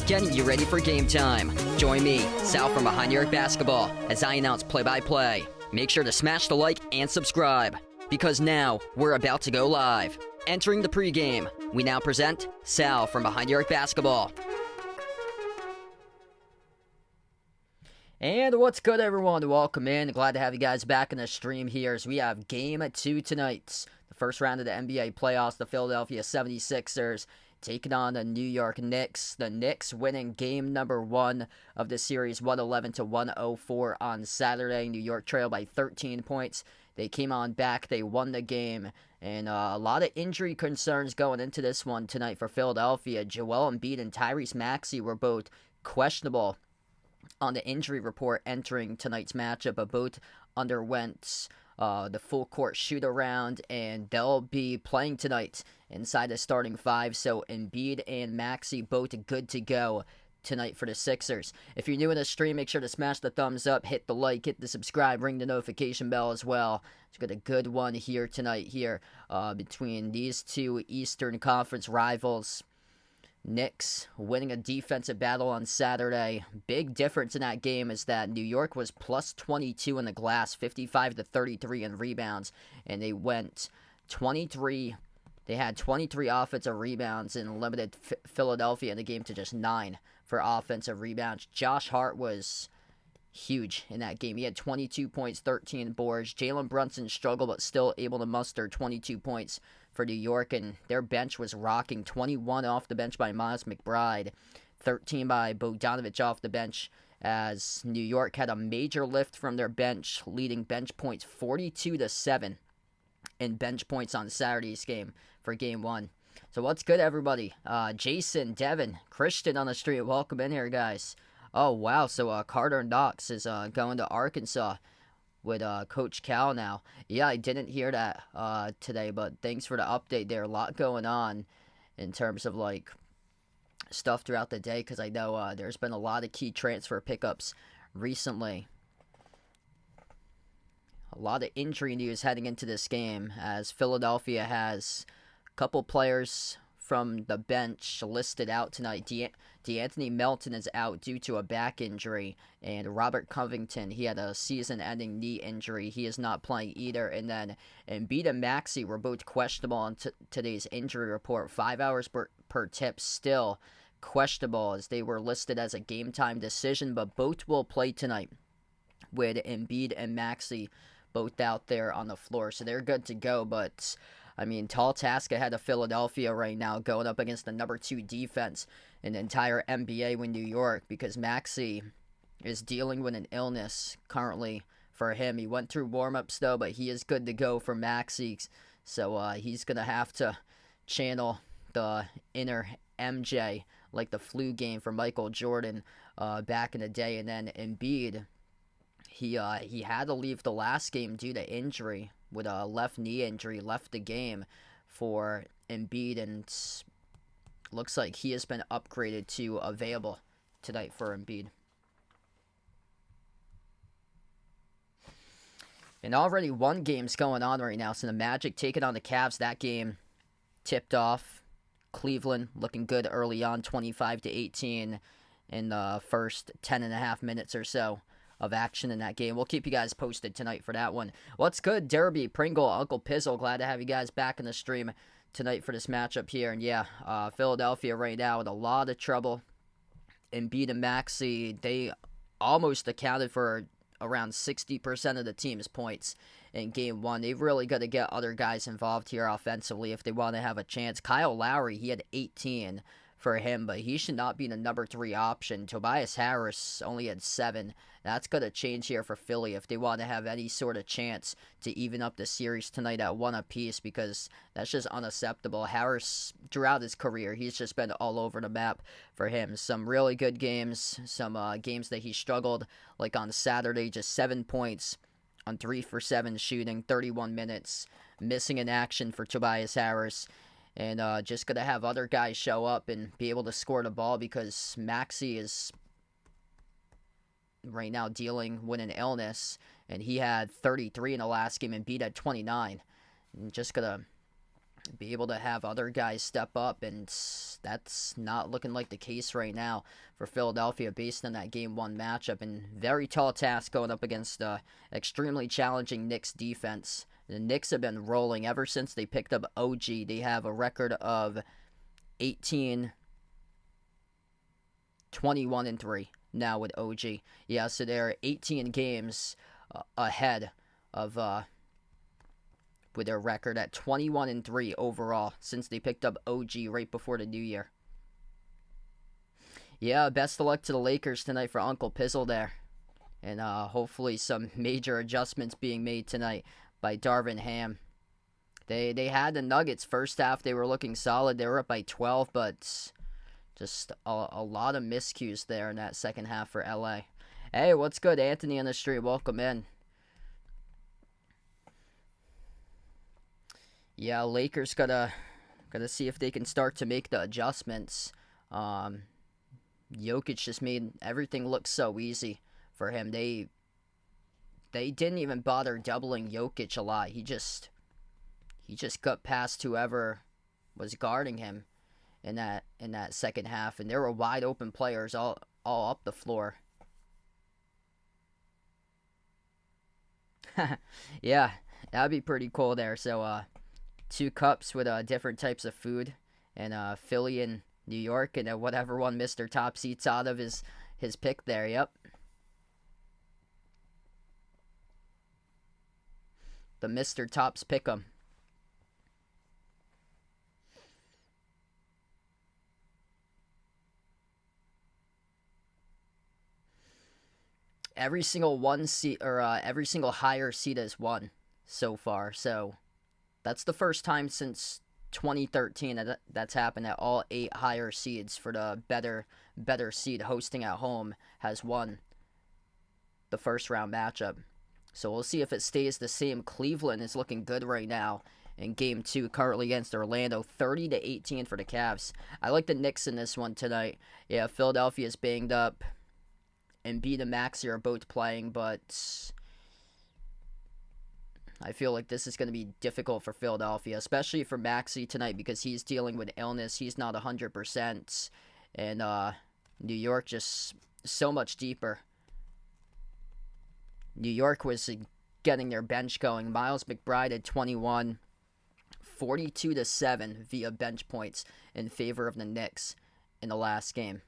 Getting you ready for game time. Join me, Sal from Behind Your Basketball, as I announce play-by-play. Make sure to smash the like and subscribe, because now we're about to go live. Entering the pregame, we now present Sal from Behind Your Basketball. And what's good, everyone? Welcome in. Glad to have you guys back in the stream here as we have Game 2 tonight. The first round of the NBA playoffs, the Philadelphia 76ers taking on the New York Knicks. The Knicks winning game number 1 of the series, 111-104 on Saturday. New York trailed by 13 points. They came on back. They won the game. And a lot of injury concerns going into this one tonight for Philadelphia. Joel Embiid and Tyrese Maxey were both questionable on the injury report entering tonight's matchup, but both underwent the full court shoot around, and they'll be playing tonight inside the starting 5. So Embiid and Maxey both good to go tonight for the Sixers. If you're new in the stream, make sure to smash the thumbs up, hit the like, hit the subscribe, ring the notification bell as well. It's got a good one here tonight between these two Eastern Conference rivals. Knicks winning a defensive battle on Saturday. Big difference in that game is that New York was plus 22 in the glass, 55-33 in rebounds, and they went 23. They had 23 offensive rebounds and limited Philadelphia in the game to just 9 for offensive rebounds. Josh Hart was huge in that game. He had 22 points, 13 boards. Jalen Brunson struggled, but still able to muster 22 points for New York, and their bench was rocking. 21 off the bench by Miles McBride, 13 by Bogdanovic off the bench, as New York had a major lift from their bench, leading bench points 42-7 in bench points on Saturday's game for Game 1. So what's good, everybody? Jason, Devin, Christian on the street. Welcome in here, guys. Oh, wow. So Carter Knox is going to Arkansas with Coach Cal now. Yeah, I didn't hear that today, but thanks for the update there. A lot going on in terms of stuff throughout the day, because I know there's been a lot of key transfer pickups recently. A lot of injury news heading into this game, as Philadelphia has a couple players from the bench listed out tonight. DeAnthony Melton is out due to a back injury, and Robert Covington, he had a season-ending knee injury. He is not playing either. And then Embiid and Maxey were both questionable on today's injury report. 5 hours per tip, still questionable, as they were listed as a game-time decision, but both will play tonight with Embiid and Maxey both out there on the floor. So they're good to go, but I mean, tall task ahead of Philadelphia right now, going up against the number 2 defense in the entire NBA with New York, because Maxey is dealing with an illness currently for him. He went through warm-ups, though, but he is good to go for Maxey. So he's going to have to channel the inner MJ, like the flu game for Michael Jordan back in the day. And then Embiid, he had to leave the last game due to injury, with a left knee injury, left the game for Embiid, and looks like he has been upgraded to available tonight for Embiid. And already one game's going on right now, so the Magic taking on the Cavs. That game tipped off. Cleveland looking good early on, 25-18 in the first 10.5 minutes or so of action in that game. We'll keep you guys posted tonight for that one. What's good, Derby, Pringle, Uncle Pizzle? Glad to have you guys back in the stream tonight for this matchup here. And yeah, Philadelphia right now with a lot of trouble. Embiid and Maxey, they almost accounted for around 60% of the team's points in Game 1. They've really got to get other guys involved here offensively if they want to have a chance. Kyle Lowry, he had 18 for him, but he should not be the number 3 option. Tobias Harris only had 7. That's going to change here for Philly if they want to have any sort of chance to even up the series tonight at 1 apiece, because that's just unacceptable. Harris, throughout his career, he's just been all over the map for him. Some really good games, some games that he struggled, like on Saturday, just 7 points on 3 for 7 shooting, 31 minutes, missing in action for Tobias Harris. And just going to have other guys show up and be able to score the ball, because Maxey is right now dealing with an illness, and he had 33 in the last game and beat at 29. And just going to be able to have other guys step up, and that's not looking like the case right now for Philadelphia based on that Game 1 matchup. And very tall task going up against extremely challenging Knicks defense. The Knicks have been rolling ever since they picked up OG. They have a record of 18, 21, and 3 now with OG. Yeah, so they're 18 games ahead of with their record at 21 and 3 overall since they picked up OG right before the new year. Yeah, best of luck to the Lakers tonight for Uncle Pizzle there. And hopefully some major adjustments being made tonight by Darvin Ham. They had the Nuggets first half. They were looking solid. They were up by 12, but just a lot of miscues there in that second half for LA. Hey, what's good? Anthony on the street. Welcome in. Yeah, Lakers gotta see if they can start to make the adjustments. Jokic just made everything look so easy for him. They didn't even bother doubling Jokic a lot. He just got past whoever was guarding him in that second half, and there were wide open players all up the floor. Yeah, that'd be pretty cool there. So 2 cups with different types of food, and Philly and New York, and whatever one Mr. Tops eats out of his pick there. Yep. The Mr. Tops Pick'em. Every single one seed, or every single higher seed has won so far. So that's the first time since 2013 that's happened, that all 8 higher seeds for the better seed hosting at home has won the first round matchup. So we'll see if it stays the same. Cleveland is looking good right now in Game 2, currently against Orlando, 30-18 for the Cavs. I like the Knicks in this one tonight. Yeah, Philadelphia's banged up. Embiid and Maxey are both playing, but I feel like this is going to be difficult for Philadelphia, especially for Maxey tonight, because he's dealing with illness. He's not 100%, and New York just so much deeper. New York was getting their bench going. Miles McBride had 21, 42-7 via bench points in favor of the Knicks in the last game.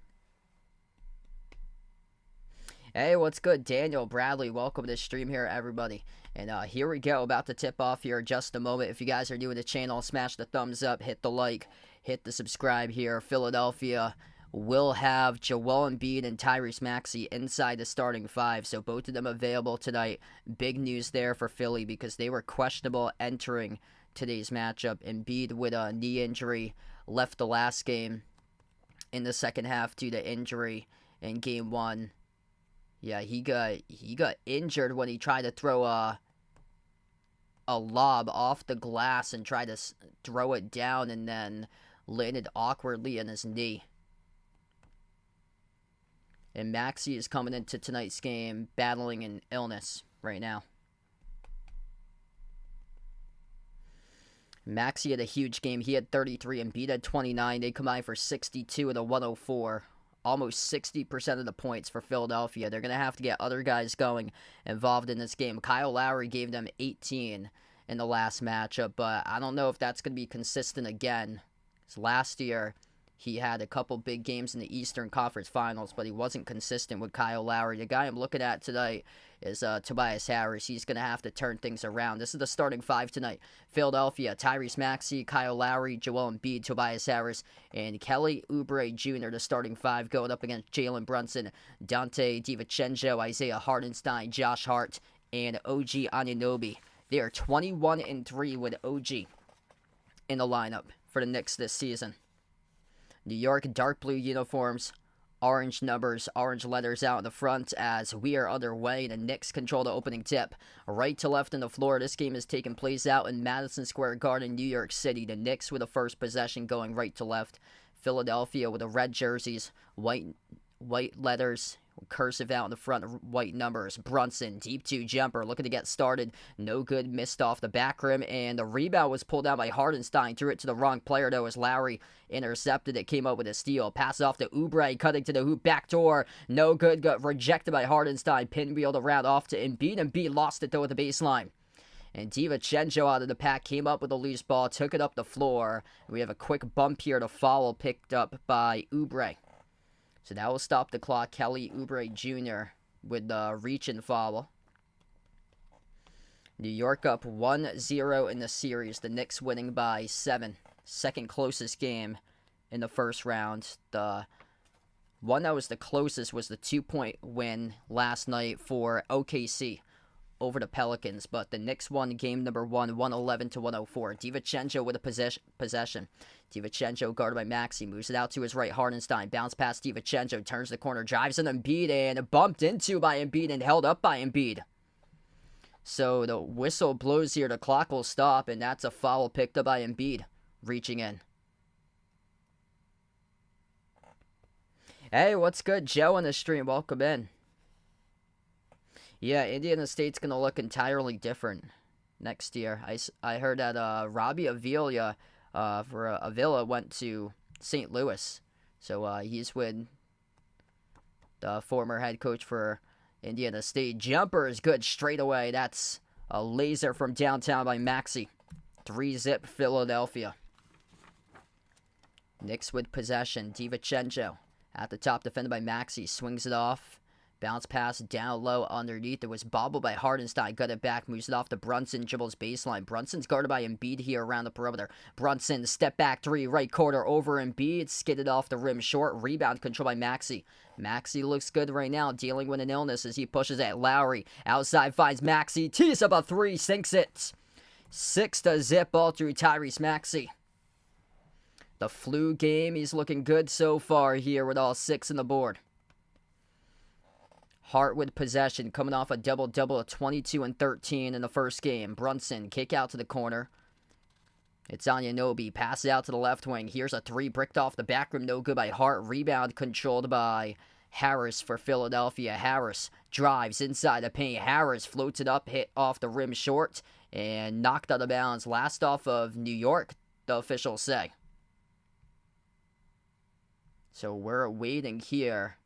Hey, what's good? Daniel, Bradley, welcome to the stream here, everybody. And here we go, about to tip off here in just a moment. If you guys are new to the channel, smash the thumbs up, hit the like, hit the subscribe here. Philadelphia will have Joel Embiid and Tyrese Maxey inside the starting 5, so both of them available tonight. Big news there for Philly, because they were questionable entering today's matchup. Embiid with a knee injury, left the last game in the second half due to injury in Game 1. Yeah, he got injured when he tried to throw a lob off the glass and tried to throw it down, and then landed awkwardly on his knee. And Maxey is coming into tonight's game battling an illness right now. Maxey had a huge game. He had 33 and Embiid had 29. They combined for 62 and a 104. Almost 60% of the points for Philadelphia. They're going to have to get other guys going involved in this game. Kyle Lowry gave them 18 in the last matchup, but I don't know if that's going to be consistent again. 'Cause last year, He had a couple big games in the Eastern Conference Finals, but he wasn't consistent with Kyle Lowry. The guy I'm looking at tonight is Tobias Harris. He's going to have to turn things around. This is the starting five tonight. Philadelphia, Tyrese Maxey, Kyle Lowry, Joel Embiid, Tobias Harris, and Kelly Oubre Jr., the starting five, going up against Jalen Brunson, Dante DiVincenzo, Isaiah Hartenstein, Josh Hart, and OG Anunoby. They are 21-3 with OG in the lineup for the Knicks this season. New York, dark blue uniforms, orange numbers, orange letters out in the front as we are underway. The Knicks control the opening tip. Right to left on the floor. This game is taking place out in Madison Square Garden, New York City. The Knicks with the first possession going right to left. Philadelphia with the red jerseys, white letters, cursive out in the front, white numbers. Brunson, deep two jumper, looking to get started. No good, missed off the back rim, and the rebound was pulled down by Hartenstein. Threw it to the wrong player, though, as Lowry intercepted it, came up with a steal. Pass off to Oubre, cutting to the hoop, backdoor. No good, got rejected by Hartenstein. Pinwheeled around off to Embiid. Embiid lost it, though, at the baseline. And DiVincenzo out of the pack came up with a loose ball, took it up the floor. We have a quick bump here to foul picked up by Oubre. So that will stop the clock. Kelly Oubre Jr. with the reach and foul. New York up 1-0 in the series. The Knicks winning by 7. Second closest game in the first round. The one that was the closest was the 2-point win last night for OKC over the Pelicans, but the Knicks won game number 1, 111-104. DiVincenzo with a possession. DiVincenzo guarded by Maxey, moves it out to his right. Hartenstein, bounce past DiVincenzo, turns the corner, drives in Embiid, and bumped into by Embiid and held up by Embiid. So the whistle blows here, the clock will stop, and that's a foul picked up by Embiid, reaching in. Hey, what's good? Joe on the stream, welcome in. Yeah, Indiana State's going to look entirely different next year. I heard that Robbie Avila went to St. Louis. So he's with the former head coach for Indiana State. Jumper is good straight away. That's a laser from downtown by Maxey. 3-zip Philadelphia. Knicks with possession. DiVincenzo at the top, defended by Maxey. Swings it off. Bounce pass down low underneath. It was bobbled by Hartenstein. Got it back. Moves it off to Brunson. Dribbles baseline. Brunson's guarded by Embiid here around the perimeter. Brunson, step back three. Right corner over Embiid. Skidded off the rim short. Rebound controlled by Maxey. Maxey looks good right now. Dealing with an illness as he pushes at Lowry. Outside finds Maxey. Tees up a three. Sinks it. 6-0 all through Tyrese Maxey. The flu game. He's looking good so far here with all 6 on the board. Hart with possession, coming off a double-double of 22 and 13 in the first game. Brunson, kick out to the corner. It's Anunoby, passes out to the left wing. Here's a three, bricked off the back rim, no good by Hart. Rebound controlled by Harris for Philadelphia. Harris drives inside the paint. Harris floats it up, hit off the rim short, and knocked out of bounds. Last off of New York, the officials say. So we're waiting here.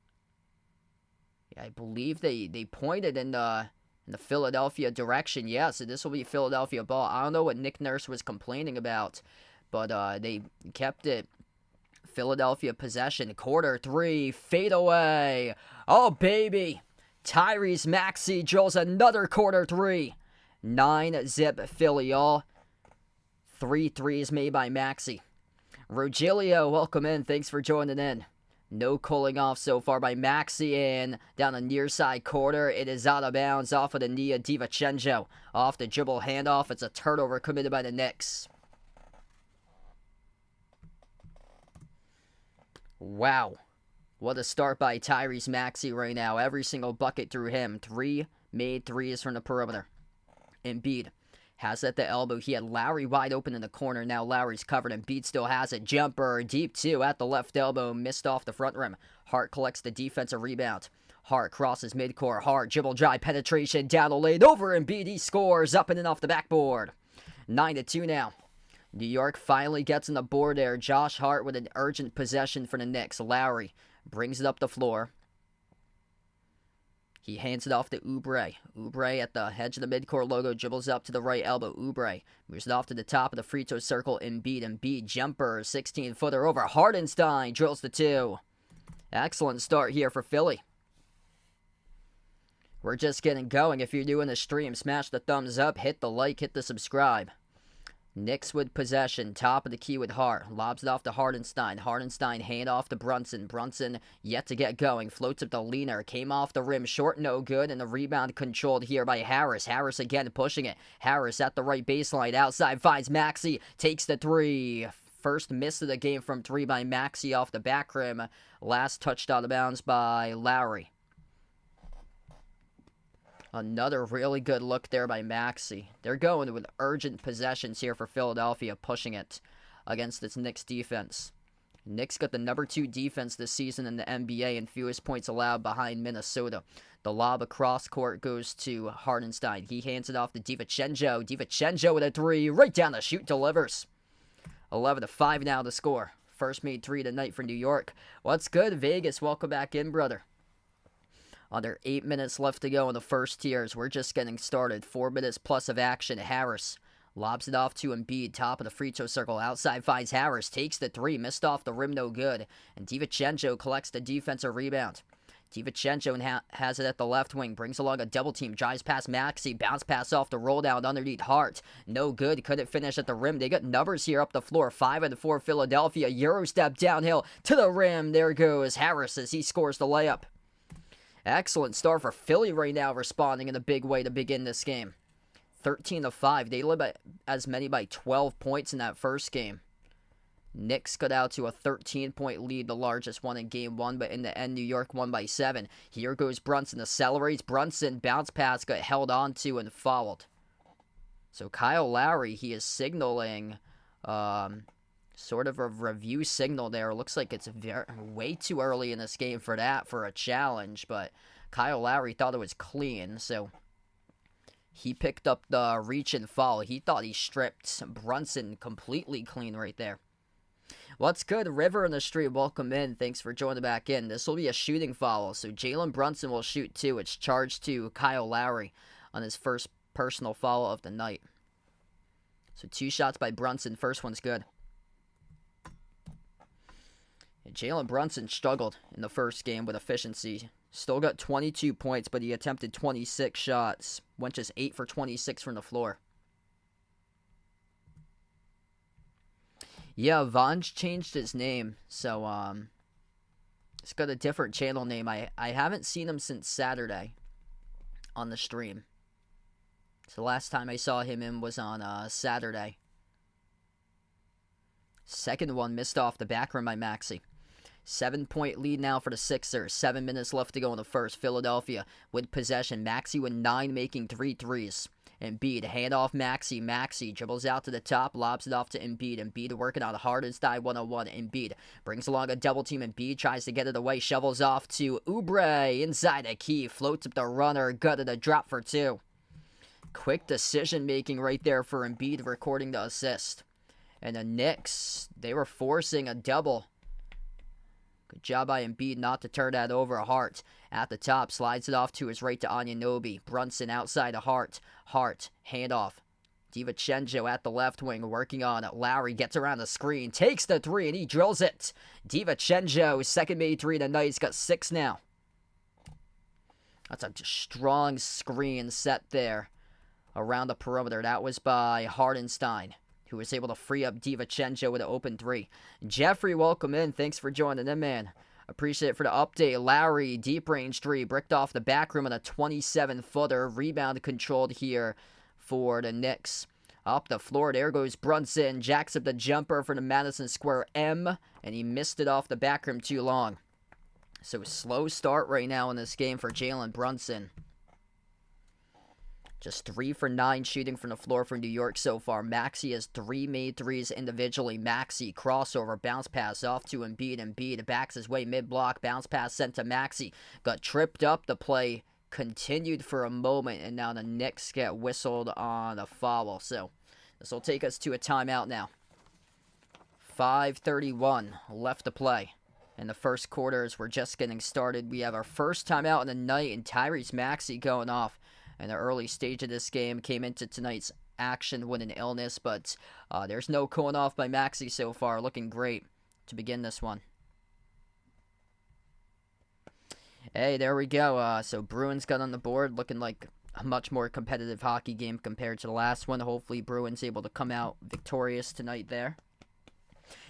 I believe they pointed in the Philadelphia direction. Yeah, so this will be Philadelphia ball. I don't know what Nick Nurse was complaining about, but they kept it Philadelphia possession. Quarter 3, fade away. Oh, baby. Tyrese Maxey drills another quarter 3. 9-zip Philly, all 3 threes made by Maxey. Rogelio, welcome in. Thanks for joining in. No cooling off so far by Maxey, and down the near side corner, it is out of bounds off of the knee of DiVincenzo. Off the dribble handoff, it's a turnover committed by the Knicks. Wow. What a start by Tyrese Maxey right now. Every single bucket through him. 3 made threes from the perimeter. Embiid has it at the elbow. He had Lowry wide open in the corner. Now Lowry's covered. Embiid still has it. Jumper deep two at the left elbow. Missed off the front rim. Hart collects the defensive rebound. Hart crosses midcourt. Hart dribble drive penetration down the lane over Embiid. He scores up and in off the backboard. 9-2 now. New York finally gets on the board there. Josh Hart with an urgent possession for the Knicks. Lowry brings it up the floor. He hands it off to Oubre. Oubre at the edge of the midcourt logo, dribbles up to the right elbow. Oubre moves it off to the top of the free throw circle. Embiid jumper, 16-footer over Hardenstein, drills the 2. Excellent start here for Philly. We're just getting going. If you're doing the stream, smash the thumbs up, hit the like, hit the subscribe. Knicks with possession, top of the key with Hart. Lobs it off to Hardenstein. Hardenstein hand off to Brunson. Brunson yet to get going. Floats up to Leaner. Came off the rim. Short, no good. And the rebound controlled here by Harris. Harris again pushing it. Harris at the right baseline. Outside finds Maxey. Takes the 3. First miss of the game from 3 by Maxey off the back rim. Last touched out of bounds by Lowry. Another really good look there by Maxey. They're going with urgent possessions here for Philadelphia, pushing it against this Knicks defense. Knicks got the number 2 defense this season in the NBA and fewest points allowed behind Minnesota. The lob across court goes to Hardenstein. He hands it off to DiVincenzo. DiVincenzo with a 3. Right down the chute, delivers. 11-5 now to score. First made 3 tonight for New York. What's good, Vegas? Welcome back in, brother. Under 8 minutes left to go in the first tiers. We're just getting started. 4 minutes plus of action. Harris lobs it off to Embiid. Top of the free throw circle. Outside finds Harris. Takes the 3. Missed off the rim. No good. And DiVincenzo collects the defensive rebound. DiVincenzo has it at the left wing. Brings along a double team. Drives past Maxey. Bounce pass off the roll down underneath Hart. No good. Couldn't finish at the rim. They got numbers here up the floor. 5-4 Philadelphia. Euro step downhill to the rim. There goes Harris as he scores the layup. Excellent start for Philly right now, responding in a big way to begin this game. 13-5. They led by as many by 12 points in that first game. Knicks got out to a 13-point lead, the largest one in Game 1, but in the end, New York won by 7. Here goes Brunson, accelerates. Brunson, bounce pass, got held onto and fouled. So Kyle Lowry, he is signaling sort of a review signal there. Looks like it's way too early in this game for a challenge, but Kyle Lowry thought it was clean, so he picked up the reach and foul. He thought he stripped Brunson completely clean right there. What's good, River in the street? Welcome in. Thanks for joining back in. This will be a shooting foul, so Jalen Brunson will shoot 2. It's charged to Kyle Lowry on his first personal foul of the night. So 2 shots by Brunson. First one's good. Jalen Brunson struggled in the first game with efficiency. Still got 22 points, but he attempted 26 shots. Went just 8 for 26 from the floor. Yeah, Vonj changed his name, so it's got a different channel name. I haven't seen him since Saturday on the stream. So last time I saw him in was on Saturday. Second one missed off the back rim by Maxey. 7-point lead now for the Sixers. 7 minutes left to go in the first. Philadelphia with possession. Maxey with 9, making 3 threes. Embiid, hand off Maxey. Maxey dribbles out to the top, lobs it off to Embiid. Embiid working on Hardenstein 101. Embiid brings along a double team. Embiid tries to get it away, shovels off to Oubre inside the key. Floats up the runner, gutted a drop for 2. Quick decision making right there for Embiid, recording the assist. And the Knicks, they were forcing a double. Good job by Embiid not to turn that over. Hart at the top, slides it off to his right to Anunoby. Brunson outside of Hart. Hart, handoff. DiVincenzo at the left wing, working on it. Lowry gets around the screen, takes the 3, and he drills it. DiVincenzo, second made 3 tonight. He's got 6 now. That's a strong screen set there around the perimeter. That was by Hardenstein, who was able to free up DiVincenzo with an open 3. Jeffrey, welcome in. Thanks for joining in, man. Appreciate it for the update. Lowry, deep range 3, bricked off the back rim on a 27-footer. Rebound controlled here for the Knicks. Up the floor, there goes Brunson. Jacks up the jumper for the Madison Square M, and he missed it off the back rim too long. So slow start right now in this game for Jalen Brunson. Just 3 for 9 shooting from the floor for New York so far. Maxey has 3 made 3s individually. Maxey, crossover, bounce pass off to Embiid. Embiid backs his way mid-block. Bounce pass sent to Maxey. Got tripped up. The play continued for a moment, and now the Knicks get whistled on a foul. So this will take us to a timeout now. 5:31 left to play. in the first quarters. We're just getting started. We have our first timeout of the night, and Tyrese Maxey going off in the early stage of this game. Came into tonight's action with an illness, but there's no cooling off by Maxey so far. Looking great to begin this one. Hey, there we go. So Bruins got on the board, looking like a much more competitive hockey game compared to the last one. Hopefully Bruins able to come out victorious tonight there.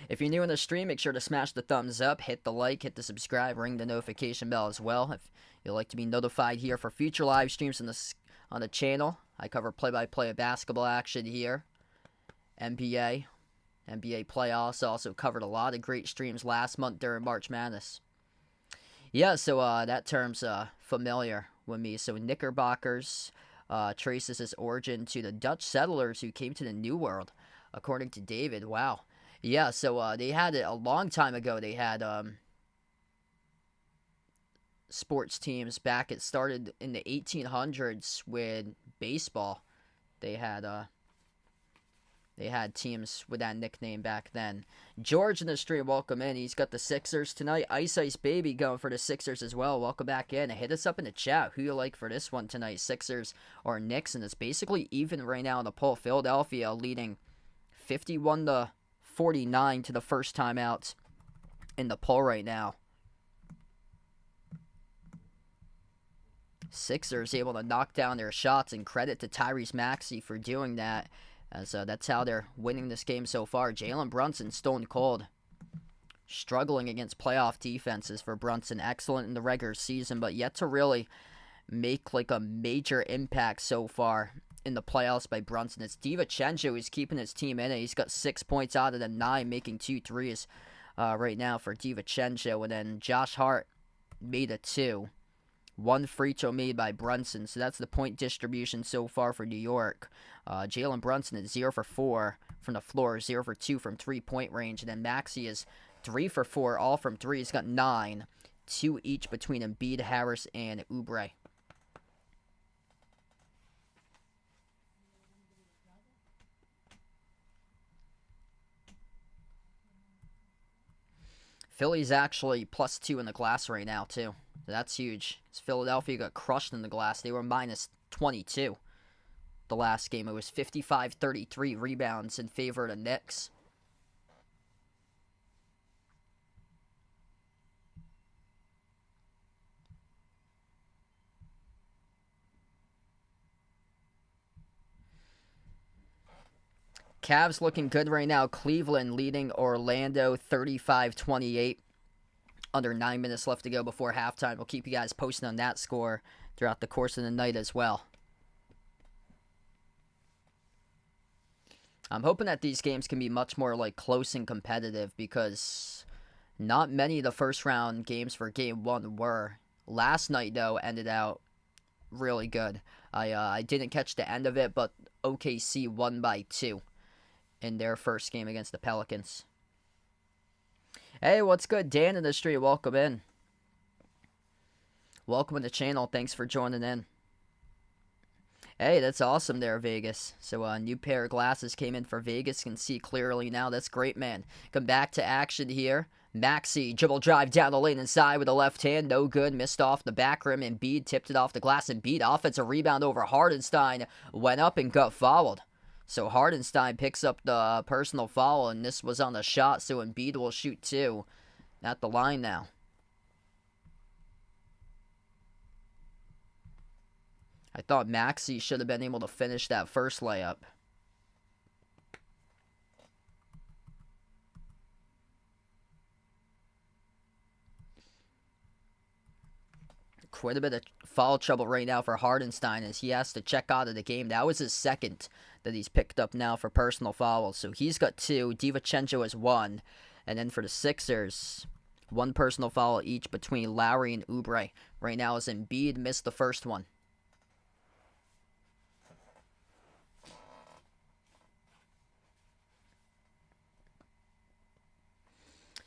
If you're new in the stream, make sure to smash the thumbs up, hit the like, hit the subscribe, ring the notification bell as well. If you'd like to be notified here for future live streams on the channel, I cover play-by-play of basketball action here. NBA playoffs. Also covered a lot of great streams last month during March Madness. Yeah, so that term's familiar with me. So Knickerbockers traces its origin to the Dutch settlers who came to the New World, according to David. Wow. Yeah, so they had it a long time ago. They had sports teams back. It started in the 1800s with baseball. They had teams with that nickname back then. George in the stream, welcome in. He's got the Sixers tonight. Ice Baby going for the Sixers as well. Welcome back in. Hit us up in the chat who you like for this one tonight, Sixers or Knicks. And it's basically even right now in the poll. Philadelphia leading 51-49 to the first time out in the poll right now. Sixers able to knock down their shots, and credit to Tyrese Maxey for doing that, as that's how they're winning this game so far. Jalen Brunson stone cold, struggling against playoff defenses for Brunson. Excellent in the regular season, but yet to really make like a major impact so far in the playoffs by Brunson. It's DiVincenzo who's keeping his team in it. He's got 6 points out of the 9, making 2 threes right now for DiVincenzo, and then Josh Hart made a 2. 1 free throw made by Brunson, so that's the point distribution so far for New York. Jalen Brunson is 0 for 4 from the floor, 0 for 2 from 3-point range, and then Maxey is 3 for 4, all from 3. He's got 9, 2 each between Embiid, Harris, and Oubre. Philly's actually +2 in the glass right now, too. So that's huge. Philadelphia got crushed in the glass. They were minus 22 the last game. It was 55-33 rebounds in favor of the Knicks. Cavs looking good right now. Cleveland leading Orlando 35-28. Under 9 minutes left to go before halftime. We'll keep you guys posted on that score throughout the course of the night as well. I'm hoping that these games can be much more like close and competitive, because not many of the first round games for game 1 were. Last night, though, ended out really good. I didn't catch the end of it, but OKC won by 2 in their first game against the Pelicans. Hey, what's good? Dan in the street, welcome in. Welcome to the channel. Thanks for joining in. Hey, that's awesome there, Vegas. So a new pair of glasses came in for Vegas. Can see clearly now. That's great, man. Come back to action here. Maxey, dribble drive down the lane inside with the left hand. No good. Missed off the back rim. Embiid tipped it off the glass. Embiid offensive rebound over Hardenstein. Went up and got fouled. So Hardenstein picks up the personal foul, and this was on the shot, so Embiid will shoot 2 at the line now. I thought Maxey should have been able to finish that first layup. Quite a bit of foul trouble right now for Hardenstein as he has to check out of the game. That was his second that he's picked up now for personal fouls. So he's got 2. DiVincenzo has 1. And then for the Sixers, 1 personal foul each between Lowry and Oubre. Right now as Embiid missed the first one.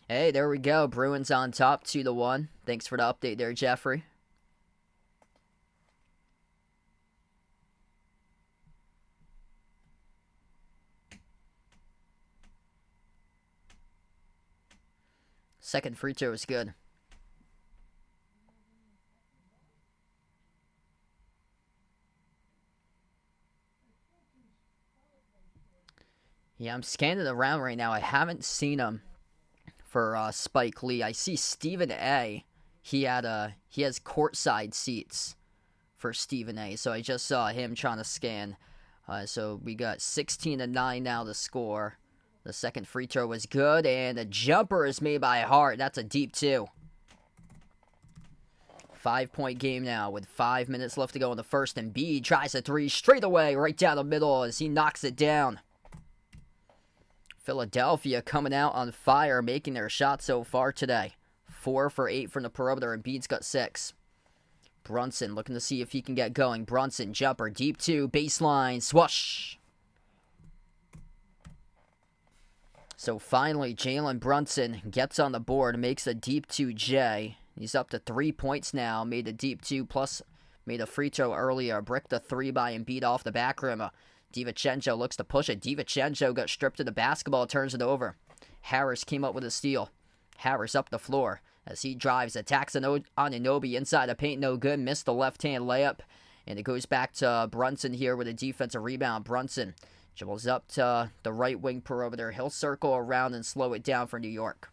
Hey, there we go. Bruins on top, 2-1. Thanks for the update there, Jeffrey. Second free throw was good. Yeah, I'm scanning around right now. I haven't seen him for Spike Lee. I see Stephen A. He has courtside seats for Stephen A. So I just saw him trying to scan. So we got 16-9 now to score. The second free throw was good, and a jumper is made by Hart. That's a deep 2. 5-point game now with 5 minutes left to go in the first. And Embiid tries a 3 straight away right down the middle as he knocks it down. Philadelphia coming out on fire, making their shot so far today. 4 for 8 from the perimeter, and Embiid's got 6. Brunson looking to see if he can get going. Brunson, jumper, deep 2, baseline, swoosh. So finally, Jalen Brunson gets on the board, makes a deep 2J. He's up to 3 points now, made a deep 2, plus made a free throw earlier. Bricked a 3 by Embiid off the back rim. DiVincenzo looks to push it. DiVincenzo got stripped of the basketball, turns it over. Harris came up with a steal. Harris up the floor as he drives, attacks Anunoby inside the paint, no good. Missed the left-hand layup, and it goes back to Brunson here with a defensive rebound. Brunson dribbles up to the right wing perimeter. He'll circle around and slow it down for New York.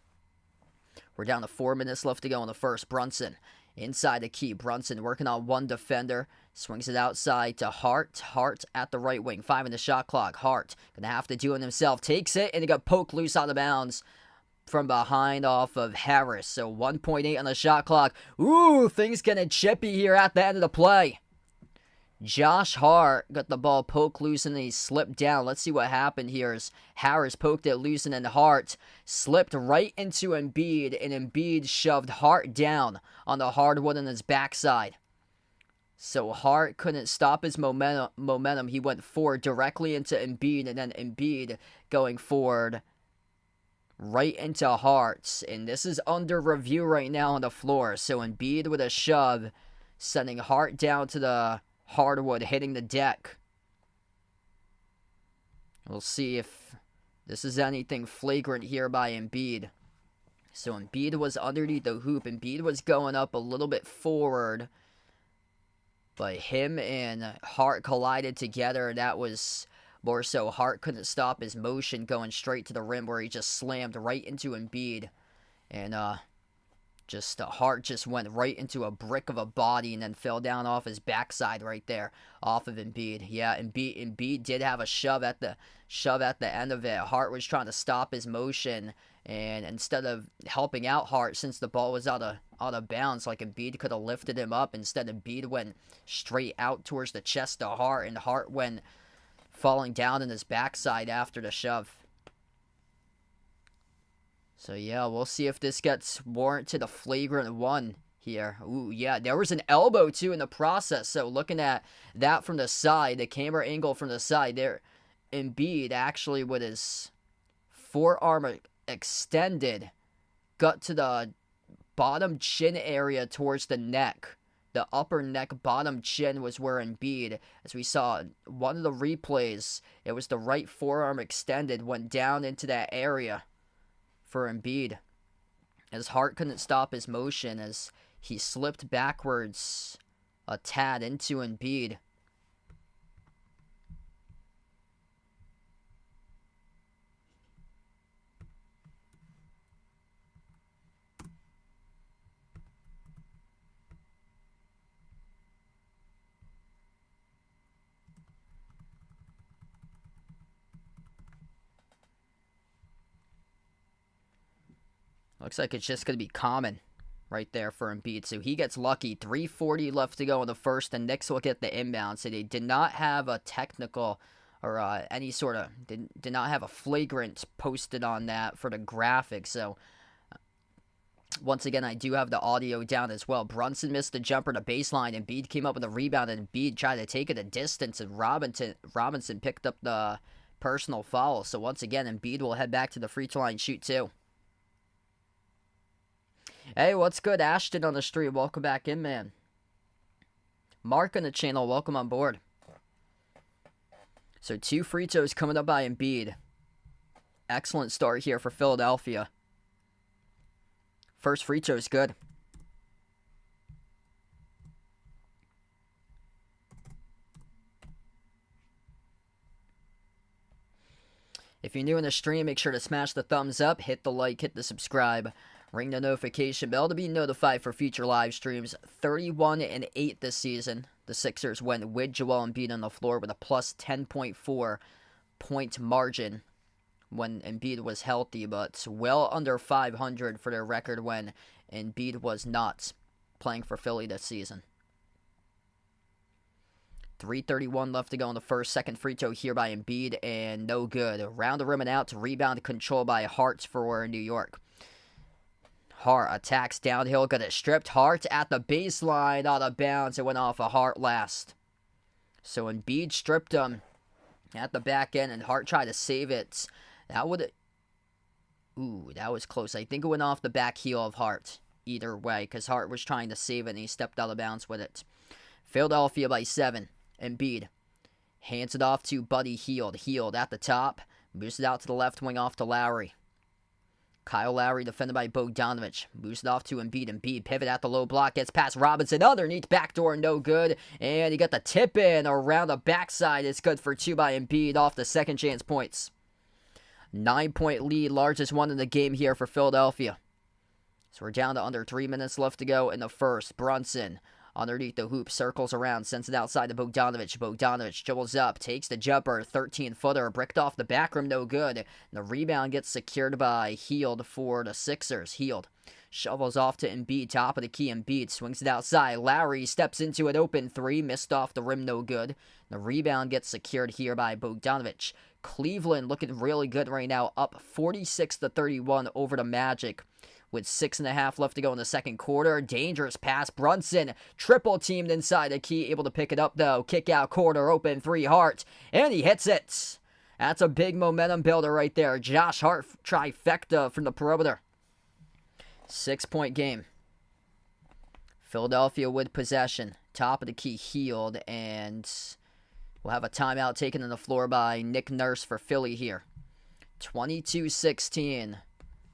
We're down to 4 minutes left to go in the first. Brunson inside the key. Brunson working on one defender. Swings it outside to Hart. Hart at the right wing. 5 in the shot clock. Hart going to have to do it himself. Takes it, and it got poked loose out of bounds from behind off of Harris. So 1.8 on the shot clock. Ooh, things getting chippy here at the end of the play. Josh Hart got the ball poked loose and then he slipped down. Let's see what happened here as Harris poked it loose and then Hart slipped right into Embiid, and Embiid shoved Hart down on the hardwood on his backside. So Hart couldn't stop his momentum. He went forward directly into Embiid, and then Embiid going forward right into Hart. And this is under review right now on the floor. So Embiid with a shove, sending Hart down to the hardwood, hitting the deck. We'll see if this is anything flagrant here by Embiid. So Embiid was underneath the hoop. Embiid was going up a little bit forward, but him and Hart collided together. That was more so Hart couldn't stop his motion going straight to the rim, where he just slammed right into Embiid. And Hart just went right into a brick of a body and then fell down off his backside right there, off of Embiid. Yeah, Embiid did have a shove at the end of it. Hart was trying to stop his motion, and instead of helping out Hart, since the ball was out of bounds, like Embiid could have lifted him up, instead Embiid went straight out towards the chest of Hart, and Hart went falling down in his backside after the shove. So, yeah, we'll see if this gets warranted a flagrant one here. Ooh, yeah, there was an elbow, too, in the process. So, looking at that from the side, the camera angle from the side there, Embiid actually with his forearm extended got to the bottom chin area towards the neck. The upper neck, bottom chin was where Embiid, as we saw one of the replays, it was the right forearm extended, went down into that area for Embiid, as Hart couldn't stop his motion as he slipped backwards a tad into Embiid. Looks like it's just going to be common right there for Embiid. So he gets lucky. 3:40 left to go in the first, and Knicks will get the inbound. So they did not have a technical or any sort of, did not have a flagrant posted on that for the graphic. So once again, I do have the audio down as well. Brunson missed the jumper to baseline. Embiid came up with a rebound, and Embiid tried to take it a distance, and Robinson picked up the personal foul. So once again, Embiid will head back to the free throw line, shoot 2. Hey, what's good, Ashton on the street? Welcome back in, man. Mark on the channel, welcome on board. So 2 free throws coming up by Embiid. Excellent start here for Philadelphia. First free throw is good. If you're new in the stream, make sure to smash the thumbs up, hit the like, hit the subscribe, ring the notification bell to be notified for future live streams. 31-8 this season. The Sixers went with Joel Embiid on the floor with a plus 10.4 point margin when Embiid was healthy, but well under 500 for their record when Embiid was not playing for Philly this season. 3:31 left to go in the first. Second free throw here by Embiid, and no good. Around the rim and out to rebound control by Hart for New York. Hart attacks downhill, got it stripped. Hart at the baseline, out of bounds. It went off a Hart last. So Embiid stripped him at the back end, and Hart tried to save it. That would... Ooh, that was close. I think it went off the back heel of Hart. Either way, because Hart was trying to save it, and he stepped out of bounds with it. Philadelphia by 7. Embiid hands it off to Buddy Hield. Hield at the top. Moves it out to the left wing off to Lowry. Kyle Lowry defended by Bogdanovic. Moves it off to Embiid. Embiid pivot at the low block. Gets past Robinson. Underneath backdoor. No good. And he got the tip in around the backside. It's good for 2 by Embiid off the second chance points. 9-point lead. Largest one in the game here for Philadelphia. So we're down to under 3 minutes left to go in the first. Brunson underneath the hoop, circles around, sends it outside to Bogdanovic. Bogdanovic dribbles up, takes the jumper, 13-footer, bricked off the back rim, no good. And the rebound gets secured by Hield for the Sixers. Hield shovels off to Embiid, top of the key. Embiid swings it outside. Lowry steps into an open 3, missed off the rim, no good. And the rebound gets secured here by Bogdanovic. Cleveland looking really good right now, up 46-31 over the Magic. With 6.5 left to go in the second quarter. Dangerous pass. Brunson triple teamed inside the key. Able to pick it up though. Kick out corner. Open 3. Hart. And he hits it. That's a big momentum builder right there. Josh Hart trifecta from the perimeter. 6-point game. Philadelphia with possession. Top of the key. Hield. And we'll have a timeout taken on the floor by Nick Nurse for Philly here. 22-16.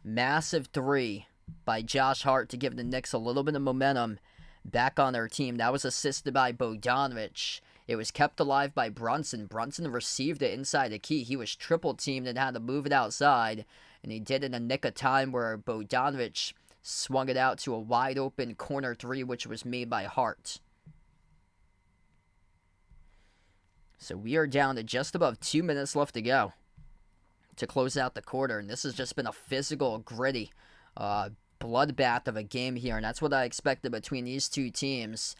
Massive 3 by Josh Hart to give the Knicks a little bit of momentum back on their team. That was assisted by Bogdanovic. It was kept alive by Brunson. Brunson received it inside the key. He was triple teamed and had to move it outside. And he did it in a nick of time where Bogdanovic swung it out to a wide open corner 3, which was made by Hart. So we are down to just above 2 minutes left to go to close out the quarter, and this has just been a physical, gritty bloodbath of a game here, and that's what I expected between these two teams.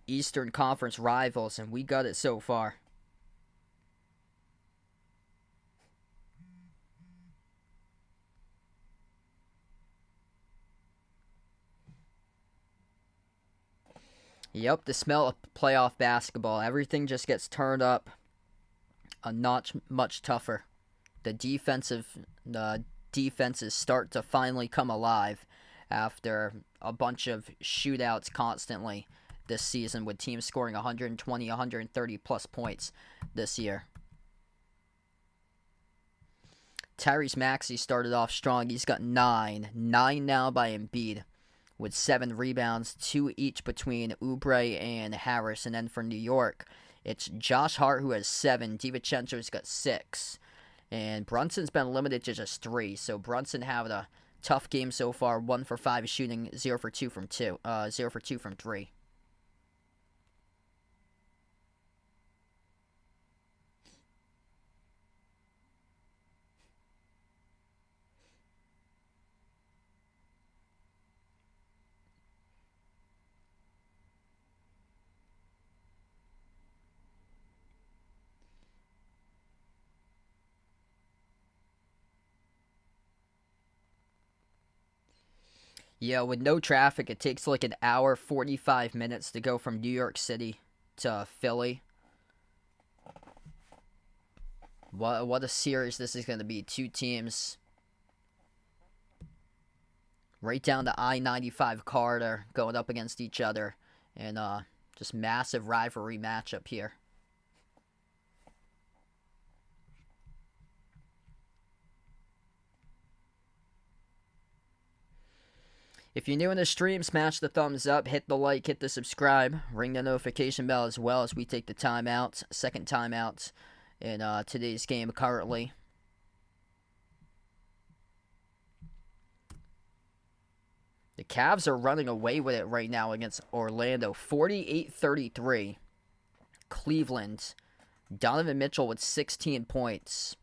Eastern Conference rivals, and we got it so far. Yep, the smell of playoff basketball. Everything just gets turned up a notch much tougher. The defenses start to finally come alive after a bunch of shootouts constantly this season, with teams scoring 120, 130 plus points this year. Tyrese Maxey started off strong. He's got 9 now by Embiid, with 7 rebounds, 2 each between Oubre and Harris. And then for New York, it's Josh Hart who has 7. DiVincenzo's got 6. And Brunson's been limited to just 3. So Brunson having a tough game so far. 1 for 5 shooting, 0 for 2 from 2. 0 for 2 from 3. Yeah, with no traffic, it takes like an hour, 45 minutes to go from New York City to Philly. What a series this is going to be. Two teams right down the I-95 corridor going up against each other. And just massive rivalry matchup here. If you're new in the stream, smash the thumbs up, hit the like, hit the subscribe, ring the notification bell as well as we take the timeout, second timeout in today's game currently. The Cavs are running away with it right now against Orlando, 48-33. Cleveland, Donovan Mitchell with 16 points.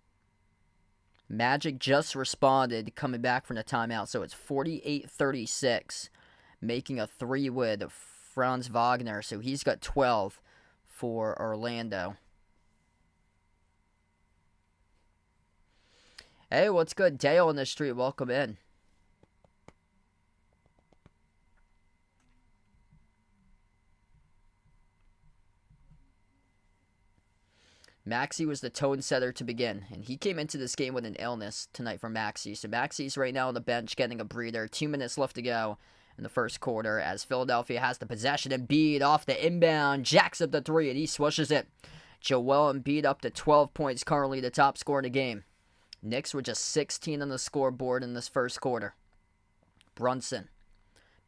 Magic just responded coming back from the timeout, so it's 48-36, making a three with Franz Wagner, so he's got 12 for Orlando. Hey, what's good? Dale in the street, welcome in. Maxey was the tone setter to begin, and he came into this game with an illness tonight for Maxey. So Maxey's right now on the bench getting a breather. 2 minutes left to go in the first quarter as Philadelphia has the possession. Embiid off the inbound, jacks up the three, and he swishes it. Joel Embiid up to 12 points, currently the top scorer in the game. Knicks were just 16 on the scoreboard in this first quarter. Brunson,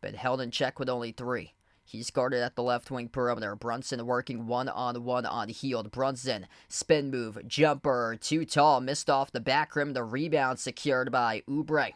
but held in check with only 3. He's guarded at the left wing perimeter. Brunson working one-on-one on Hield. Brunson, spin move, jumper, too tall, missed off the back rim. The rebound secured by Oubre.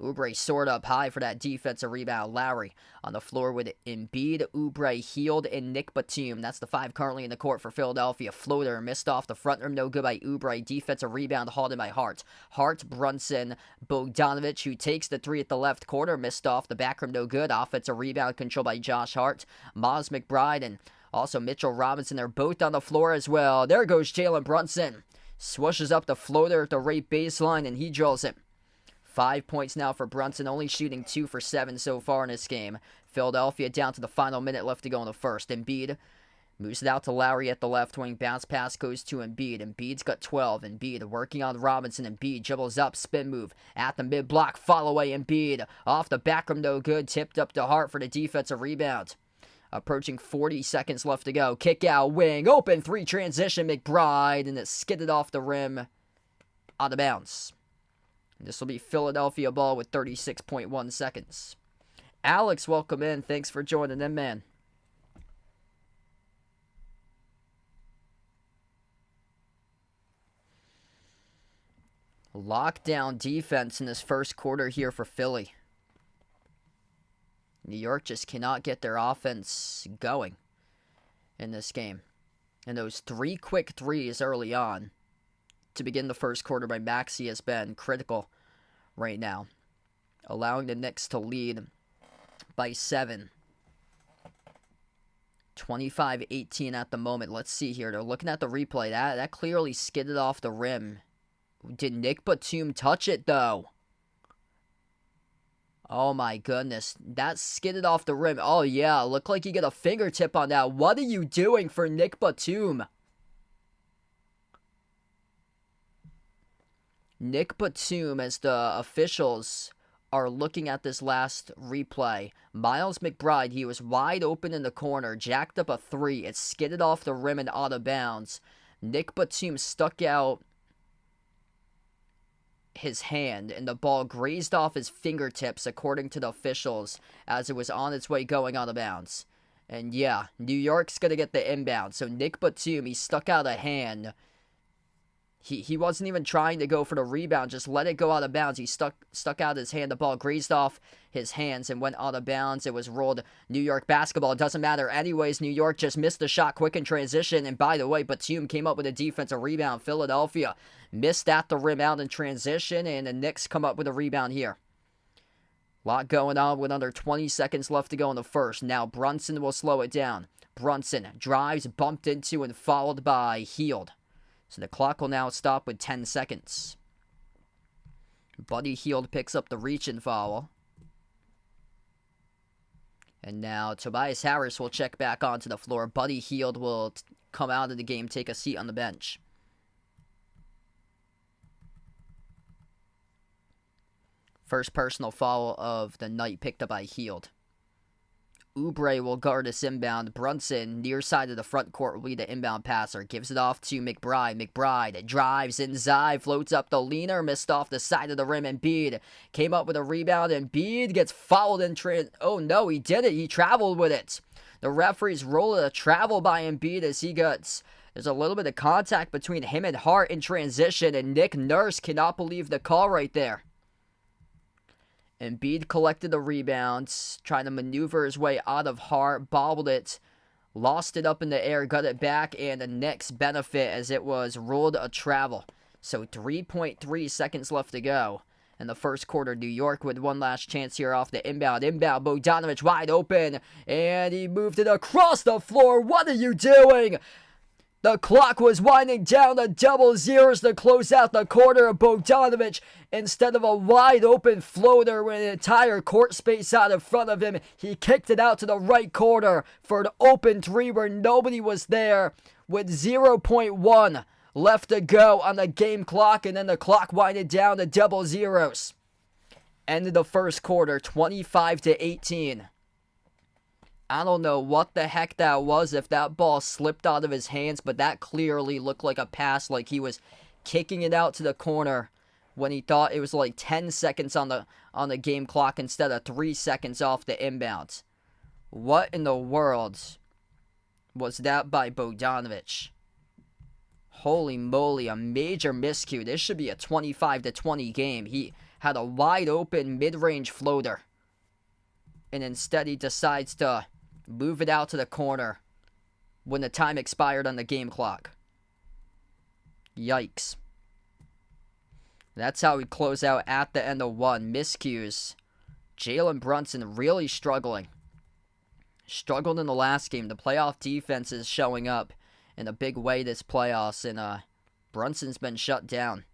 Oubre soared up high for that defensive rebound. Lowry on the floor with Embiid, Oubre, Hield, and Nick Batum. That's the 5 currently in the court for Philadelphia. Floater missed off the front rim, no good by Oubre. Defensive rebound hauled in by Hart. Hart, Brunson, Bogdanovich, who takes the 3 at the left corner, missed off the back rim, no good. Offensive rebound controlled by Josh Hart. Miles McBride and also Mitchell Robinson, they're both on the floor as well. There goes Jalen Brunson. Swooshes up the floater at the right baseline, and he drills it. 5 points now for Brunson, only shooting 2 for 7 so far in this game. Philadelphia down to the final minute left to go in the first. Embiid moves it out to Lowry at the left wing. Bounce pass goes to Embiid. Embiid's got 12. Embiid working on Robinson. Embiid dribbles up, spin move at the mid-block. Follow away Embiid. Off the back rim, no good. Tipped up to Hart for the defensive rebound. Approaching 40 seconds left to go. Kick out, wing, open 3 transition. McBride, and it skidded off the rim out of bounds. This will be Philadelphia ball with 36.1 seconds. Alex, welcome in. Thanks for joining in, man. Lockdown defense in this first quarter here for Philly. New York just cannot get their offense going in this game. And those 3 quick threes early on to begin the first quarter by Maxey has been critical right now, allowing the Knicks to lead by 7. 25-18 at the moment. Let's see here. They're looking at the replay. That clearly skidded off the rim. Did Nick Batum touch it, though? Oh, my goodness. That skidded off the rim. Oh, yeah. Looked like you got a fingertip on that. What are you doing for Nick Batum? Nick Batum, as the officials are looking at this last replay. Miles McBride, he was wide open in the corner, jacked up a 3. It skidded off the rim and out of bounds. Nick Batum stuck out his hand, and the ball grazed off his fingertips, according to the officials, as it was on its way going out of bounds. And yeah, New York's going to get the inbound. So Nick Batum, he stuck out a hand. He wasn't even trying to go for the rebound, just let it go out of bounds. He stuck out his hand. The ball grazed off his hands and went out of bounds. It was ruled New York basketball. It doesn't matter. Anyways, New York just missed the shot quick in transition. And by the way, Batum came up with a defensive rebound. Philadelphia missed at the rim out in transition, and the Knicks come up with a rebound here. Lot going on with under 20 seconds left to go in the first. Now Brunson will slow it down. Brunson drives, bumped into, and followed by Hield. So the clock will now stop with 10 seconds. Buddy Hield picks up the reach-in foul. And now Tobias Harris will check back onto the floor. Buddy Hield will come out of the game, take a seat on the bench. First personal foul of the night picked up by Hield. Oubre will guard this inbound. Brunson, near side of the front court, will be the inbound passer. Gives it off to McBride. McBride drives inside, floats up the leaner, missed off the side of the rim. Embiid came up with a rebound. Embiid gets fouled in oh no, he did it. He traveled with it. The referees roll a travel by Embiid as he gets... There's a little bit of contact between him and Hart in transition, and Nick Nurse cannot believe the call right there. Embiid collected the rebounds, trying to maneuver his way out of Hart, bobbled it, lost it up in the air, got it back, and the Knicks benefit as it was ruled a travel. So 3.3 seconds left to go in the first quarter. New York with one last chance here off the inbound. Bogdanovich wide open, and he moved it across the floor. What are you doing? The clock was winding down to double zeros to close out the quarter. Of Bogdanovich, instead of a wide open floater with an entire court space out in front of him, he kicked it out to the right corner for an open three where nobody was there, with 0.1 left to go on the game clock, and then the clock winded down to double zeros. End of the first quarter, 25-18. I don't know what the heck that was, if that ball slipped out of his hands, but that clearly looked like a pass, like he was kicking it out to the corner when he thought it was like 10 seconds on the game clock instead of 3 seconds off the inbound. What in the world was that by Bogdanovich? Holy moly, a major miscue. This should be a 25-20 game. He had a wide open mid-range floater, and instead he decides to move it out to the corner when the time expired on the game clock. Yikes. That's how we close out at the end of one. Miscues. Jalen Brunson really struggling. Struggled in the last game. The playoff defense is showing up in a big way this playoffs, and Brunson's been shut down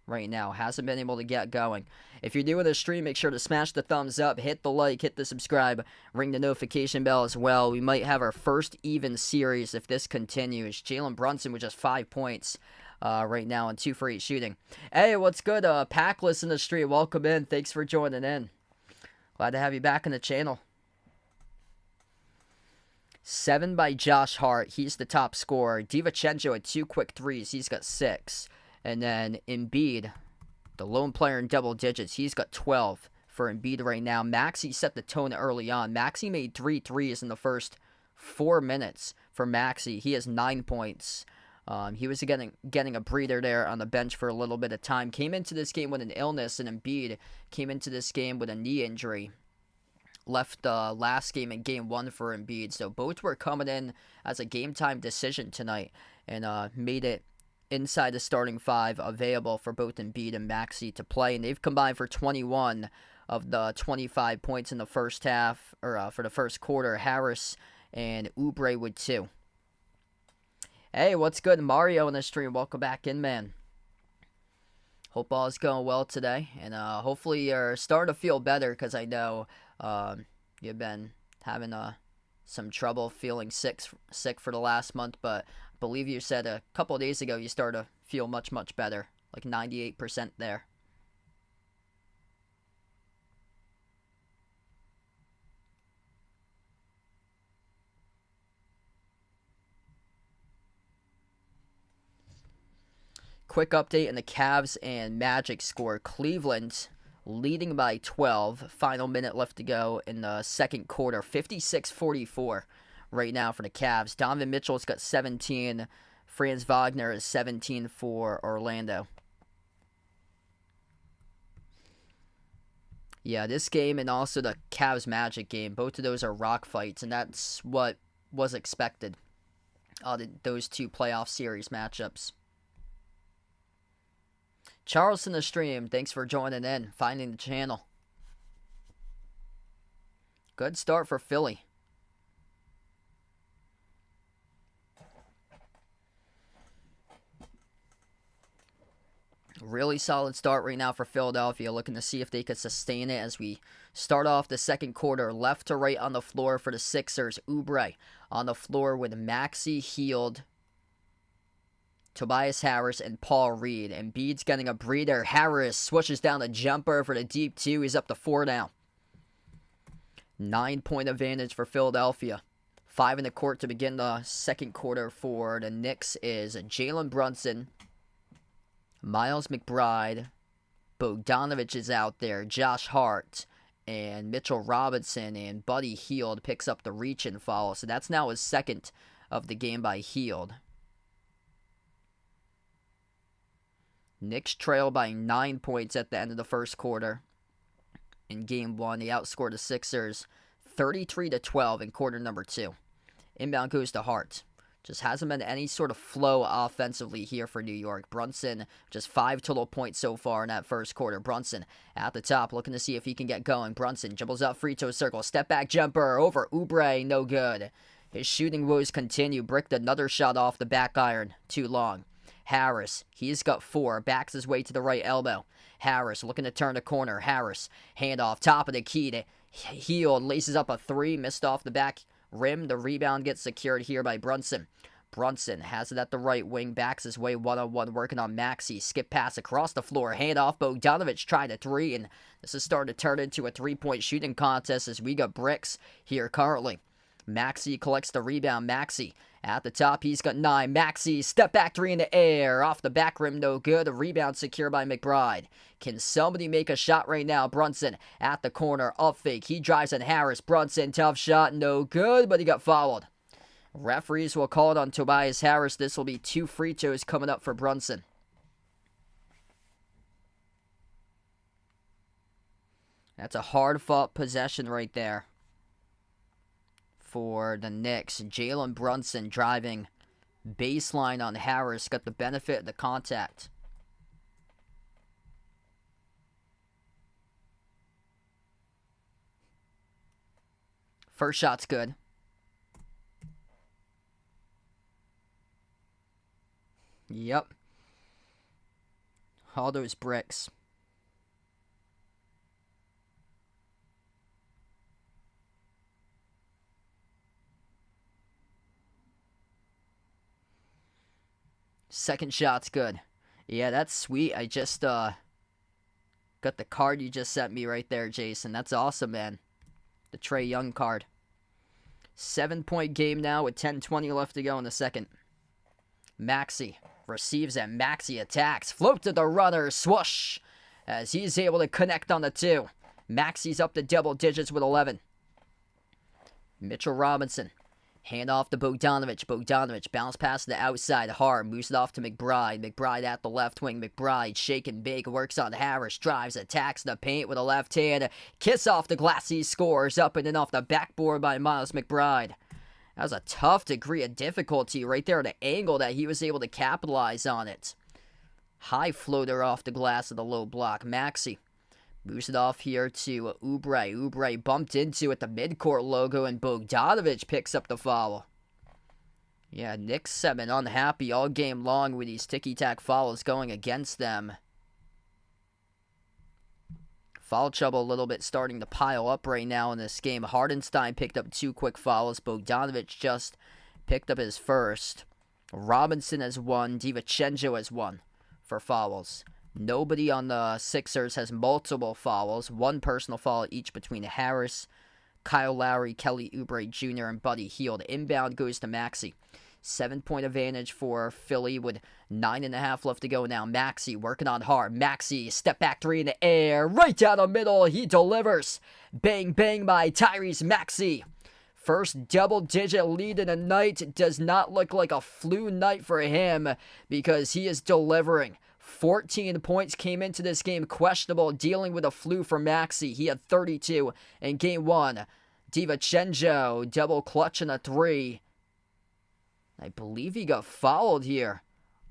right now. Hasn't been able to get going. If you're new to the stream, make sure to smash the thumbs up, hit the like, hit the subscribe, ring the notification bell as well. We might have our first even series if this continues. Jalen Brunson with just 5 points right now and 2 for 8 shooting. Hey, what's good? Packless in the street. Welcome in. Thanks for joining in. Glad to have you back on the channel. 7 by Josh Hart. He's the top scorer. DiVincenzo had 2 quick threes. He's got 6. And then Embiid, the lone player in double digits, he's got 12 for Embiid right now. Maxey set the tone early on. Maxey made 3 threes in the first 4 minutes for Maxey. He has 9 points. He was getting a breather there on the bench for a little bit of time. Came into this game with an illness, and Embiid came into this game with a knee injury. Left last game in game 1 for Embiid. So both were coming in as a game time decision tonight, and made it inside the starting 5 available for both Embiid and Maxey to play. And they've combined for 21 of the 25 points in the first half, or for the first quarter. Harris and Oubre with 2. Hey, what's good? Mario in the stream. Welcome back in, man. Hope all is going well today. And hopefully you're starting to feel better, because I know you've been having some trouble feeling sick for the last month. But I believe you said a couple of days ago you started to feel much, much better. Like 98% there. Quick update in the Cavs and Magic score. Cleveland leading by 12. Final minute left to go in the second quarter. 56-44 right now for the Cavs. Donovan Mitchell's got 17. Franz Wagner is 17 for Orlando. Yeah, this game and also the Cavs Magic game, both of those are rock fights, and that's what was expected. Those 2 playoff series matchups. Charles in the stream, thanks for joining in, finding the channel. Good start for Philly. Really solid start right now for Philadelphia, looking to see if they could sustain it as we start off the second quarter. Left to right on the floor for the Sixers. Oubre on the floor with Maxey, Hield, Tobias Harris, and Paul Reed. Embiid's getting a breather. Harris swishes down the jumper for the deep 2. He's up to 4 now. 9-point advantage for Philadelphia. 5 in the court to begin the second quarter for the Knicks is Jalen Brunson, Miles McBride, Bogdanovich is out there, Josh Hart, and Mitchell Robinson, and Buddy Hield picks up the reach-in foul. So that's now his second of the game by Hield. Knicks trail by 9 points at the end of the first quarter. In game 1, they outscored the Sixers 33-12 in quarter number 2. Inbound goes to Hart. Just hasn't been any sort of flow offensively here for New York. Brunson, just 5 total points so far in that first quarter. Brunson at the top, looking to see if he can get going. Brunson dribbles up free throw circle. Step back jumper over Oubre, no good. His shooting woes continue. Bricked another shot off the back iron. Too long. Harris, he's got 4. Backs his way to the right elbow. Harris looking to turn the corner. Harris, handoff, top of the key to Hield. Laces up a 3, missed off the back rim. The rebound gets secured here by Brunson. Brunson has it at the right wing, backs his way one-on-one, working on Maxey. Skip pass across the floor, handoff. Bogdanovich tried a 3, and this is starting to turn into a 3-point shooting contest as we got bricks here currently. Maxey collects the rebound. Maxey at the top, he's got 9. Maxey, step back 3 in the air. Off the back rim, no good. A rebound secured by McBride. Can somebody make a shot right now? Brunson at the corner, up fake. He drives on Harris. Brunson, tough shot, no good, but he got fouled. Referees will call it on Tobias Harris. This will be 2 free throws coming up for Brunson. That's a hard-fought possession right there for the Knicks. Jalen Brunson driving baseline on Harris. Got the benefit of the contact. First shot's good. Yep. All those bricks. Second shot's good. Yeah, that's sweet. I just got the card you just sent me right there, Jason. That's awesome, man. The Trae Young card. 7-point game now with 10:20 left to go in the second. Maxey receives and Maxey attacks. Float to the runner. Swoosh. As he's able to connect on the 2. Maxey's up to double digits with 11. Mitchell Robinson. Hand off to Bogdanovich. Bogdanovich bounce pass to the outside. Hard moves it off to McBride. McBride at the left wing. McBride shaking big. Works on Harris. Drives. Attacks the paint with a left hand. Kiss off the glass. He scores. Up and in off the backboard by Miles McBride. That was a tough degree of difficulty right there. The angle that he was able to capitalize on it. High floater off the glass of the low block. Maxey moves it off here to Oubre. Oubre bumped into at the midcourt logo, and Bogdanovich picks up the foul. Yeah, Knicks have been unhappy all game long with these ticky-tack fouls going against them. Foul trouble a little bit starting to pile up right now in this game. Hardenstein picked up 2 quick fouls. Bogdanovich just picked up his first. Robinson has 1. DiVincenzo has 1 for fouls. Nobody on the Sixers has multiple fouls. 1 personal foul each between Harris, Kyle Lowry, Kelly Oubre Jr., and Buddy Hield. Inbound goes to Maxey. 7-point advantage for Philly with 9.5 left to go now. Maxey working on hard. Maxey, step back 3 in the air. Right down the middle. He delivers. Bang, bang by Tyrese Maxey. First double-digit lead in the night. Does not look like a flu night for him because he is delivering. 14 points came into this game questionable, dealing with a flu for Maxey. He had 32 in game 1. DiVincenzo double clutch in a 3. I believe he got fouled here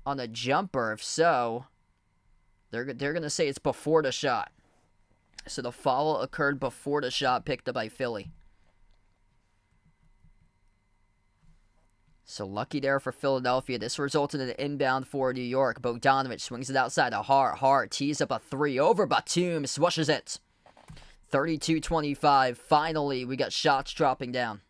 on a jumper. If so, they're going to say it's before the shot. So the foul occurred before the shot picked up by Philly. So lucky there for Philadelphia. This resulted in an inbound for New York. Bogdanovich swings it outside to Hart. Hart tees up a 3 over Batum. Swishes it. 32-25. Finally, we got shots dropping down.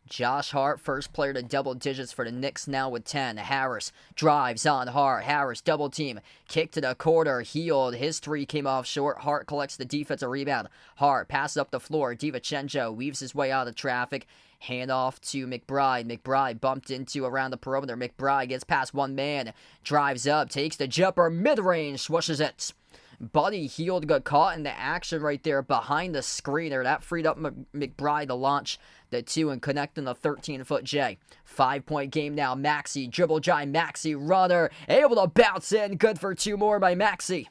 Josh Hart, first player to double digits for the Knicks now with 10. Harris drives on Hart. Harris double team. Kick to the corner. Healed. His three came off short. Hart collects the defensive rebound. Hart passes up the floor. DiVincenzo weaves his way out of traffic. Handoff to McBride. McBride bumped into around the perimeter. McBride gets past one man. Drives up. Takes the jumper. Mid-range. Swishes it. Buddy Hield got caught in the action right there behind the screener. That freed up McBride to launch the 2 and connect in the 13-foot J. 5-point game now. Maxey, dribble drive, Maxey, runner, able to bounce in. Good for 2 more by Maxey.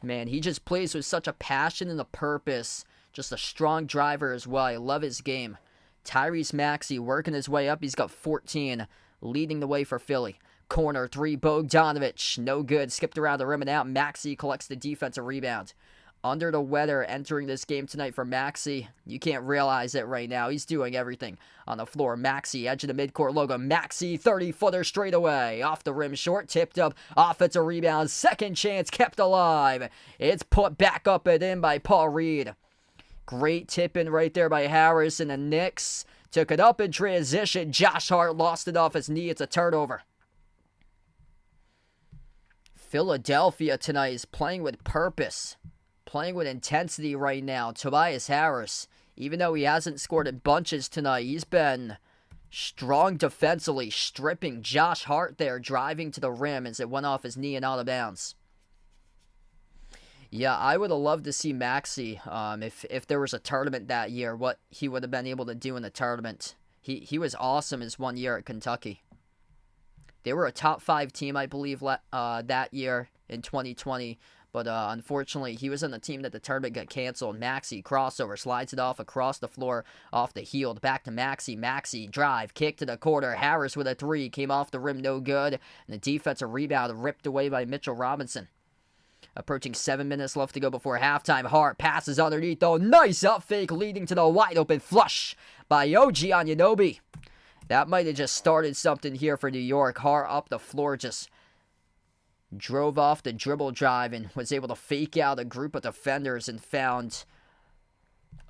Man, he just plays with such a passion and a purpose. Just a strong driver as well. I love his game. Tyrese Maxey working his way up. He's got 14, leading the way for Philly. Corner 3, Bogdanovich. No good. Skipped around the rim and out. Maxey collects the defensive rebound. Under the weather entering this game tonight for Maxey. You can't realize it right now. He's doing everything on the floor. Maxey, edge of the midcourt logo. Maxey, 30-footer straight away. Off the rim short, tipped up. Offensive rebound. Second chance kept alive. It's put back up and in by Paul Reed. Great tip in right there by Harris, and the Knicks took it up in transition. Josh Hart lost it off his knee. It's a turnover. Philadelphia tonight is playing with purpose, playing with intensity right now. Tobias Harris, even though he hasn't scored in bunches tonight, he's been strong defensively, stripping Josh Hart there, driving to the rim as it went off his knee and out of bounds. Yeah, I would have loved to see Maxey, if there was a tournament that year, what he would have been able to do in the tournament. He was awesome his 1 year at Kentucky. They were a top 5 team, I believe, that year in 2020. But unfortunately, he was on the team that the tournament got canceled. Maxey, crossover, slides it off across the floor, off the heel. Back to Maxey. Maxey, drive, kick to the corner. Harris with a 3, came off the rim, no good. And the defensive rebound ripped away by Mitchell Robinson. Approaching 7 minutes left to go before halftime. Hart passes underneath, though. Nice up fake, leading to the wide open flush by OG Anunoby. That might have just started something here for New York. Hart up the floor, just drove off the dribble drive and was able to fake out a group of defenders and found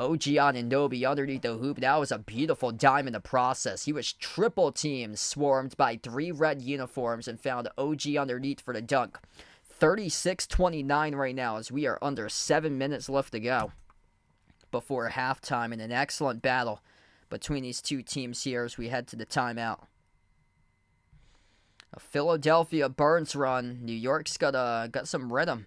OG Anunoby underneath the hoop. That was a beautiful dime in the process. He was triple teamed, swarmed by 3 red uniforms, and found OG underneath for the dunk. 36-29 right now as we are under 7 minutes left to go before halftime, in an excellent battle between these two teams here as we head to the timeout. A Philadelphia Burns run. New York's got some rhythm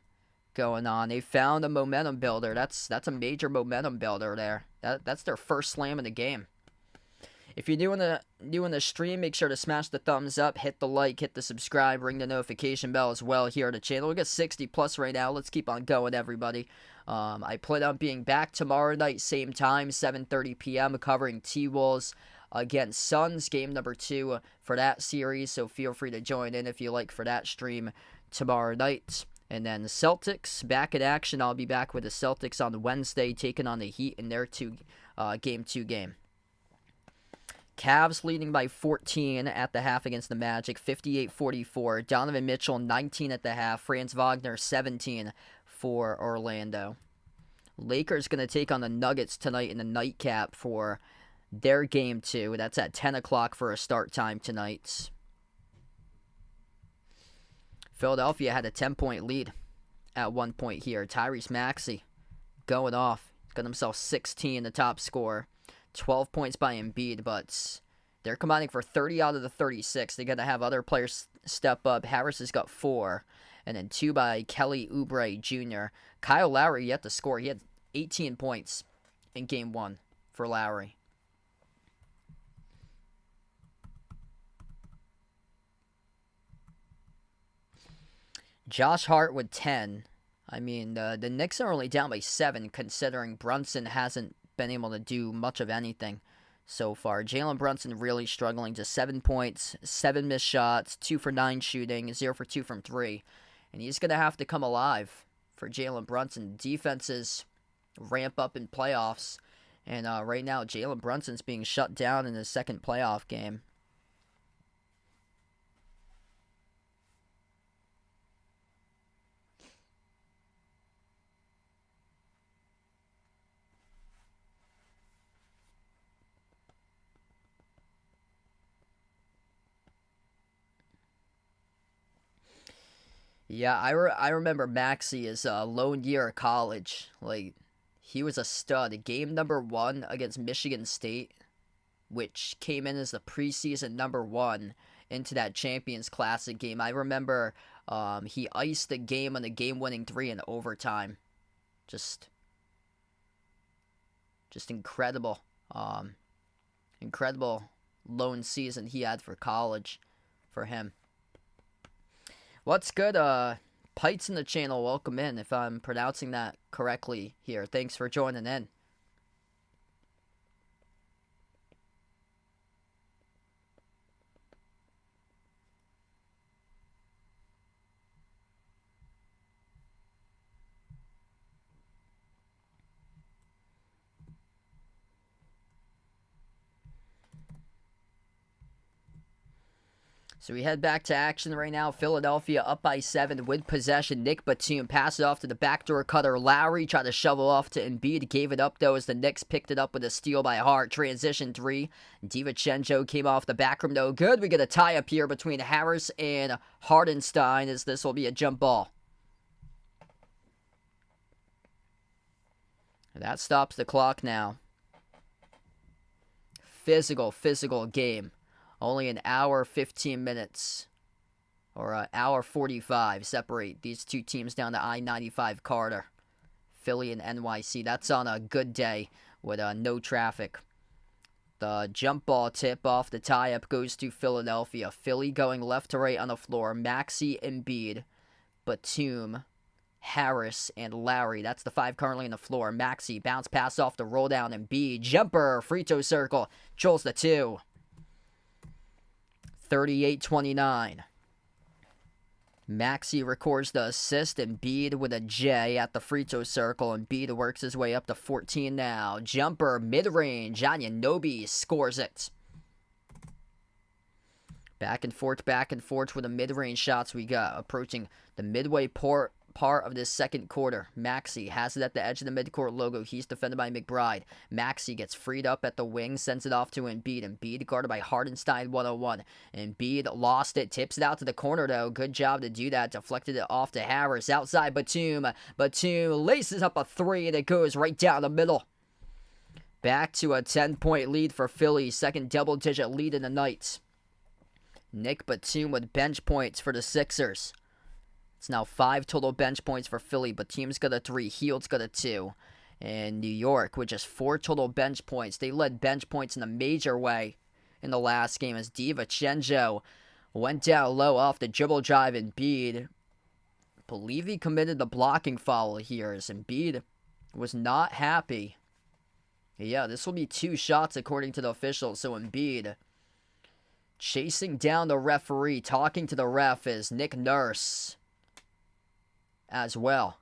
going on. They found a momentum builder. That's a major momentum builder there. That's their first slam in the game. If you're doing the stream, make sure to smash the thumbs up, hit the like, hit the subscribe, ring the notification bell as well here on the channel. We got 60 plus right now. Let's keep on going, everybody. I plan on being back tomorrow night, same time, 7:30 p.m., covering T-Wolves against Suns, game number 2 for that series. So feel free to join in if you like for that stream tomorrow night. And then the Celtics back in action. I'll be back with the Celtics on Wednesday, taking on the Heat in their game 2 game. Cavs leading by 14 at the half against the Magic, 58-44. Donovan Mitchell, 19 at the half. Franz Wagner, 17 for Orlando. Lakers going to take on the Nuggets tonight in the nightcap for their game 2. That's at 10 o'clock for a start time tonight. Philadelphia had a 10-point lead at one point here. Tyrese Maxey going off. Got himself 16, the top scorer. 12 points by Embiid, but they're combining for 30 out of the 36. They got to have other players step up. Harris has got 4, and then 2 by Kelly Oubre Jr. Kyle Lowry yet to score. He had 18 points in game 1 for Lowry. Josh Hart with 10. I mean, the Knicks are only down by 7, considering Brunson hasn't been able to do much of anything so far. Jalen Brunson really struggling. Just 7 points, 7 missed shots, 2 for 9 shooting, 0 for 2 from 3. And he's going to have to come alive for Jalen Brunson. Defenses ramp up in playoffs. And right now, Jalen Brunson's being shut down in his second playoff game. Yeah, I remember Maxey his lone year of college. Like, he was a stud. Game number 1 against Michigan State, which came in as the preseason number 1 into that Champions Classic game. I remember he iced the game on the game-winning 3 in overtime. Just incredible. Incredible lone season he had for college for him. What's good? Pites in the channel, welcome in, if I'm pronouncing that correctly here. Thanks for joining in. So we head back to action right now. Philadelphia up by 7 with possession. Nick Batum passed it off to the backdoor cutter. Lowry tried to shovel off to Embiid. Gave it up, though, as the Knicks picked it up with a steal by Hart. Transition 3. DiVincenzo came off the back rim. No good. We get a tie up here between Harris and Hardenstein, as this will be a jump ball. That stops the clock now. Physical game. Only an hour, 15 minutes, or an hour 45 separate these two teams down the I-95 corridor. Philly and NYC. That's on a good day with no traffic. The jump ball tip off the tie-up goes to Philadelphia. Philly going left to right on the floor. Maxey, Embiid, Batum, Harris, and Lowry. That's the 5 currently on the floor. Maxey, bounce pass off the roll down. Embiid, jumper, free throw circle, trolls the 2. 38-29. Maxey records the assist. Embiid with a J at the free throw circle. Embiid works his way up to 14 now. Jumper, mid-range. Anunoby scores it. Back and forth with the mid-range shots we got. Approaching the midway part of this second quarter. Maxey has it at the edge of the midcourt logo. He's defended by McBride. Maxey gets freed up at the wing, sends it off to Embiid. Embiid guarded by Hardenstein 101. Embiid lost it, tips it out to the corner though. Good job to do that. Deflected it off to Harris. Outside Batum. Batum laces up a 3 and it goes right down the middle. Back to a 10-point lead for Philly. Second double-digit lead in the night. Nick Batum with bench points for the Sixers. It's now 5 total bench points for Philly. Batum's got a 3. Hield's got a 2. And New York with just 4 total bench points. They led bench points in a major way in the last game as DiVincenzo went down low off the dribble drive. Embiid, believe he committed the blocking foul here as Embiid was not happy. Yeah, this will be 2 shots according to the officials. So Embiid chasing down the referee, talking to the ref is Nick Nurse as well.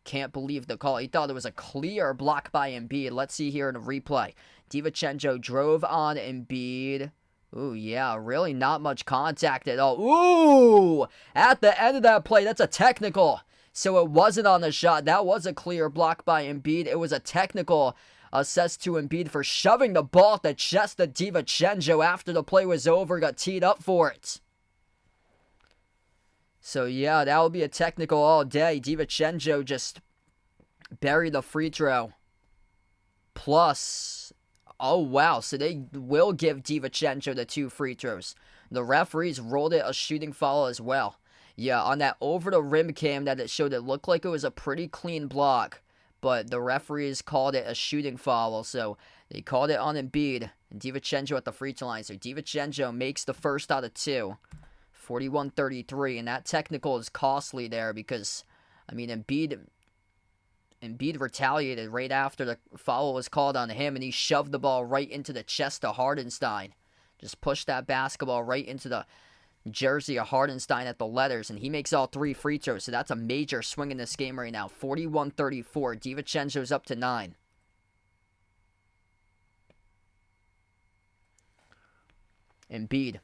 Can't believe the call. He thought it was a clear block by Embiid. Let's see here in a replay. DiVincenzo drove on Embiid. Ooh, yeah, really not much contact at all. Ooh! At the end of that play, that's a technical. So it wasn't on the shot. That was a clear block by Embiid. It was a technical assessed to Embiid for shoving the ball at the chest of DiVincenzo after the play was over. Got teed up for it. So, yeah, that will be a technical all day. DiVincenzo just buried the free throw. Plus, oh, wow. So they will give DiVincenzo the 2 free throws. The referees rolled it a shooting foul as well. Yeah, on that over-the-rim cam that it showed, it looked like it was a pretty clean block. But the referees called it a shooting foul. So they called it on Embiid. And DiVincenzo at the free throw line. So DiVincenzo makes the first out of 2. 41-33, and that technical is costly there because, I mean, Embiid retaliated right after the foul was called on him, and he shoved the ball right into the chest of Hardenstein. Just pushed that basketball right into the jersey of Hardenstein at the letters, and he makes all 3 free throws, so that's a major swing in this game right now. 41-34, DiVincenzo's up to 9. Embiid.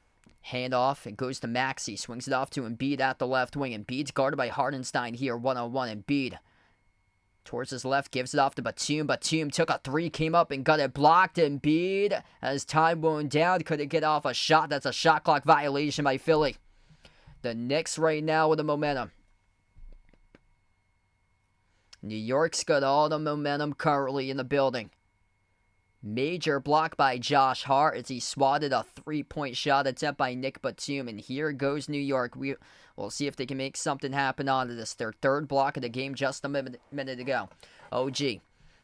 Handoff, it goes to Maxey, swings it off to Embiid at the left wing. Embiid's guarded by Hardenstein here, 1-on-1. Embiid towards his left, gives it off to Batum. Batum took a 3, came up and got it blocked. Embiid, as time wound down, couldn't get off a shot. That's a shot clock violation by Philly. The Knicks right now with the momentum. New York's got all the momentum currently in the building. Major block by Josh Hart as he swatted a three-point shot attempt by Nick Batum. And here goes New York. We'll see if they can make something happen out of this. Their third block of the game just a minute ago. OG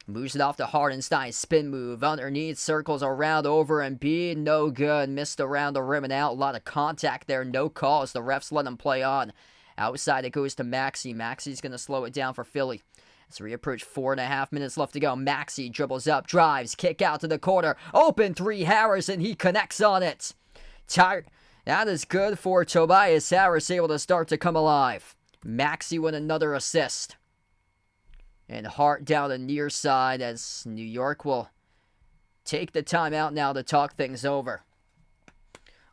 moves it off to Hardenstein. Spin move underneath. Circles around over Embiid. No good. Missed around the rim and out. A lot of contact there. No calls. The refs let him play on. Outside it goes to Maxey. Maxey's going to slow it down for Philly. As we approach 4.5 minutes left to go, Maxey dribbles up, drives, kick out to the corner. Open three, Harris, and he connects on it. That is good for Tobias Harris, able to start to come alive. Maxey with another assist. And Hart down the near side as New York will take the timeout now to talk things over.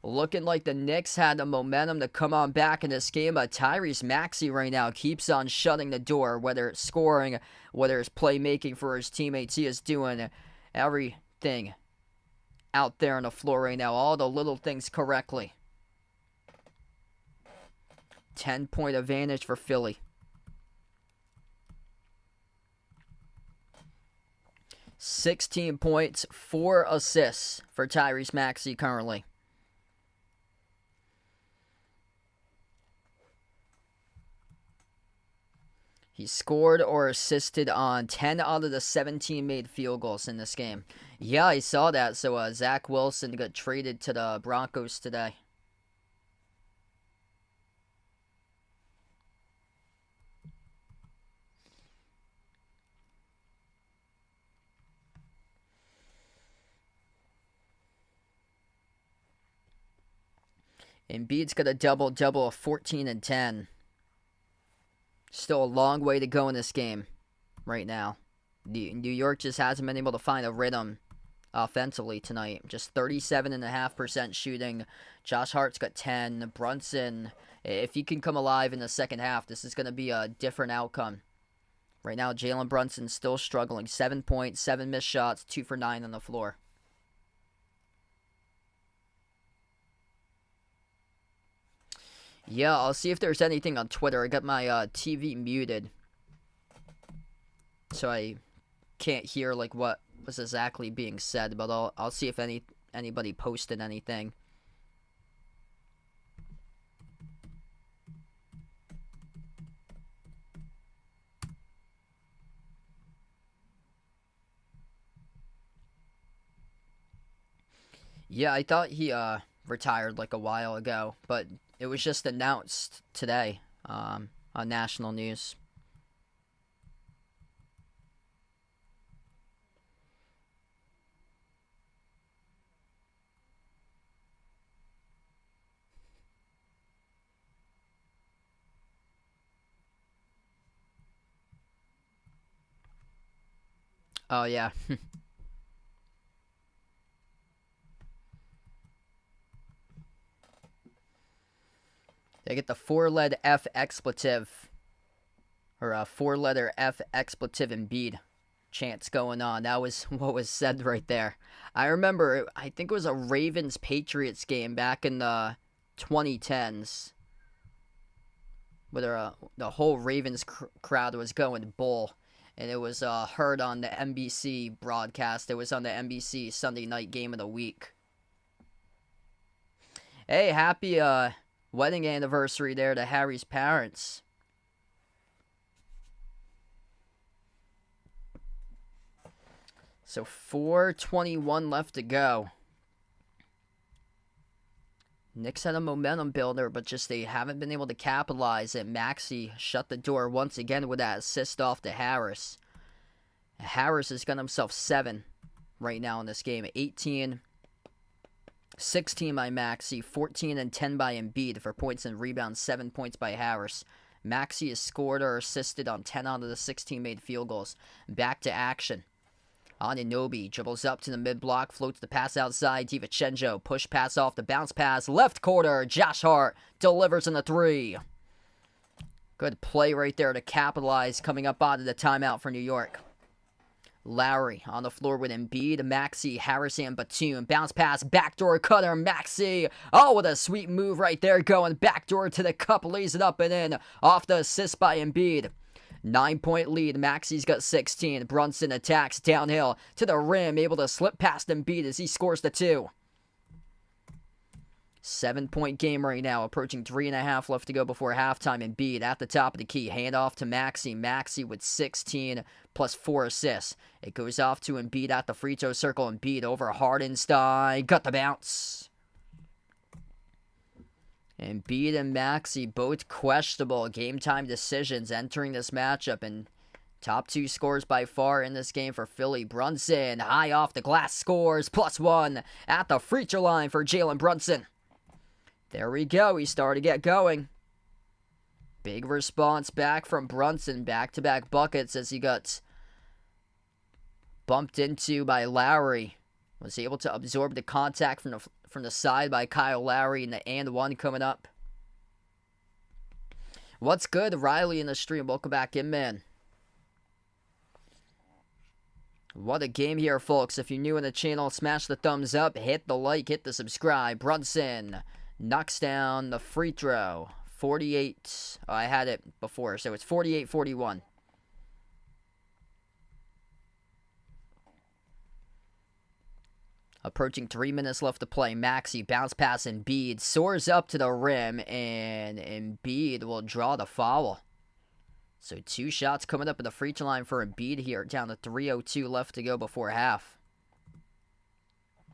Looking like the Knicks had the momentum to come on back in this game, but Tyrese Maxey right now keeps on shutting the door, whether it's scoring, whether it's playmaking for his teammates. He is doing everything out there on the floor right now, all the little things correctly. 10-point advantage for Philly. 16 points, 4 assists for Tyrese Maxey currently. He scored or assisted on 10 out of the 17 made field goals in this game. Yeah, I saw that. So Zach Wilson got traded to the Broncos today. Embiid's got a double-double of 14 and 10. Still a long way to go in this game right now. New York just hasn't been able to find a rhythm offensively tonight. Just 37.5% shooting. Josh Hart's got 10. Brunson, if he can come alive in the second half, this is going to be a different outcome. Right now, Jalen Brunson's still struggling. 7 points, 7 missed shots, 2 for 9 on the floor. Yeah, I'll see if there's anything on Twitter. I got my TV muted, so I can't hear like what was exactly being said. But I'll see if anybody posted anything. Yeah, I thought he retired like a while ago, but it was just announced today on national news. Oh, yeah. They get the four-letter F expletive, or a four-letter F expletive Embiid chants going on. That was what was said right there. I remember, I think it was a Ravens-Patriots game back in the 2010s, where the whole Ravens crowd was going bull, and it was heard on the NBC broadcast. It was on the NBC Sunday night game of the week. Hey, happy wedding anniversary there to Harry's parents. So 4:21 left to go. Knicks had a momentum builder, but just they haven't been able to capitalize it. Maxey shut the door once again with that assist off to Harris. Harris has got himself 7 right now in this game. 18, 16 by Maxey, 14 and 10 by Embiid for points and rebounds, 7 points by Harris. Maxey has scored or assisted on 10 out of the 16 made field goals. Back to action. Anunoby dribbles up to the mid-block, floats the pass outside. DiVincenzo, push pass off the bounce pass. Left corner, Josh Hart delivers in the 3. Good play right there to capitalize coming up out of the timeout for New York. Lowry on the floor with Embiid, Maxey, Harris, and Batum. Bounce pass, backdoor cutter, Maxey. Oh, what a sweet move right there going backdoor to the cup. Lays it up and in. Off the assist by Embiid. 9-point lead. Maxi's got 16. Brunson attacks downhill to the rim, able to slip past Embiid as he scores the 2. 7-point game right now, approaching 3.5 left to go before halftime. Embiid at the top of the key, handoff to Maxi. Maxi with 16 plus 4 assists. It goes off to Embiid at the free throw circle. Embiid over Hardenstein, got the bounce. Embiid and Maxi both questionable game time decisions entering this matchup, and top 2 scores by far in this game for Philly. Brunson high off the glass scores, +1 at the free throw line for Jalen Brunson. There we go. He's starting to get going. Big response back from Brunson. Back-to-back buckets as he got bumped into by Lowry. Was able to absorb the contact from the side by Kyle Lowry, and the and one coming up. What's good? Riley in the stream. Welcome back in, man. What a game here, folks. If you're new in the channel, smash the thumbs up, hit the like, hit the subscribe. Brunson knocks down the free throw. 48. Oh, I had it before, so it's 48-41. Approaching 3 minutes left to play. Maxi bounce pass Embiid. Soars up to the rim, and Embiid will draw the foul. So 2 shots coming up at the free throw line for Embiid here. Down to 3:02 left to go before half.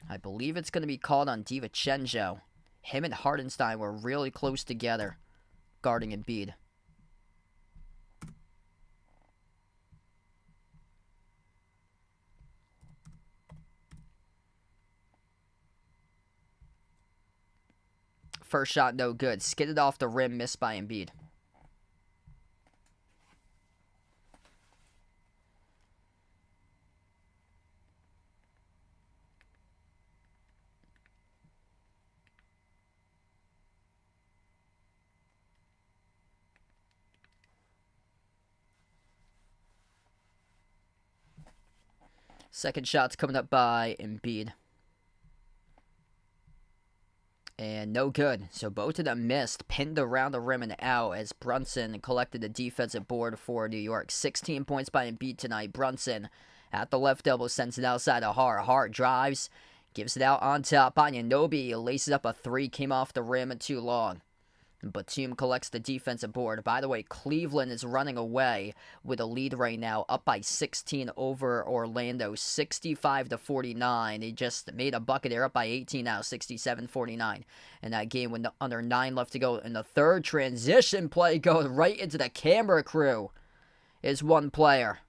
I believe it's going to be called on DiVincenzo. Him and Hardenstein were really close together, guarding Embiid. First shot no good. Skidded off the rim, missed by Embiid. Second shot's coming up by Embiid. And no good. So both of them missed, pinned around the rim and out as Brunson collected the defensive board for New York. 16 points by Embiid tonight. Brunson at the left elbow sends it outside to Hart. Hart drives, gives it out on top. Anunoby laces up a 3, came off the rim and too long. Batum collects the defensive board. By the way, Cleveland is running away with a lead right now, up by 16 over Orlando, 65-49. They just made a bucket. They're up by 18 now, 67-49. And that game with under 9 left to go. And the third transition play goes right into the camera crew. Is one player.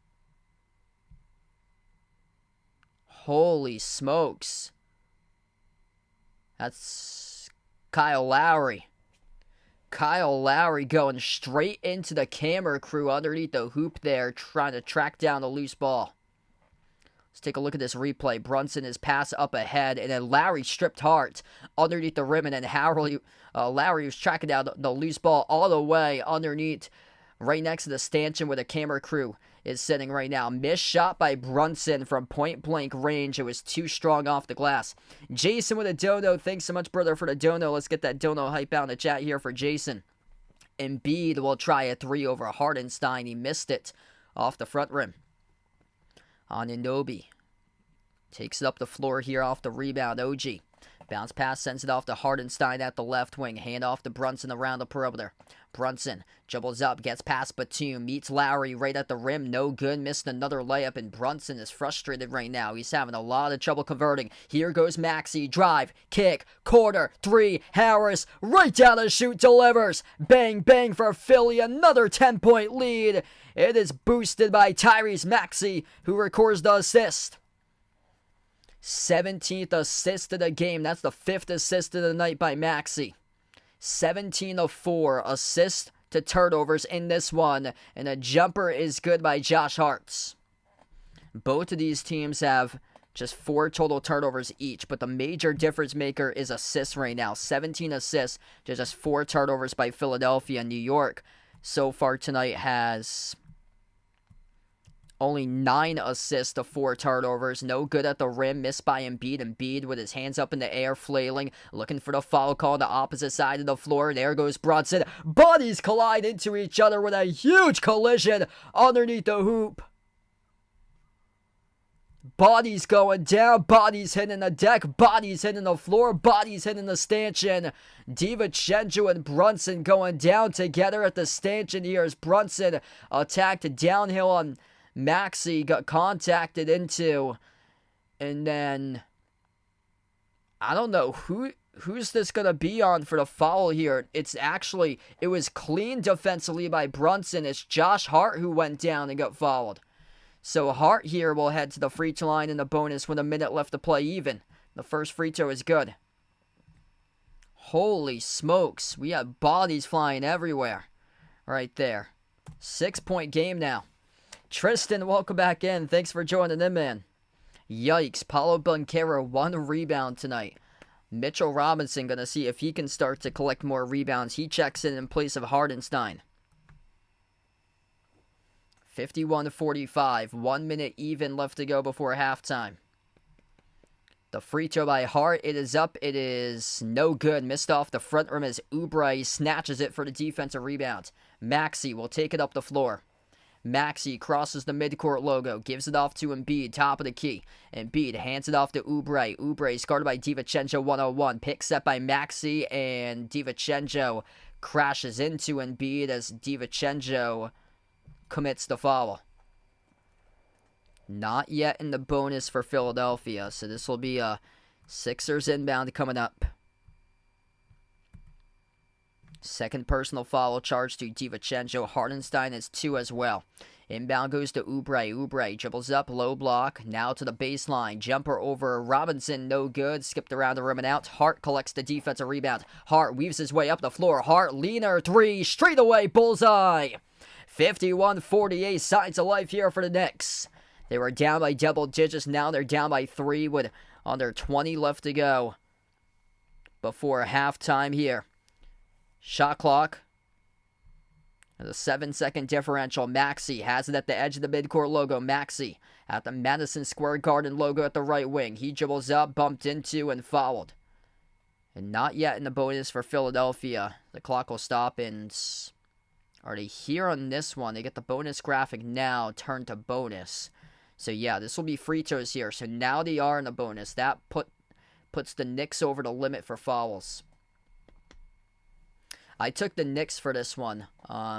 Holy smokes. That's Kyle Lowry. Kyle Lowry going straight into the camera crew underneath the hoop there, trying to track down the loose ball. Let's take a look at this replay. Brunson is pass up ahead, and then Lowry stripped Hart underneath the rim, and then Lowry was tracking down the loose ball all the way underneath, right next to the stanchion where the camera crew is sitting right now. Missed shot by Brunson from point-blank range. It was too strong off the glass. Jason with a dono. Thanks so much, brother, for the dono. Let's get that dono hype out in the chat here for Jason. Embiid will try a 3 over Hardenstein. He missed it off the front rim. Anunoby takes it up the floor here off the rebound. OG. Bounce pass, sends it off to Hardenstein at the left wing. Hand off to Brunson around the perimeter. Brunson dribbles up, gets past Batum, meets Lowry right at the rim. No good, missed another layup, and Brunson is frustrated right now. He's having a lot of trouble converting. Here goes Maxi. Drive, kick, corner, 3. Harris right down the chute, delivers. Bang, bang for Philly. Another 10-point lead. It is boosted by Tyrese Maxey, who records the assist. 17th assist of the game. That's the 5th assist of the night by Maxey. 17 of 4 assists to turnovers in this one. And a jumper is good by Josh Hart's. Both of these teams have just 4 total turnovers each. But the major difference maker is assists right now. 17 assists to just 4 turnovers by Philadelphia. New York so far tonight has Only 9 assists to 4 turnovers. No good at the rim. Missed by Embiid. Embiid with his hands up in the air, flailing, looking for the foul call on the opposite side of the floor. There goes Brunson. Bodies collide into each other with a huge collision underneath the hoop. Bodies going down, bodies hitting the deck, bodies hitting the floor, bodies hitting the stanchion. DiVincenzo and Brunson going down together at the stanchion here as Brunson attacked downhill on Maxey, got contacted into, and then I don't know who's this gonna be on for the foul here. It was clean defensively by Brunson. It's Josh Hart who went down and got fouled. So Hart here will head to the free throw line in the bonus with a minute left to play even. The first free throw is good. Holy smokes, we have bodies flying everywhere right there. 6-point game now. Tristan, welcome back in. Thanks for joining in, man. Yikes. Paulo Banchero, 1 rebound tonight. Mitchell Robinson going to see if he can start to collect more rebounds. He checks in place of Hardenstein. 51-45. 1 minute even left to go before halftime. The free throw by Hart. It is up. It is no good. Missed off the front rim as Oubre snatches it for the defensive rebound. Maxey will take it up the floor. Maxey crosses the midcourt logo, gives it off to Embiid, top of the key. Embiid hands it off to Oubre. Oubre is guarded by DiVincenzo 101. Pick set by Maxey, and DiVincenzo crashes into Embiid as DiVincenzo commits the foul. Not yet in the bonus for Philadelphia, so this will be a Sixers inbound coming up. Second personal foul charged to DiVincenzo. Hardenstein is 2 as well. Inbound goes to Oubre. Oubre dribbles up, low block. Now to the baseline. Jumper over Robinson, no good. Skipped around the rim and out. Hart collects the defensive rebound. Hart weaves his way up the floor. Hart, leaner, 3, straight away, bullseye. 51-48, signs of life here for the Knicks. They were down by double digits. Now they're down by 3 with under 20 left to go before halftime here. Shot clock. There's a 7-second differential. Maxey has it at the edge of the midcourt logo. Maxey at the Madison Square Garden logo at the right wing. He dribbles up, bumped into, and fouled. And not yet in the bonus for Philadelphia. The clock will stop in. Are they here on this one? They get the bonus graphic now, turn to bonus. So yeah, this will be free throws here. So now they are in the bonus. That puts the Knicks over the limit for fouls. I took the Knicks for this one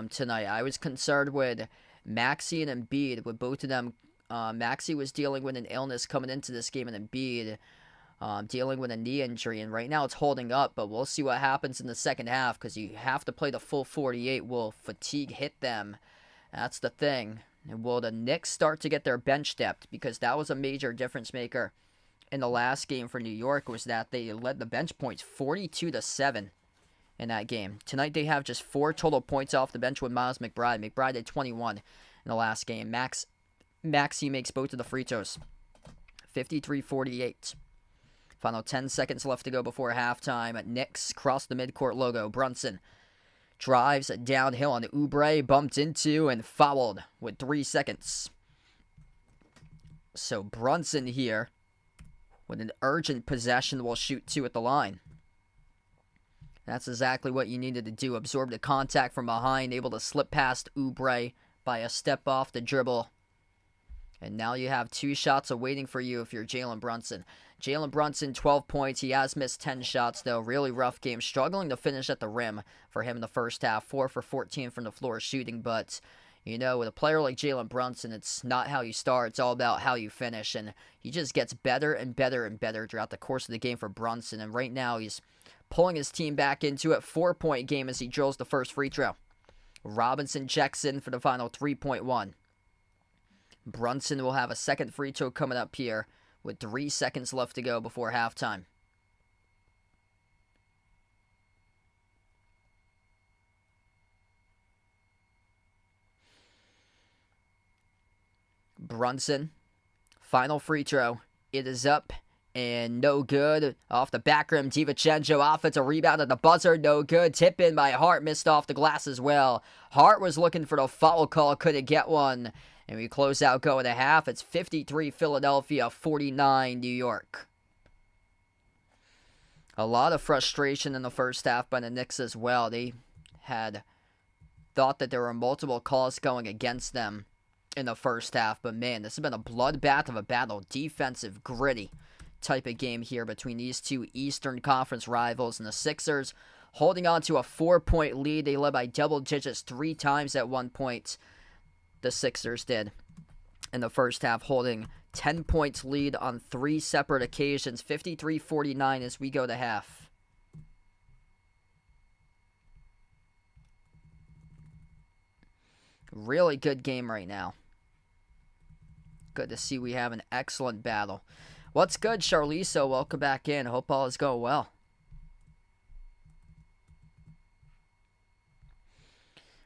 tonight. I was concerned with Maxey and Embiid. With both of them, Maxey was dealing with an illness coming into this game, and Embiid dealing with a knee injury. And right now it's holding up, but we'll see what happens in the second half because you have to play the full 48. Will fatigue hit them? That's the thing. And will the Knicks start to get their bench depth? Because that was a major difference maker in the last game for New York, was that they led the bench points 42-7. In that game. Tonight they have just 4 total points off the bench with Miles McBride. McBride had 21 in the last game. Maxey makes both of the free throws. 53-48. Final 10 seconds left to go before halftime. Knicks cross the midcourt logo. Brunson drives downhill on Oubre, bumped into and fouled with 3 seconds. So Brunson here with an urgent possession will shoot 2 at the line. That's exactly what you needed to do. Absorb the contact from behind, able to slip past Oubre by a step off the dribble. And now you have 2 shots awaiting for you if you're Jalen Brunson. Jalen Brunson, 12 points. He has missed 10 shots, though. Really rough game. Struggling to finish at the rim for him in the first half. 4 for 14 from the floor shooting. But, you know, with a player like Jalen Brunson, it's not how you start. It's all about how you finish. And he just gets better and better and better throughout the course of the game for Brunson. And right now he's pulling his team back into it. 4-point game as he drills the first free throw. Robinson checks in for the final 3.1. Brunson will have a second free throw coming up here with 3 seconds left to go before halftime. Brunson, final free throw. It is up. And no good. Off the back rim, DiVincenzo offensive rebound at the buzzer. No good. Tip in by Hart. Missed off the glass as well. Hart was looking for the foul call. Couldn't get one. And we close out go at a half. It's 53 Philadelphia, 49 New York. A lot of frustration in the first half by the Knicks as well. They had thought that there were multiple calls going against them in the first half. But man, this has been a bloodbath of a battle. Defensive, gritty type of game here between these two Eastern Conference rivals. And the Sixers holding on to a 4-point lead. They led by double digits 3 times at one point. The Sixers did in the first half, holding 10 points lead on 3 separate occasions, 53-49 as we go to half. Really good game right now. Good to see we have an excellent battle. What's good, Charliso? Welcome back in. Hope all is going well.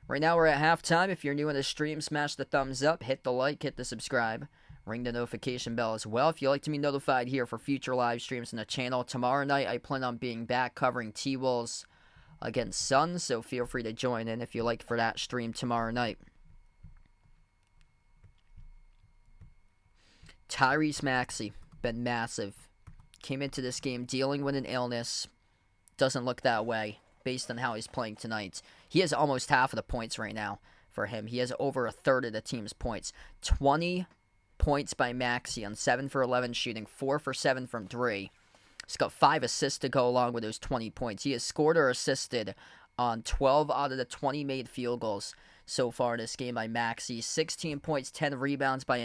Right now we're at halftime. If you're new in the stream, smash the thumbs up, hit the like, hit the subscribe, ring the notification bell as well. If you'd like to be notified here for future live streams on the channel, tomorrow night I plan on being back covering T-Wolves against Suns, so feel free to join in if you like for that stream tomorrow night. Tyrese Maxey, been massive. Came into this game dealing with an illness. Doesn't look that way based on how he's playing tonight. He has almost half of the points right now for him. He has over a third of the team's points. 20 points by Maxey on 7 for 11 shooting, 4 for 7 from 3. He's got 5 assists to go along with those 20 points. He has scored or assisted on 12 out of the 20 made field goals so far in this game by Maxey. 16 points, 10 rebounds by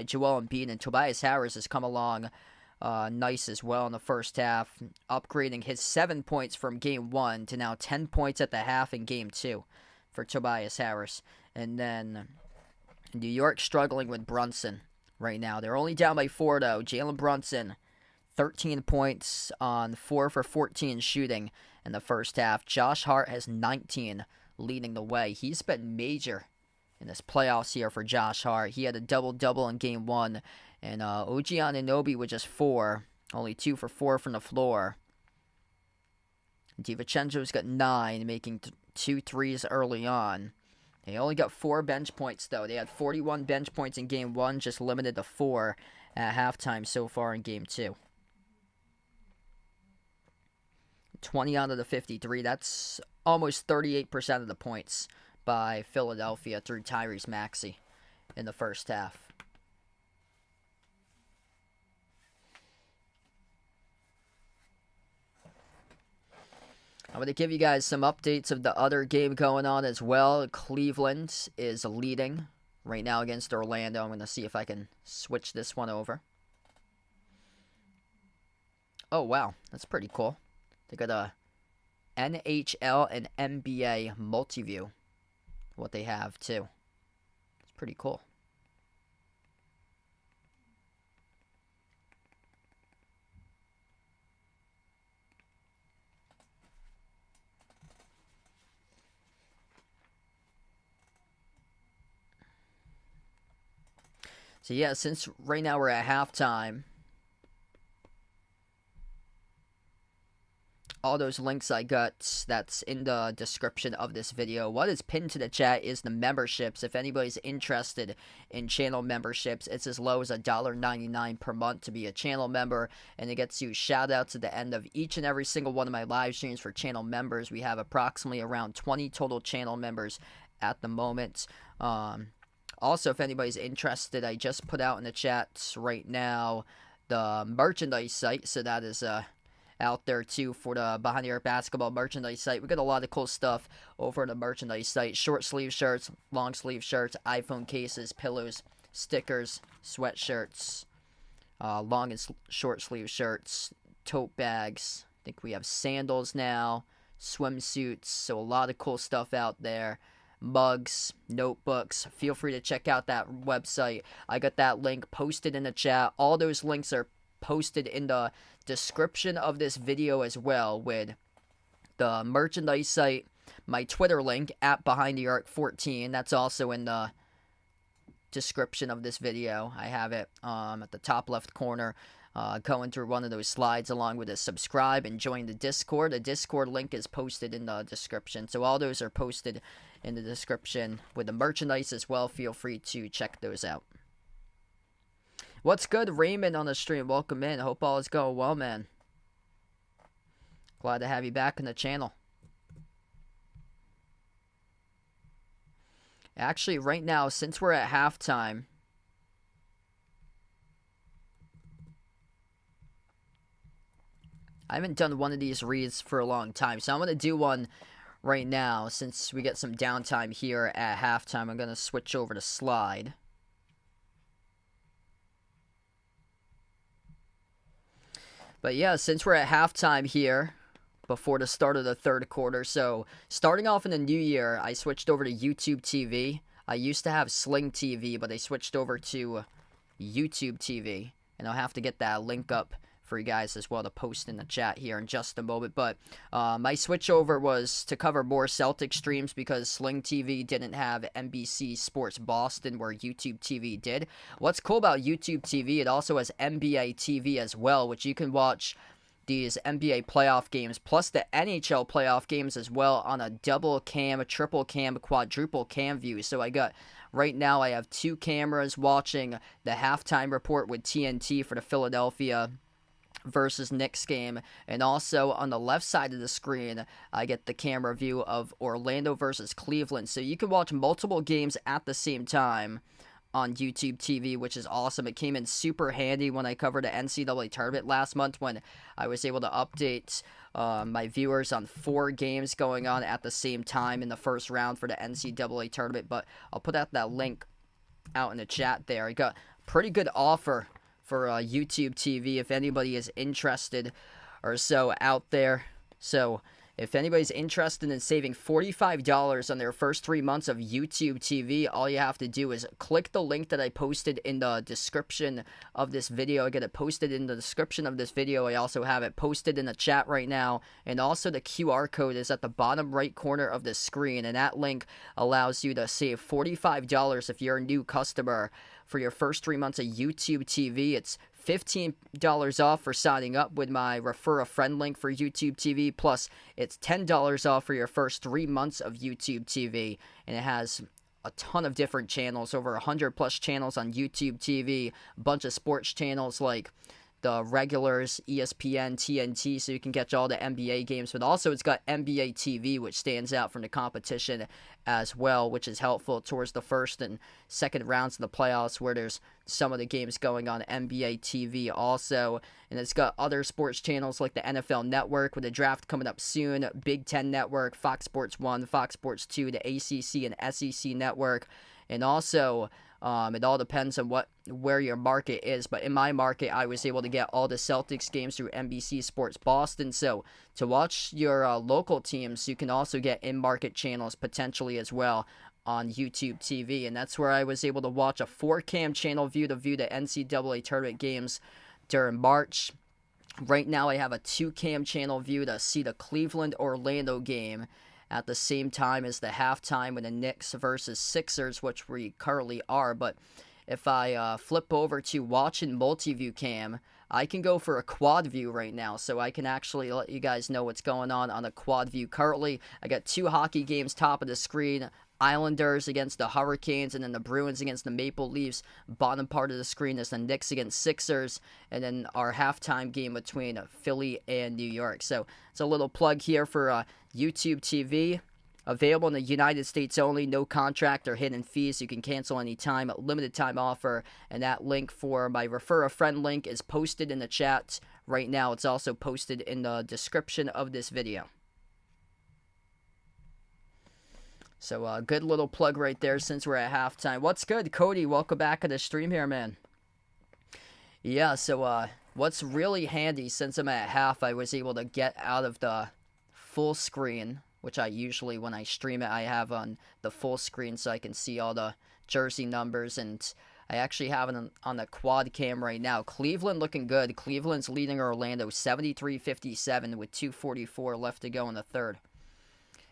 Joel Embiid, and Tobias Harris has come along nice as well in the first half, upgrading his 7 points from Game 1 to now 10 points at the half in Game 2 for Tobias Harris. And then New York struggling with Brunson right now. They're only down by 4, though. Jalen Brunson, 13 points on 4 for 14 shooting in the first half. Josh Hart has 19, leading the way. He's been major in this playoffs here for Josh Hart. He had a double-double in Game 1. And OG Anunoby with just 4. Only 2 for 4 from the floor. DiVincenzo's got 9, making 2 threes early on. They only got 4 bench points, though. They had 41 bench points in Game 1, just limited to 4 at halftime so far in Game 2. 20 out of the 53. That's almost 38% of the points by Philadelphia through Tyrese Maxey in the first half. I'm going to give you guys some updates of the other game going on as well. Cleveland is leading right now against Orlando. I'm going to see if I can switch this one over. Oh, wow. That's pretty cool. They got a NHL and NBA multi-view. What they have, too. It's pretty cool. So yeah, since right now we're at halftime, all those links I got, that's in the description of this video. What is pinned to the chat is the memberships. If anybody's interested in channel memberships, it's as low as $1.99 per month to be a channel member, and it gets you shout-outs at the end of each and every single one of my live streams for channel members. We have approximately around 20 total channel members at the moment. Also, if anybody's interested, I just put out in the chat right now the merchandise site, so that is out there too for the Behind the Arc Basketball merchandise site. We got a lot of cool stuff over on the merchandise site. Short sleeve shirts, long sleeve shirts, iPhone cases, pillows, stickers, sweatshirts, long and short sleeve shirts, tote bags. I think we have sandals now, swimsuits, so a lot of cool stuff out there. Mugs, notebooks. Feel free to check out that website. I got that link posted in the chat. All those links are posted in the description of this video as well, with the merchandise site, my Twitter link at Behind the Arc 14. That's also in the description of this video. I have it at the top left corner. Going through one of those slides, along with a subscribe and join the Discord. The Discord link is posted in the description. So all those are posted in the description with the merchandise as well. Feel free to check those out. What's good, Raymond, on the stream? Welcome in. Hope all is going well, man. Glad to have you back on the channel. Actually, right now, since we're at halftime, I haven't done one of these reads for a long time, so I'm going to do one right now. Since we get some downtime here at halftime, I'm going to switch over to slide. But yeah, since we're at halftime here, before the start of the third quarter, so starting off in the new year, I switched over to YouTube TV. I used to have Sling TV, but I switched over to YouTube TV, and I'll have to get that link up for you guys as well to post in the chat here in just a moment. But my switch over was to cover more Celtic streams because Sling TV didn't have NBC Sports Boston where YouTube TV did. What's cool about YouTube TV, it also has NBA TV as well, which you can watch these NBA playoff games plus the NHL playoff games as well on a double cam, a triple cam, a quadruple cam view. So right now I have 2 cameras watching the halftime report with TNT for the Philadelphia versus Knicks game, and also on the left side of the screen I get the camera view of Orlando versus Cleveland. So you can watch multiple games at the same time on YouTube TV, which is awesome. It came in super handy when I covered the NCAA tournament last month when I was able to update my viewers on 4 games going on at the same time in the first round for the NCAA tournament. But I'll put out that link out in the chat there. I got a pretty good offer for YouTube TV if anybody is interested or so out there. So if anybody's interested in saving $45 on their first 3 months of YouTube TV, all you have to do is click the link that I posted in the description of this video. I get it posted in the description of this video. I also have it posted in the chat right now. And also the QR code is at the bottom right corner of the screen. And that link allows you to save $45 if you're a new customer for your first 3 months of YouTube TV. It's $15 off for signing up with my refer a friend link for YouTube TV, plus it's $10 off for your first 3 months of YouTube TV, and it has a ton of different channels, over 100 plus channels on YouTube TV, a bunch of sports channels like the regulars, ESPN, TNT, so you can catch all the NBA games, but also it's got NBA TV, which stands out from the competition as well, which is helpful towards the first and second rounds of the playoffs where there's some of the games going on NBA TV also. And it's got other sports channels like the NFL Network with the draft coming up soon, Big Ten Network, Fox Sports 1, Fox Sports 2, the ACC and SEC Network, and also it all depends on where your market is, but in my market, I was able to get all the Celtics games through NBC Sports Boston. So to watch your local teams, you can also get in-market channels potentially as well on YouTube TV, and that's where I was able to watch a 4-cam channel view to view the NCAA tournament games during March. Right now, I have a 2-cam channel view to see the Cleveland-Orlando game at the same time as the halftime with the Knicks versus Sixers, which we currently are. But if I flip over to watch in multi-view cam, I can go for a quad view right now, so I can actually let you guys know what's going on a quad view. Currently, I got 2 hockey games top of the screen. Islanders against the Hurricanes, and then the Bruins against the Maple Leafs. Bottom part of the screen is the Knicks against Sixers, and then our halftime game between Philly and New York. So it's a little plug here for YouTube TV. Available in the United States only, no contract or hidden fees. You can cancel anytime, limited time offer, and that link for my refer a friend link is posted in the chat right now. It's also posted in the description of this video. So, good little plug right there since we're at halftime. What's good, Cody? Welcome back to the stream here, man. Yeah, so, what's really handy, since I'm at half, I was able to get out of the full screen, which I usually, when I stream it, I have on the full screen so I can see all the jersey numbers, and I actually have it on the quad cam right now. Cleveland looking good. Cleveland's leading Orlando 73-57 with 2:44 left to go in the third.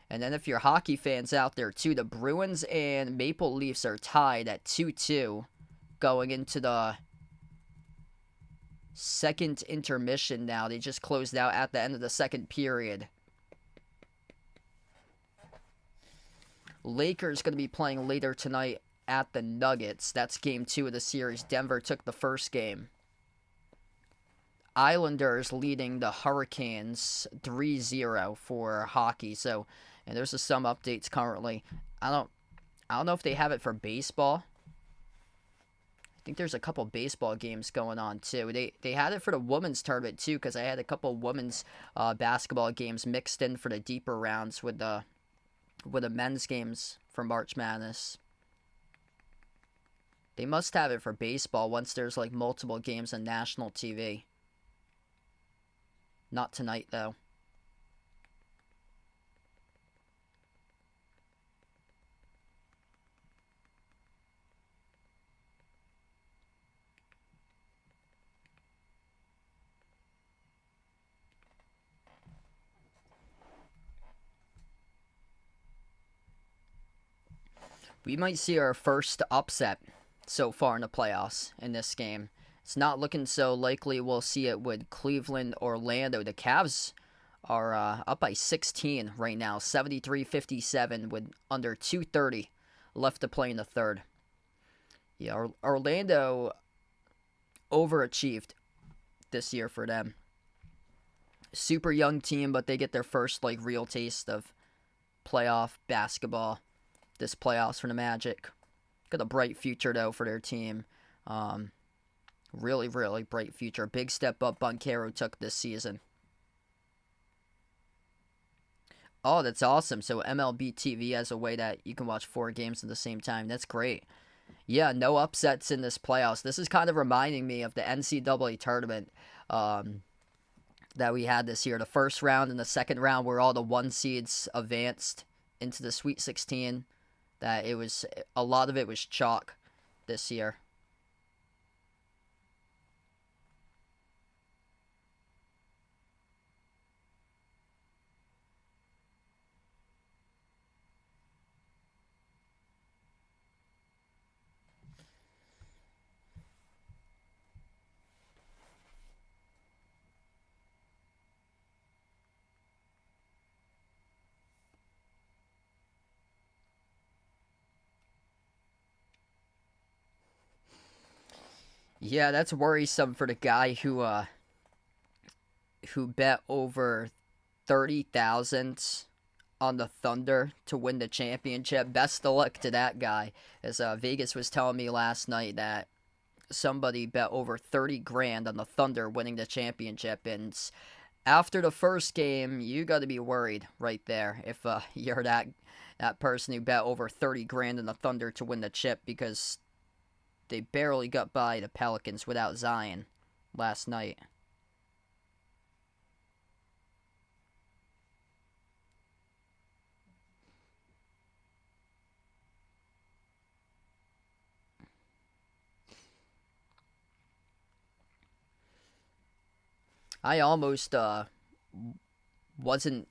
And then if you're hockey fans out there too, the Bruins and Maple Leafs are tied at 2-2 going into the second intermission now. They just closed out at the end of the second period. Lakers going to be playing later tonight at the Nuggets. That's game 2 of the series. Denver took the first game. Islanders leading the Hurricanes 3-0 for hockey. So, and there's some updates currently. I don't know if they have it for baseball. I think there's a couple baseball games going on too. They had it for the women's tournament too, because I had a couple women's basketball games mixed in for the deeper rounds with the men's games for March Madness. They must have it for baseball once there's like multiple games on national TV. Not tonight though. We might see our first upset so far in the playoffs in this game. It's not looking so likely we'll see it with Cleveland, Orlando. The Cavs are up by 16 right now, 73-57 with under 2:30 left to play in the third. Yeah, Orlando overachieved this year for them. Super young team, but they get their first like real taste of playoff basketball this playoffs for the Magic. Got a bright future though for their team. Really, really bright future. Big step up Banchero took this season. Oh, that's awesome. So MLB TV has a way that you can watch 4 games at the same time. That's great. Yeah, no upsets in this playoffs. This is kind of reminding me of the NCAA tournament that we had this year. The first round and the second round where all the 1 seeds advanced into the Sweet 16. That it was, a lot of it was chalk this year. Yeah, that's worrisome for the guy who bet over 30,000 on the Thunder to win the championship. Best of luck to that guy. As Vegas was telling me last night that somebody bet over 30 grand on the Thunder winning the championship, and after the first game, you got to be worried right there if you're that person who bet over 30 grand on the Thunder to win the chip, because they barely got by the Pelicans without Zion last night. I almost wasn't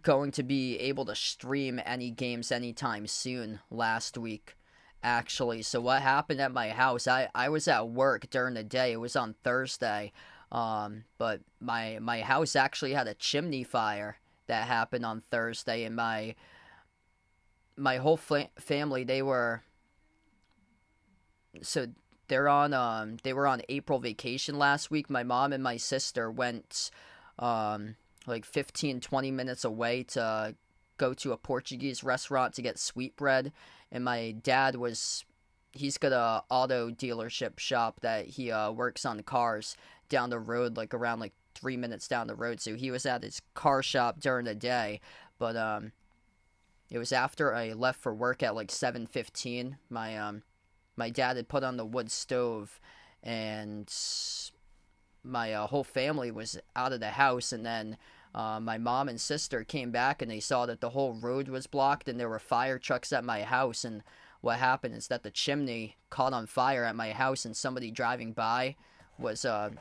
going to be able to stream any games anytime soon last week, actually. So what happened at my house, I was at work during the day. It was on Thursday. But my house actually had a chimney fire that happened on Thursday, and my whole family, they were so they were on April vacation last week. My mom and my sister went like 15-20 minutes away to go to a Portuguese restaurant to get sweetbread, and my dad he's got a auto dealership shop that he works on cars down the road, like around like 3 minutes down the road. So he was at his car shop during the day, but it was after I left for work at like 7:15. My dad had put on the wood stove, and my whole family was out of the house, and then my mom and sister came back and they saw that the whole road was blocked and there were fire trucks at my house. And what happened is that the chimney caught on fire at my house, and somebody driving by saw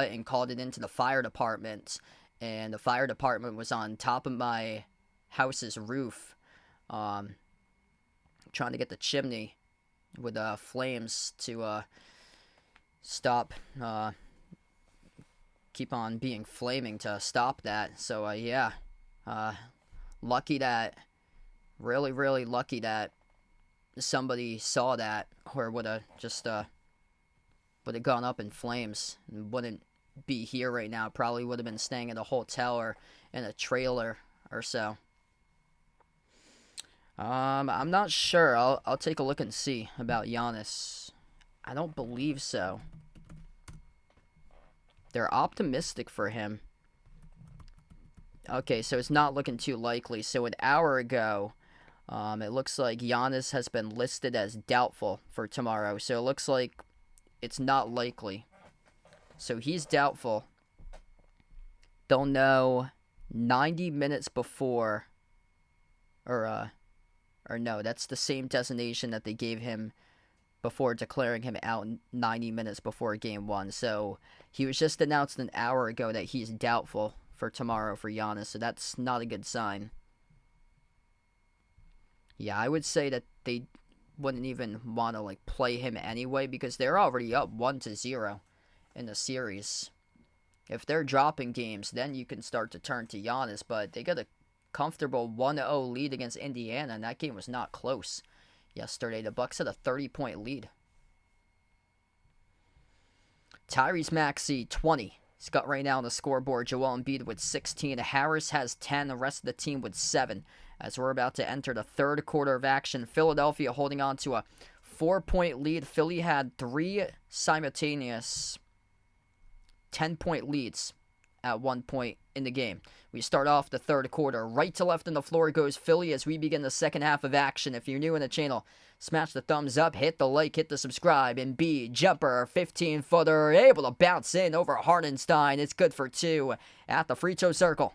it and called it into the fire department, and the fire department was on top of my house's roof, trying to get the chimney with flames to stop, keep on being flaming to stop that. So yeah, lucky that Really, really lucky that somebody saw that, or would have just would have gone up in flames and wouldn't be here right now. Probably would have been staying in a hotel or in a trailer or so. I'm not sure. I'll take a look and see about Giannis. I don't believe so. They're optimistic for him. Okay, so it's not looking too likely. So an hour ago, it looks like Giannis has been listed as doubtful for tomorrow. So it looks like it's not likely. So he's doubtful. They'll know 90 minutes before, or no, that's the same designation that they gave him before declaring him out 90 minutes before Game 1. So he was just announced an hour ago that he's doubtful for tomorrow for Giannis, so that's not a good sign. Yeah, I would say that they wouldn't even want to play him anyway because they're already up 1-0 in the series. If they're dropping games, then you can start to turn to Giannis, but they got a comfortable 1-0 lead against Indiana, and that game was not close yesterday. The Bucks had a 30-point lead. Tyrese Maxey, 20. He's got right now on the scoreboard. Joel Embiid with 16. Harris has 10. The rest of the team with 7. As we're about to enter the third quarter of action, Philadelphia holding on to a 4-point lead. Philly had 3 simultaneous 10-point leads at one point in the game. We start off the third quarter. Right to left on the floor goes Philly as we begin the second half of action. If you're new in the channel, smash the thumbs up, hit the like, hit the subscribe. Embiid, jumper, 15-footer, able to bounce in over Hardenstein. It's good for 2 at the free throw circle.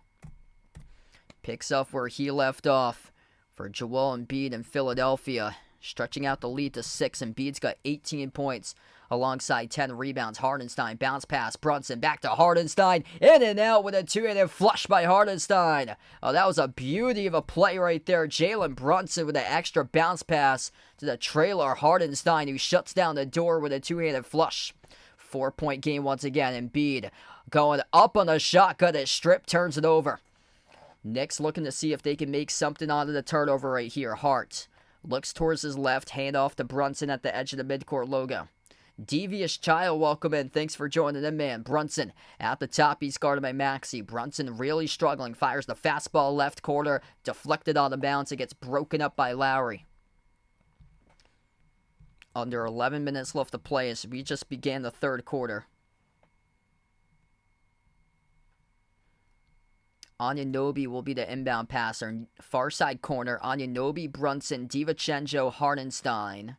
Picks up where he left off for Joel Embiid in Philadelphia. Stretching out the lead to 6. Embiid's got 18 points alongside 10 rebounds. Hardenstein, bounce pass. Brunson back to Hardenstein. In and out with a two-handed flush by Hardenstein. Oh, that was a beauty of a play right there. Jalen Brunson with an extra bounce pass to the trailer Hardenstein, who shuts down the door with a two-handed flush. 4-point game once again. Embiid going up on a shot. Got it stripped. Turns it over. Knicks looking to see if they can make something out of the turnover right here. Hart looks towards his left, hand off to Brunson at the edge of the midcourt logo. Devious Child, welcome in. Thanks for joining in, man. Brunson at the top. He's guarded by Maxey. Brunson really struggling. Fires the fastball left corner. Deflected on the bounce. It gets broken up by Lowry. Under 11 minutes left to play as we just began the third quarter. Anunoby will be the inbound passer. Far side corner. Anunoby, Brunson, DiVincenzo, Hardenstein,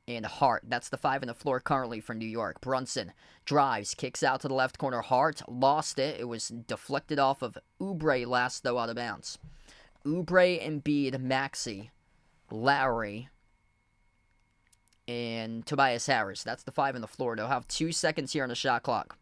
and Hart. That's the 5 on the floor currently for New York. Brunson drives, kicks out to the left corner. Hart lost it. It was deflected off of Oubre last, though, out of bounds. Oubre, Embiid, Maxey, Lowry, and Tobias Harris. That's the 5 on the floor. They'll have 2 seconds here on the shot clock.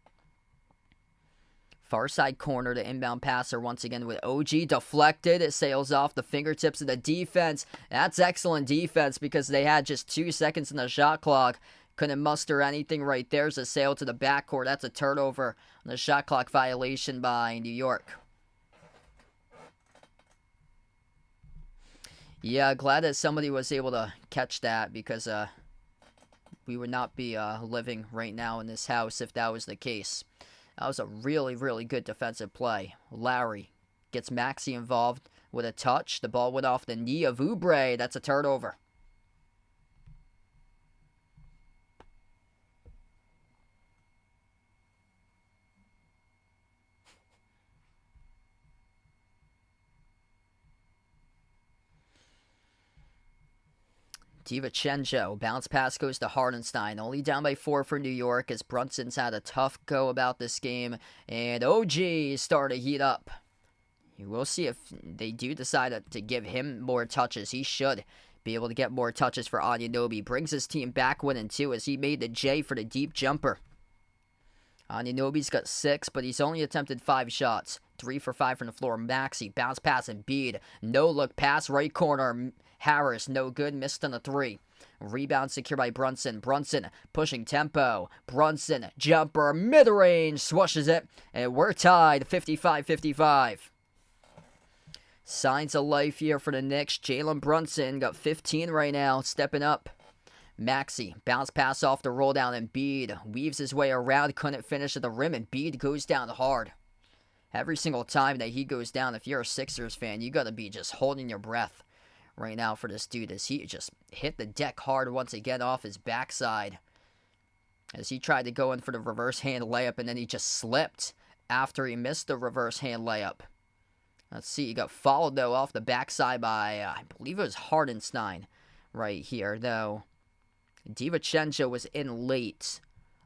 Far side corner, the inbound passer once again with OG deflected. It sails off the fingertips of the defense. That's excellent defense because they had just 2 seconds in the shot clock. Couldn't muster anything right there. It's a sail to the backcourt. That's a turnover on the shot clock violation by New York. Yeah, glad that somebody was able to catch that because we would not be living right now in this house if that was the case. That was a really, really good defensive play. Lowry gets Maxey involved with a touch. The ball went off the knee of Oubre. That's a turnover. DiVincenzo, bounce pass goes to Hardenstein. Only down by 4 for New York as Brunson's had a tough go about this game. And OG is starting to heat up. We'll see if they do decide to give him more touches. He should be able to get more touches for Anunoby. Brings his team back 1-2 as he made the J for the deep jumper. Anunoby's got 6, but he's only attempted 5 shots. 3 for 5 from the floor. Maxey, bounce pass, Embiid. No look pass, right corner. Harris, no good, missed on the 3. Rebound secured by Brunson. Brunson pushing tempo. Brunson, jumper, mid-range, swooshes it. And we're tied 55-55. Signs of life here for the Knicks. Jalen Brunson got 15 right now, stepping up. Maxey, bounce pass off the roll down. Embiid weaves his way around, couldn't finish at the rim. Embiid goes down hard. Every single time that he goes down, if you're a Sixers fan, you gotta be just holding your breath right now for this dude, as he just hit the deck hard once again off his backside, as he tried to go in for the reverse hand layup, and then he just slipped after he missed the reverse hand layup. Let's see, he got followed though off the backside by, I believe it was Hardenstein right here, though. DiVincenzo was in late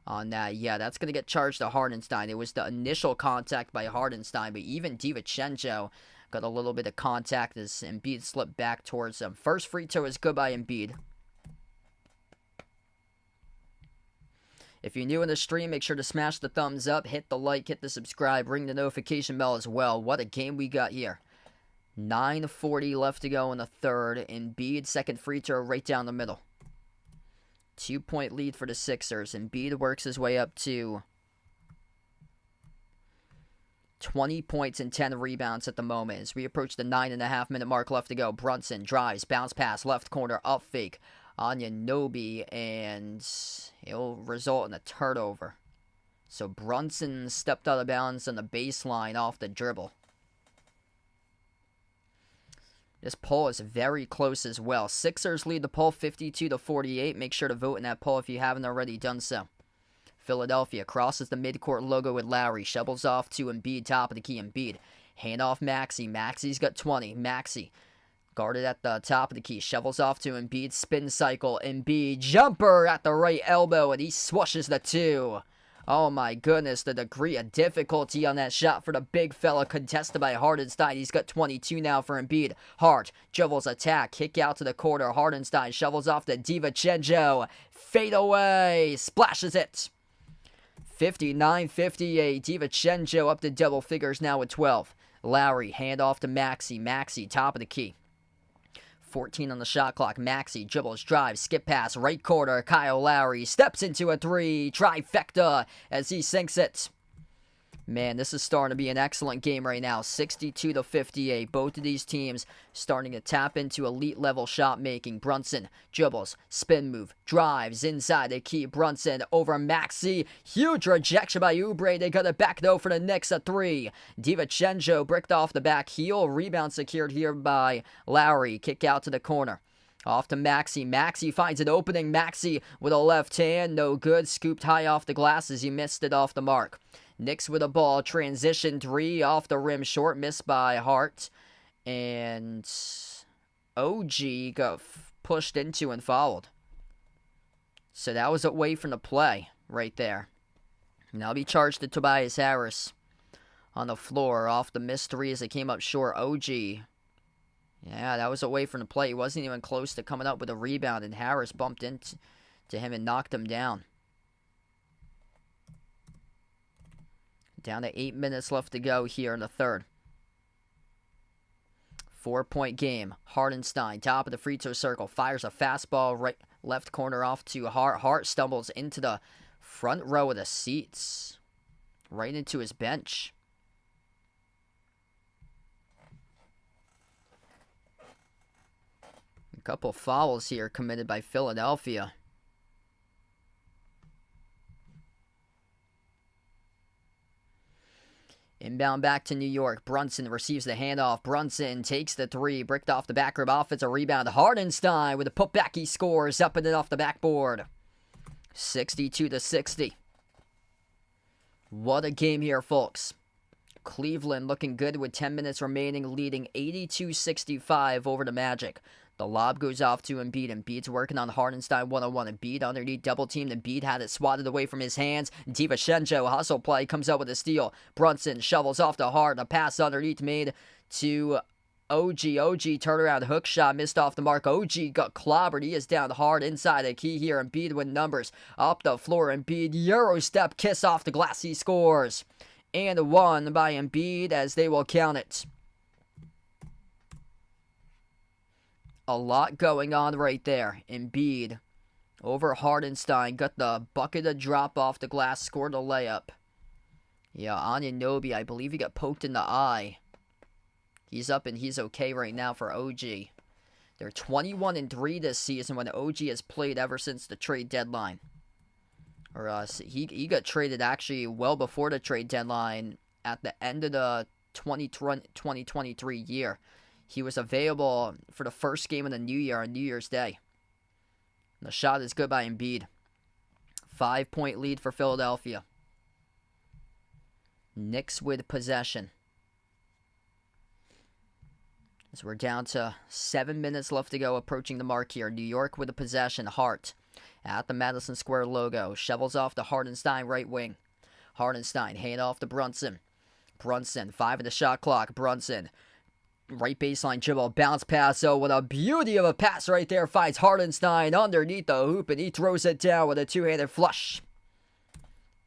on that. Yeah, that's going to get charged to Hardenstein. It was the initial contact by Hardenstein, but even DiVincenzo got a little bit of contact as Embiid slipped back towards him. First free throw is good by Embiid. If you're new in the stream, make sure to smash the thumbs up, hit the like, hit the subscribe, ring the notification bell as well. What a game we got here. 9:40 left to go in the third. Embiid, second free throw right down the middle. 2-point lead for the Sixers. Embiid works his way up to 20 points and 10 rebounds at the moment. As we approach the 9.5-minute mark left to go. Brunson drives, bounce pass, left corner, up fake. Anunoby, and it'll result in a turnover. So Brunson stepped out of bounds on the baseline off the dribble. This poll is very close as well. Sixers lead the poll 52-48. Make sure to vote in that poll if you haven't already done so. Philadelphia crosses the midcourt logo with Lowry. Shovels off to Embiid, top of the key. Embiid. Hand off Maxey. Maxey's got 20. Maxey guarded at the top of the key. Shovels off to Embiid. Spin cycle. Embiid. Jumper at the right elbow. And he swooshes the two. Oh my goodness. The degree of difficulty on that shot for the big fella. Contested by Hardenstein. He's got 22 now for Embiid. Hart. Dribbles attack. Kick out to the corner. Hardenstein shovels off to DiVincenzo. Fade away. Splashes it. 59-58. DiVincenzo up to double figures now with 12. Lowry. Hand off to Maxey. Maxey. Top of the key. 14 on the shot clock. Maxey dribbles, drives, skip pass, right corner. Kyle Lowry steps into a three. Trifecta as he sinks it. Man, this is starting to be an excellent game right now. 62-58. Both of these teams starting to tap into elite level shot making. Brunson dribbles, spin move, drives inside the key. Brunson over Maxey. Huge rejection by Oubre. They got it back though for the Knicks, a three. DiVincenzo bricked off the back heel. Rebound secured here by Lowry. Kick out to the corner. Off to Maxey. Maxey finds an opening. Maxey with a left hand. No good. Scooped high off the glass as he missed it off the mark. Knicks with a ball. Transition three off the rim. Short miss by Hart. And OG got pushed into and fouled. So that was away from the play right there. And that'll be charged to Tobias Harris on the floor off the missed three as it came up short. OG. Yeah, that was away from the play. He wasn't even close to coming up with a rebound, and Harris bumped into him and knocked him down. Down to 8 minutes left to go here in the third. 4-point game. Hardenstein, top of the free throw circle, fires a fastball right left corner off to Hart. Hart stumbles into the front row of the seats, right into his bench. A couple fouls here committed by Philadelphia. Inbound back to New York. Brunson receives the handoff. Brunson takes the three. Bricked off the back rim. Offensive rebound. Hardenstein with a putback. He scores. Up and in off the backboard. 62-60. What a game here, folks. Cleveland looking good with 10 minutes remaining, leading 82-65 over the Magic. The lob goes off to Embiid. Embiid's working on Hardenstein one-on-one. Embiid underneath double teamed. Embiid had it swatted away from his hands. DiVincenzo hustle play comes out with a steal. Brunson shovels off to Hart. A pass underneath made to OG. OG turnaround hook shot missed off the mark. OG got clobbered. He is down hard inside the key here. Embiid with numbers up the floor. Embiid Euro step kiss off the glass. He scores. And one by Embiid as they will count it. A lot going on right there. Embiid over Hardenstein. Got the bucket of drop off the glass. Scored a layup. Yeah, Anunoby, I believe he got poked in the eye He's up and he's okay right now for OG. They're 21-3 this season when OG has played ever since the trade deadline. Or he got traded actually well before the trade deadline at the end of the 2023 year. He was available for the first game of the new year on New Year's Day. And the shot is good by Embiid. 5-point lead for Philadelphia. Knicks with possession. As we're down to 7 minutes left to go, approaching the mark here. New York with a possession. Hart at the Madison Square logo. Shovels off to Hartenstein, right wing. Hartenstein, hand off to Brunson. Brunson, 5 of the shot clock. Brunson, right baseline dribble, bounce pass. Oh, what a beauty of a pass right there. Finds Hartenstein underneath the hoop, and he throws it down with a two-handed flush.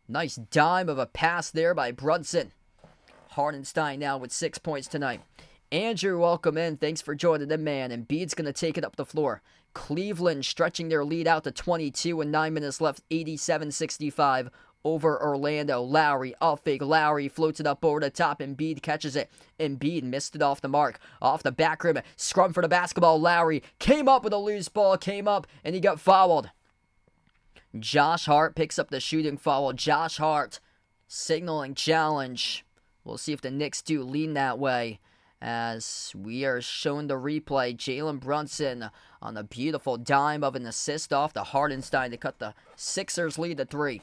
Nice dime of a pass there by Brunson. Hartenstein now with 6 points tonight. Andrew, welcome in. Thanks for joining the man. Embiid's going to take it up the floor. Cleveland stretching their lead out to 22 with 9 minutes left. 87-65 over Orlando. Lowry, off fake. Lowry floats it up over the top. Embiid catches it. Embiid missed it off the mark. Off the back rim. Scrum for the basketball. Lowry came up with a loose ball. Came up and he got fouled. Josh Hart picks up the shooting foul. Josh Hart signaling challenge. We'll see if the Knicks do lean that way. As we are shown the replay, Jalen Brunson on a beautiful dime of an assist off the Hartenstein to cut the Sixers lead to 3.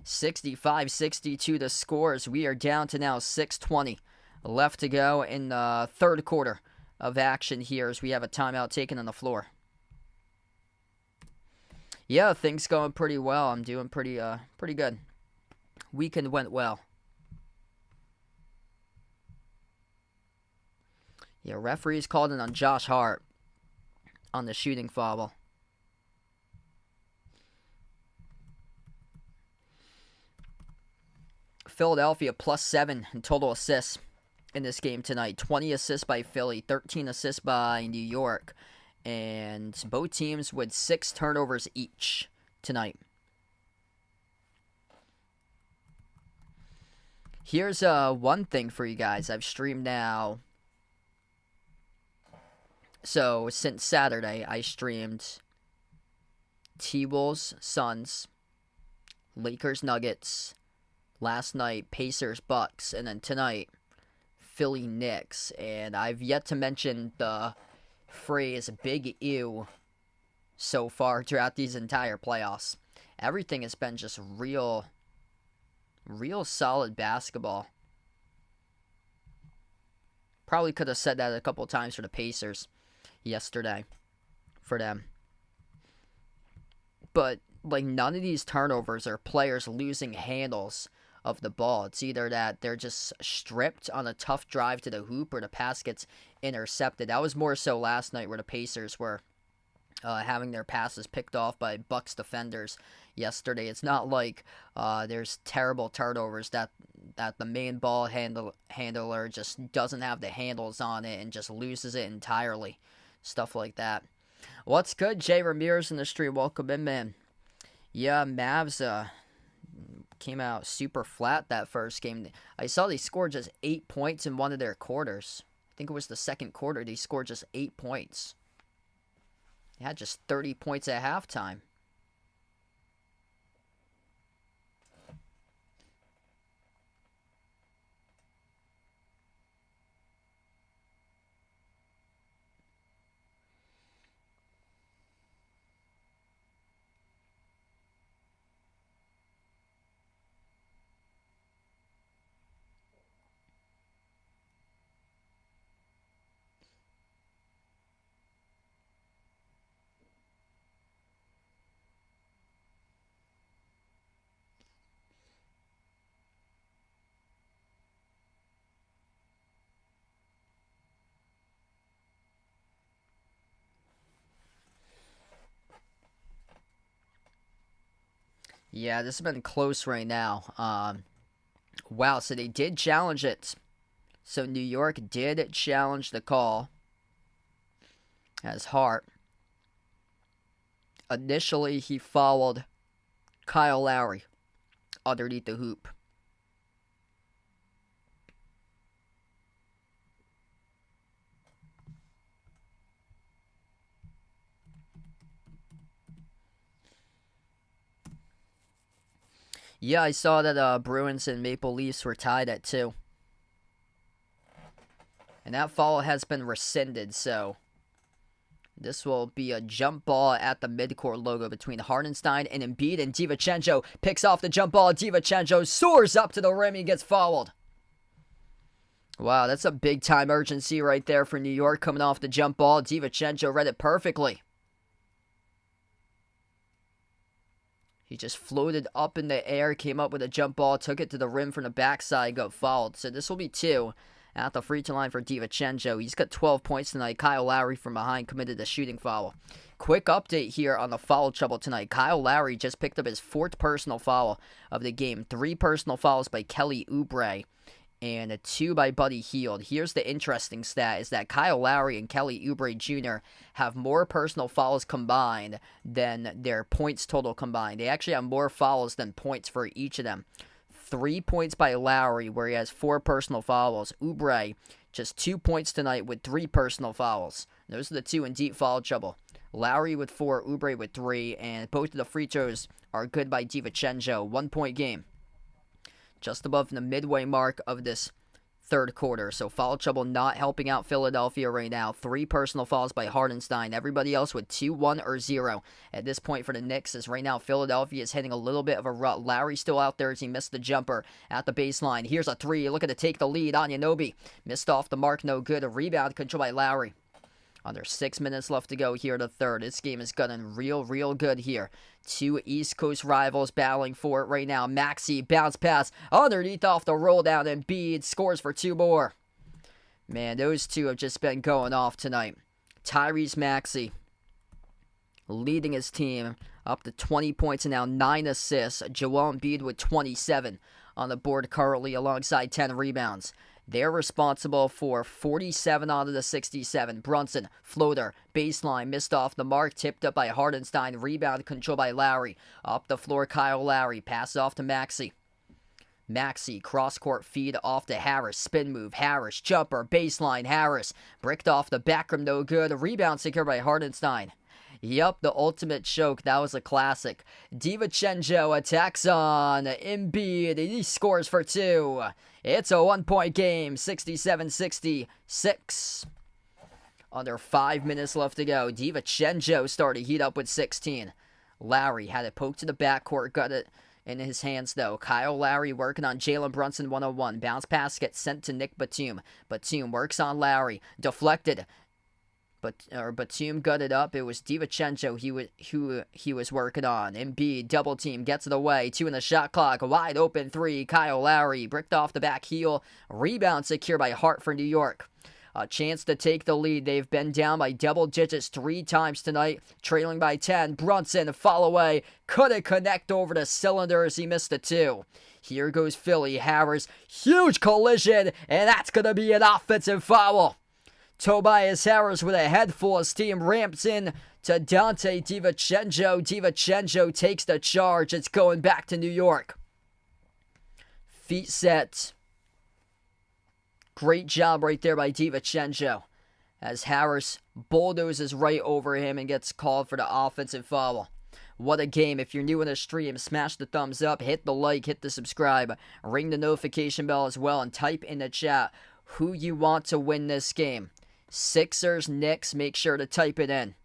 65-62 the scores. We are down to now 6:20 left to go in the third quarter of action here as we have a timeout taken on the floor. Yeah, things going pretty well. I'm doing pretty good. Weekend went well. Yeah, referees called in on Josh Hart on the shooting foul. Philadelphia +7 in total assists in this game tonight. 20 assists by Philly, 13 assists by New York. And both teams with 6 turnovers each tonight. Here's one thing for you guys. I've streamed now. So, since Saturday, I streamed T-Wolves, Suns, Lakers, Nuggets, last night, Pacers, Bucks, and then tonight, Philly, Knicks. And I've yet to mention the phrase Big Ew so far throughout these entire playoffs. Everything has been just real solid basketball. Probably could have said that a couple times for the Pacers yesterday for them. But like none of these turnovers are players losing handles of the ball. It's either that they're just stripped on a tough drive to the hoop or the pass gets intercepted. That was more so last night where the Pacers were having their passes picked off by Bucks defenders yesterday. It's not like there's terrible turnovers that the main ball handler just doesn't have the handles on it and just loses it entirely. Stuff like that. What's good? Jay Ramirez in the stream. Welcome in, man. Yeah, Mavs came out super flat that first game. I saw they scored just 8 points in one of their quarters. I think it was the second quarter. They scored just 8 points. They had just 30 points at halftime. Yeah, this has been close right now. Wow, so they did challenge it. So New York did challenge the call as Hart. Initially, he fouled Kyle Lowry underneath the hoop. Yeah, I saw that Bruins and Maple Leafs were tied at 2. And that foul has been rescinded, so this will be a jump ball at the midcourt logo between Hartenstein and Embiid, and DiVincenzo picks off the jump ball. DiVincenzo soars up to the rim and gets fouled. Wow, that's a big-time urgency right there for New York coming off the jump ball. DiVincenzo read it perfectly. He just floated up in the air, came up with a jump ball, took it to the rim from the backside, got fouled. So this will be 2 at the free throw line for DiVincenzo. He's got 12 points tonight. Kyle Lowry from behind committed a shooting foul. Quick update here on the foul trouble tonight. Kyle Lowry just picked up his 4th personal foul of the game. 3 personal fouls by Kelly Oubre and 2 by Buddy Hield. Here's the interesting stat, is that Kyle Lowry and Kelly Oubre Jr. have more personal fouls combined than their points total combined. They actually have more fouls than points for each of them. 3 points by Lowry, where he has 4 personal fouls. Oubre, just 2 points tonight with 3 personal fouls. Those are the 2 in deep foul trouble. Lowry with 4, Oubre with 3, and both of the free throws are good by DiVincenzo. 1-point game. Just above the midway mark of this third quarter. So foul trouble not helping out Philadelphia right now. 3 personal fouls by Hartenstein. Everybody else with 2, 1, or 0 at this point for the Knicks, as right now Philadelphia is hitting a little bit of a rut. Lowry still out there as he missed the jumper at the baseline. Here's a 3 looking to take the lead. Anunoby missed off the mark, no good. A rebound controlled by Lowry. Under 6 minutes left to go here in the third. This game is getting real good here. 2 East Coast rivals battling for it right now. Maxey bounce pass underneath off the roll down, and Embiid scores for 2 more. Man, those 2 have just been going off tonight. Tyrese Maxey leading his team up to 20 points and now 9 assists. Joel Embiid with 27 on the board currently alongside 10 rebounds. They're responsible for 47 out of the 67. Brunson, floater, baseline, missed off the mark, tipped up by Hartenstein, rebound controlled by Lowry. Up the floor, Kyle Lowry, passes off to Maxey. Maxey, cross-court feed off to Harris, spin move, Harris, jumper, baseline, Harris, bricked off the back rim, no good, rebound secured by Hartenstein. Yup, the ultimate choke. That was a classic. DiVincenzo attacks on Embiid. He scores for 2. It's a 1-point game, 67-66. Under 5 minutes left to go. DiVincenzo started to heat up with 16. Lowry had it poked to the backcourt, got it in his hands though. Kyle Lowry working on Jalen Brunson 101. Bounce pass gets sent to Nick Batum. Batum works on Lowry. Deflected. Batum gutted up. It was DiVincenzo who he was working on. Embiid double team gets it away. 2 in the shot clock. Wide open 3. Kyle Lowry bricked off the back heel. Rebound secure by Hart for New York. A chance to take the lead. They've been down by double digits 3 times tonight, trailing by 10. Brunson fall away. Couldn't connect over the cylinder as he missed the 2. Here goes Philly. Harris, huge collision, and that's going to be an offensive foul. Tobias Harris with a head full as team ramps in to Dante DiVincenzo. DiVincenzo takes the charge. It's going back to New York. Feet set. Great job right there by DiVincenzo as Harris bulldozes right over him and gets called for the offensive foul. What a game. If you're new in the stream, smash the thumbs up, hit the like, hit the subscribe, ring the notification bell as well, and type in the chat who you want to win this game. Sixers, Knicks, make sure to type it in.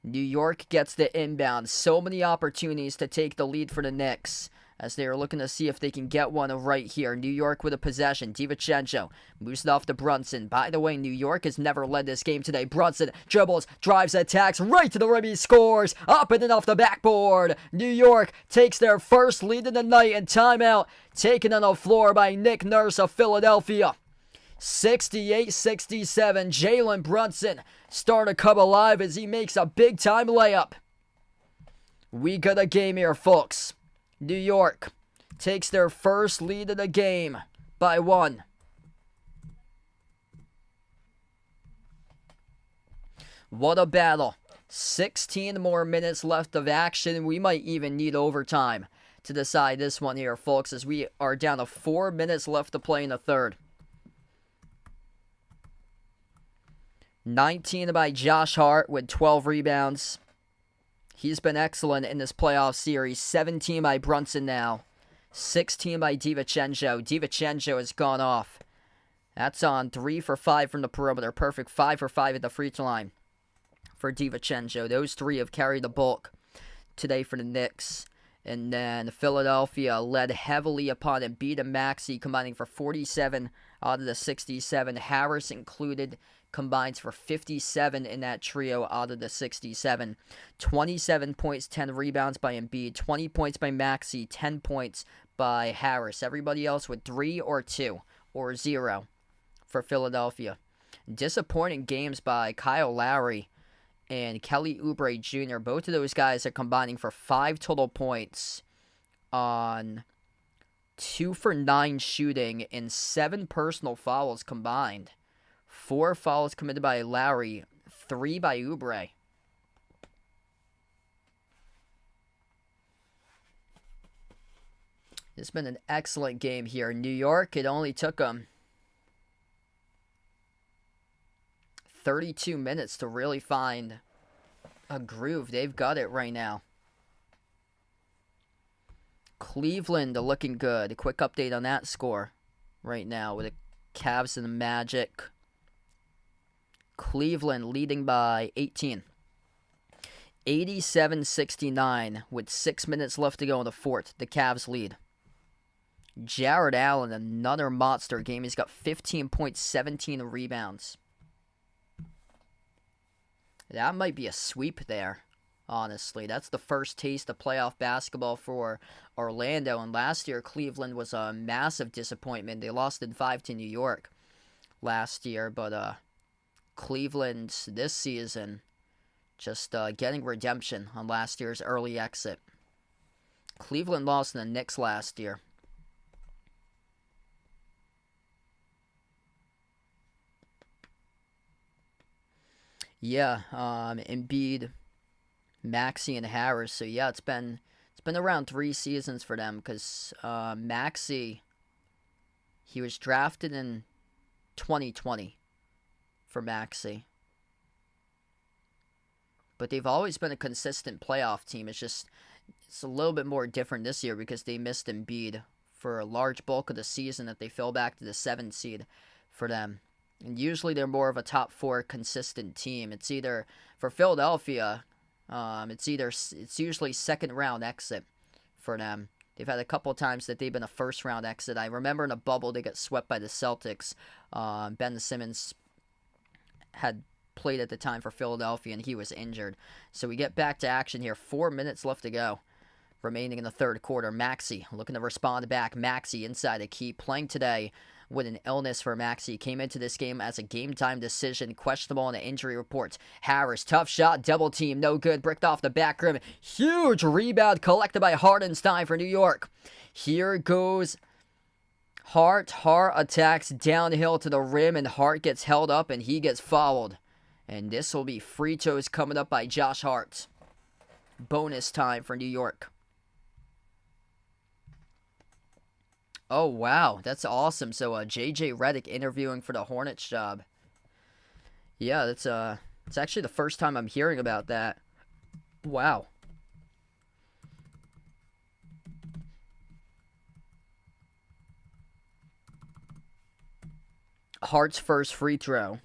New York gets the inbound. So many opportunities to take the lead for the Knicks as they are looking to see if they can get one right here. New York with a possession. DiVincenzo moves it off to Brunson. By the way, New York has never led this game today. Brunson dribbles, drives, attacks, right to the rim. He scores. Up and off the backboard. New York takes their first lead of the night in timeout. Taken on the floor by Nick Nurse of Philadelphia. 68-67. Jalen Brunson starting to come alive as he makes a big-time layup. We got a game here, folks. New York takes their first lead of the game by 1. What a battle. 16 more minutes left of action. We might even need overtime to decide this one here, folks, as we are down to 4 minutes left to play in the third. 19 by Josh Hart with 12 rebounds. He's been excellent in this playoff series. 17 by Brunson now. 16 by DiVincenzo. DiVincenzo has gone off. That's on 3 for 5 from the perimeter. Perfect 5 for 5 at the free throw line for DiVincenzo. Those three have carried the bulk today for the Knicks. And then Philadelphia led heavily upon Embiid and Maxey, combining for 47 out of the 67. Harris included, combines for 57 in that trio out of the 67. 27 points, 10 rebounds by Embiid, 20 points by Maxey, 10 points by Harris. Everybody else with 3 or 2 or 0 for Philadelphia. Disappointing games by Kyle Lowry and Kelly Oubre Jr. Both of those guys are combining for 5 total points on 2 for 9 shooting and 7 personal fouls combined. 4 fouls committed by Lowry, 3 by Oubre. It's been an excellent game here. New York, it only took them 32 minutes to really find a groove. They've got it right now. Cleveland looking good. A quick update on that score right now with the Cavs and the Magic. Cleveland leading by 18. 87-69 with 6 minutes left to go in the fourth. The Cavs lead. Jared Allen, another monster game. He's got 15 points, 17 rebounds. That might be a sweep there, honestly. That's the first taste of playoff basketball for Orlando. And last year, Cleveland was a massive disappointment. They lost in 5 to New York last year. But Cleveland this season just getting redemption on last year's early exit. Cleveland lost to the Knicks last year. Yeah, Embiid, Maxey, and Harris. So yeah, it's been around 3 seasons for them because Maxey, he was drafted in 2020 for Maxey, but they've always been a consistent playoff team. It's a little bit more different this year because they missed Embiid for a large bulk of the season that they fell back to the 7th seed for them. And usually they're more of a top 4 consistent team. It's either, for Philadelphia, it's usually second round exit for them. They've had a couple of times that they've been a first round exit. I remember in a bubble they got swept by the Celtics. Ben Simmons had played at the time for Philadelphia and he was injured. So we get back to action here. 4 minutes left to go. Remaining in the third quarter. Maxey looking to respond back. Maxey inside the key, playing today with an illness for Maxey. Came into this game as a game-time decision, questionable on the injury reports. Harris, tough shot, double team, no good, bricked off the back rim. Huge rebound collected by Hartenstein for New York. Here goes Hart. Hart attacks downhill to the rim, and Hart gets held up, and he gets fouled. And this will be free throws coming up by Josh Hart. Bonus time for New York. Oh, wow. That's awesome. So, J.J. Redick interviewing for the Hornets job. Yeah, it's actually the first time I'm hearing about that. Wow. Hart's first free throw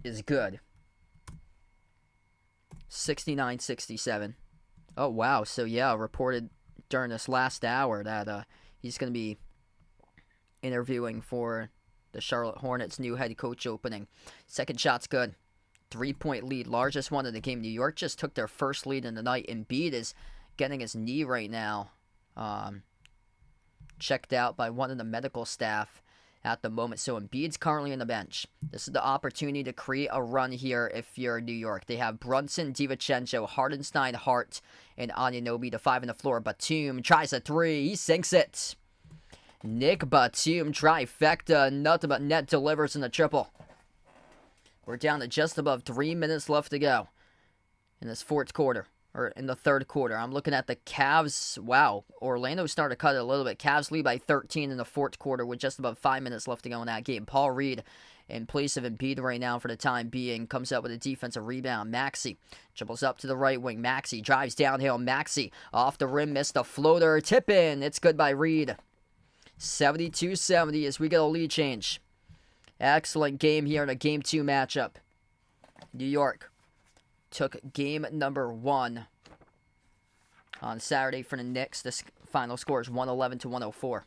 is good. 69-67. Oh, wow. So, yeah, reported during this last hour that he's going to be interviewing for the Charlotte Hornets' new head coach opening. Second shot's good. 3-point lead, largest one of the game. New York just took their first lead in the night. Embiid is getting his knee right now checked out by one of the medical staff at the moment. So Embiid's currently on the bench. This is the opportunity to create a run here if you're New York. They have Brunson, DiVincenzo, Hartenstein, Hart, and Anunoby, the 5 on the floor. Batum tries a 3. He sinks it. Nick Batum, trifecta. Nothing but net delivers in the triple. We're down to just above 3 minutes left to go in this fourth quarter. Or in the third quarter. I'm looking at the Cavs. Wow. Orlando started to cut it a little bit. Cavs lead by 13 in the fourth quarter with just about 5 minutes left to go in that game. Paul Reed in place of Embiid right now for the time being. Comes up with a defensive rebound. Maxey dribbles up to the right wing. Maxey drives downhill. Maxey off the rim, missed a floater. Tip in. It's good by Reed. 72-70 as we get a lead change. Excellent game here in a Game 2 matchup. New York took game number 1 on Saturday for the Knicks. The final score is 111-104.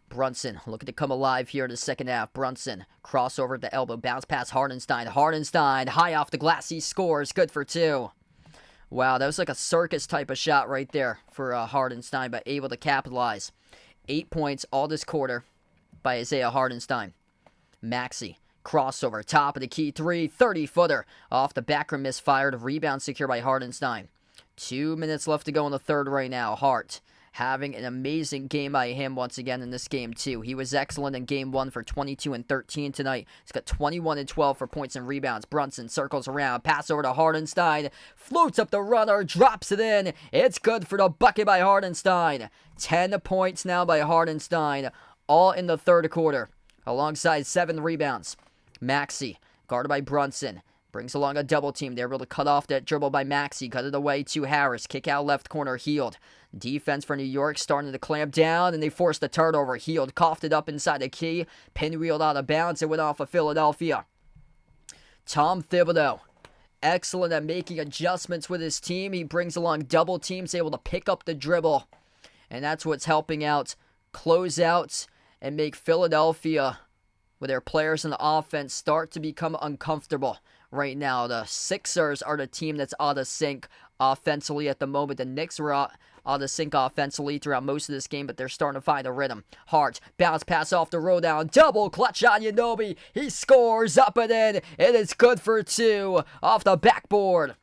Brunson looking to come alive here in the second half. Brunson, crossover at the elbow, bounce pass Hardenstein. Hardenstein, high off the glass, he scores. Good for 2. Wow, that was like a circus type of shot right there for Hardenstein, but able to capitalize. 8 points all this quarter by Isaiah Hardenstein. Maxey, crossover, top of the key 3, 30-footer. Off the back rim, misfired. Rebound secure by Hardenstein. 2 minutes left to go in the third right now. Hart having an amazing game by him once again in this game too. He was excellent in game 1 for 22 and 13 tonight. He's got 21 and 12 for points and rebounds. Brunson circles around, pass over to Hardenstein, floats up the runner, drops it in. It's good for the bucket by Hardenstein. 10 points now by Hardenstein, all in the third quarter, alongside 7 rebounds. Maxey, guarded by Brunson, brings along a double team. They're able to cut off that dribble by Maxey. Cut it away to Harris. Kick out left corner. Healed. Defense for New York starting to clamp down, and they forced the turnover. Healed coughed it up inside the key. Pinwheeled out of bounds. It went off of Philadelphia. Tom Thibodeau, excellent at making adjustments with his team. He brings along double teams, able to pick up the dribble. And that's what's helping out close out and make Philadelphia, with their players in the offense, start to become uncomfortable. Right now, the Sixers are the team that's out of sync offensively at the moment. The Knicks were out of sync offensively throughout most of this game, but they're starting to find a rhythm. Hart, bounce pass off the roll down, double clutch on Anunoby. He scores up and in. It is good for 2 off the backboard.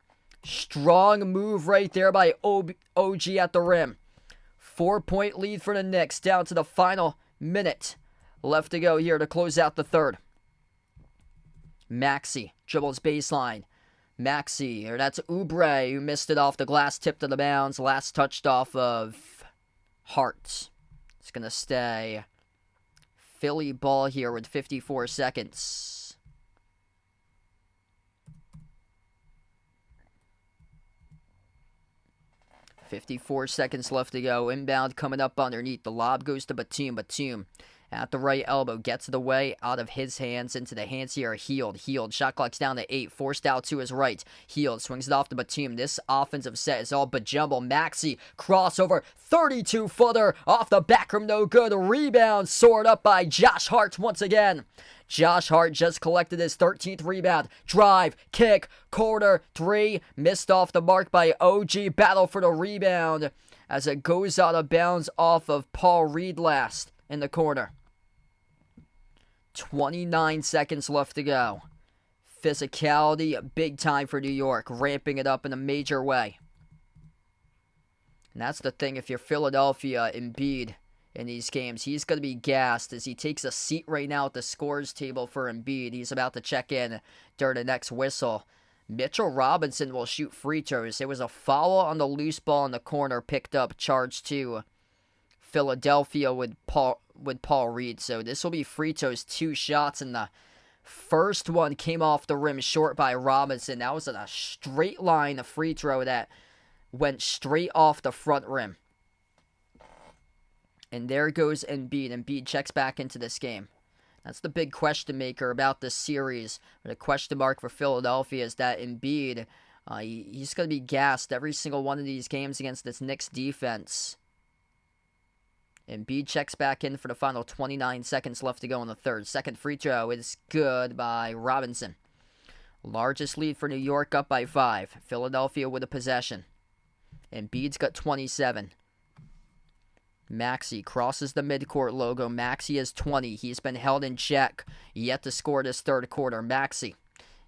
Strong move right there by OG at the rim. 4-point lead for the Knicks, down to the final minute left to go here to close out the third. Maxey dribbles baseline. Maxey, or that's Oubre, who missed it off the glass, tipped to the bounds. Last touched off of Hart. It's going to stay Philly ball here with 54 seconds. .54 seconds left to go. Inbound coming up underneath. The lob goes to Batum. Batum at the right elbow, gets it away out of his hands into the hands here. Healed. Shot clock's down to 8. Forced out to his right. Healed swings it off to Batum. This offensive set is all bajumble. Maxey, crossover, 32-footer off the back rim, no good. Rebound soared up by Josh Hart once again. Josh Hart just collected his 13th rebound. Drive, kick, corner, 3. Missed off the mark by OG. Battle for the rebound as it goes out of bounds off of Paul Reed last in the corner. 29 seconds left to go. Physicality, big time for New York, ramping it up in a major way. And that's the thing, if you're Philadelphia, Embiid in these games, he's going to be gassed as he takes a seat right now at the scores table for Embiid. He's about to check in during the next whistle. Mitchell Robinson will shoot free throws. It was a foul on the loose ball in the corner, picked up, charged to Philadelphia with Paul Reed. So this will be free throws, 2 shots, and the first one came off the rim short by Robinson. That was a straight line, a free throw that went straight off the front rim. And there goes Embiid. Embiid checks back into this game. That's the big question maker about this series. The question mark for Philadelphia is that Embiid, he's going to be gassed every single one of these games against this Knicks defense. Embiid checks back in for the final 29 seconds left to go in the third. Second free throw is good by Robinson. Largest lead for New York, up by 5. Philadelphia with a possession. Embiid's got 27. Maxey crosses the midcourt logo. Maxey has 20. He's been held in check, yet to score this third quarter. Maxey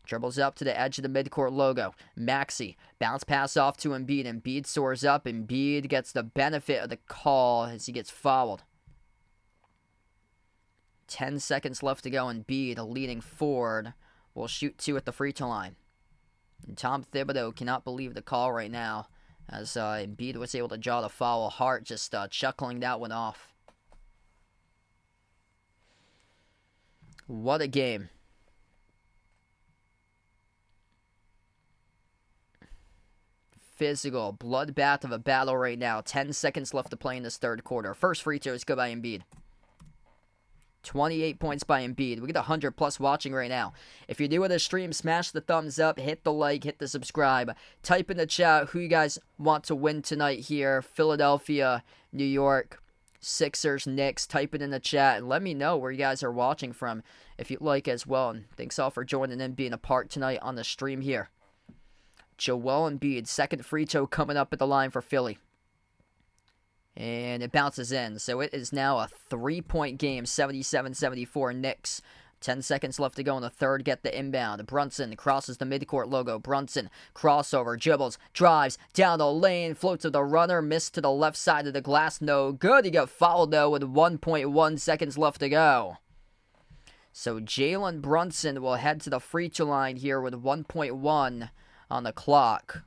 dribbles up to the edge of the midcourt logo. Maxey, bounce pass off to Embiid. Embiid soars up. Embiid gets the benefit of the call as he gets fouled. 10 seconds left to go. Embiid, leading forward, will shoot 2 at the free throw line. And Tom Thibodeau cannot believe the call right now, as Embiid was able to draw the foul. Hart just chuckling that one off. What a game. Physical bloodbath of a battle right now. 10 seconds left to play in this third quarter. First free throw is good by Embiid. 28 points by Embiid. We get 100 plus watching right now. If you're new with the stream, smash the thumbs up, hit the like, hit the subscribe. Type in the chat who you guys want to win tonight here. Philadelphia, New York, Sixers, Knicks. Type it in the chat and let me know where you guys are watching from if you'd like as well. And thanks all for joining and being a part tonight on the stream here. Joel Embiid, second free throw coming up at the line for Philly. And it bounces in. So it is now a 3-point game, 77-74 Knicks. 10 seconds left to go in the third. Get the inbound. Brunson crosses the midcourt logo. Brunson, crossover, dribbles, drives, down the lane, floats to the runner, missed to the left side of the glass. No good. He got fouled, though, with 1.1 seconds left to go. So Jalen Brunson will head to the free throw line here with 1.1 on the clock.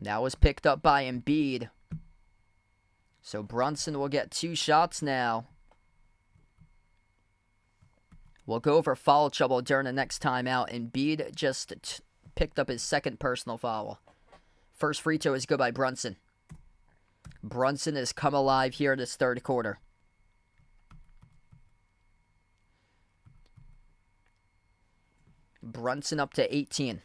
That was picked up by Embiid. So Brunson will get 2 shots now. We'll go over foul trouble during the next timeout. Embiid just picked up his second personal foul. First free throw is good by Brunson. Brunson has come alive here in this third quarter. Brunson up to 18.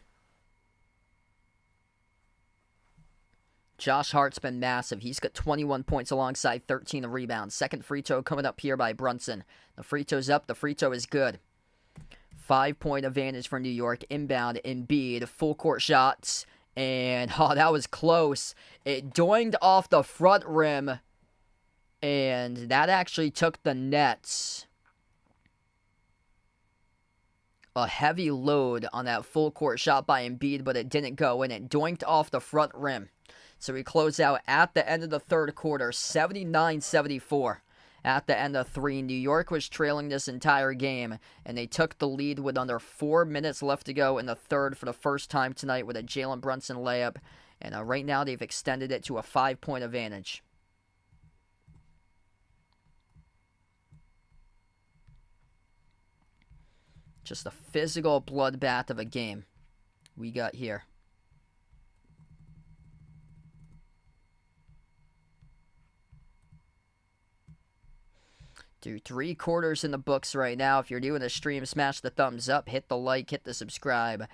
Josh Hart's been massive. He's got 21 points alongside 13 rebounds. Second free throw coming up here by Brunson. The free throw's up. The free throw is good. 5-point advantage for New York. Inbound, Embiid, full court shots. And, that was close. It doinged off the front rim. And that actually took the Nets a heavy load on that full court shot by Embiid, but it didn't go in. It doinked off the front rim. So we close out at the end of the third quarter, 79-74. At the end of 3, New York was trailing this entire game, and they took the lead with under 4 minutes left to go in the third for the first time tonight with a Jalen Brunson layup. And right now they've extended it to a 5-point advantage. Just a physical bloodbath of a game we got here. Dude, 3 quarters in the books right now. If you're new in the stream, smash the thumbs up, hit the like, hit the subscribe.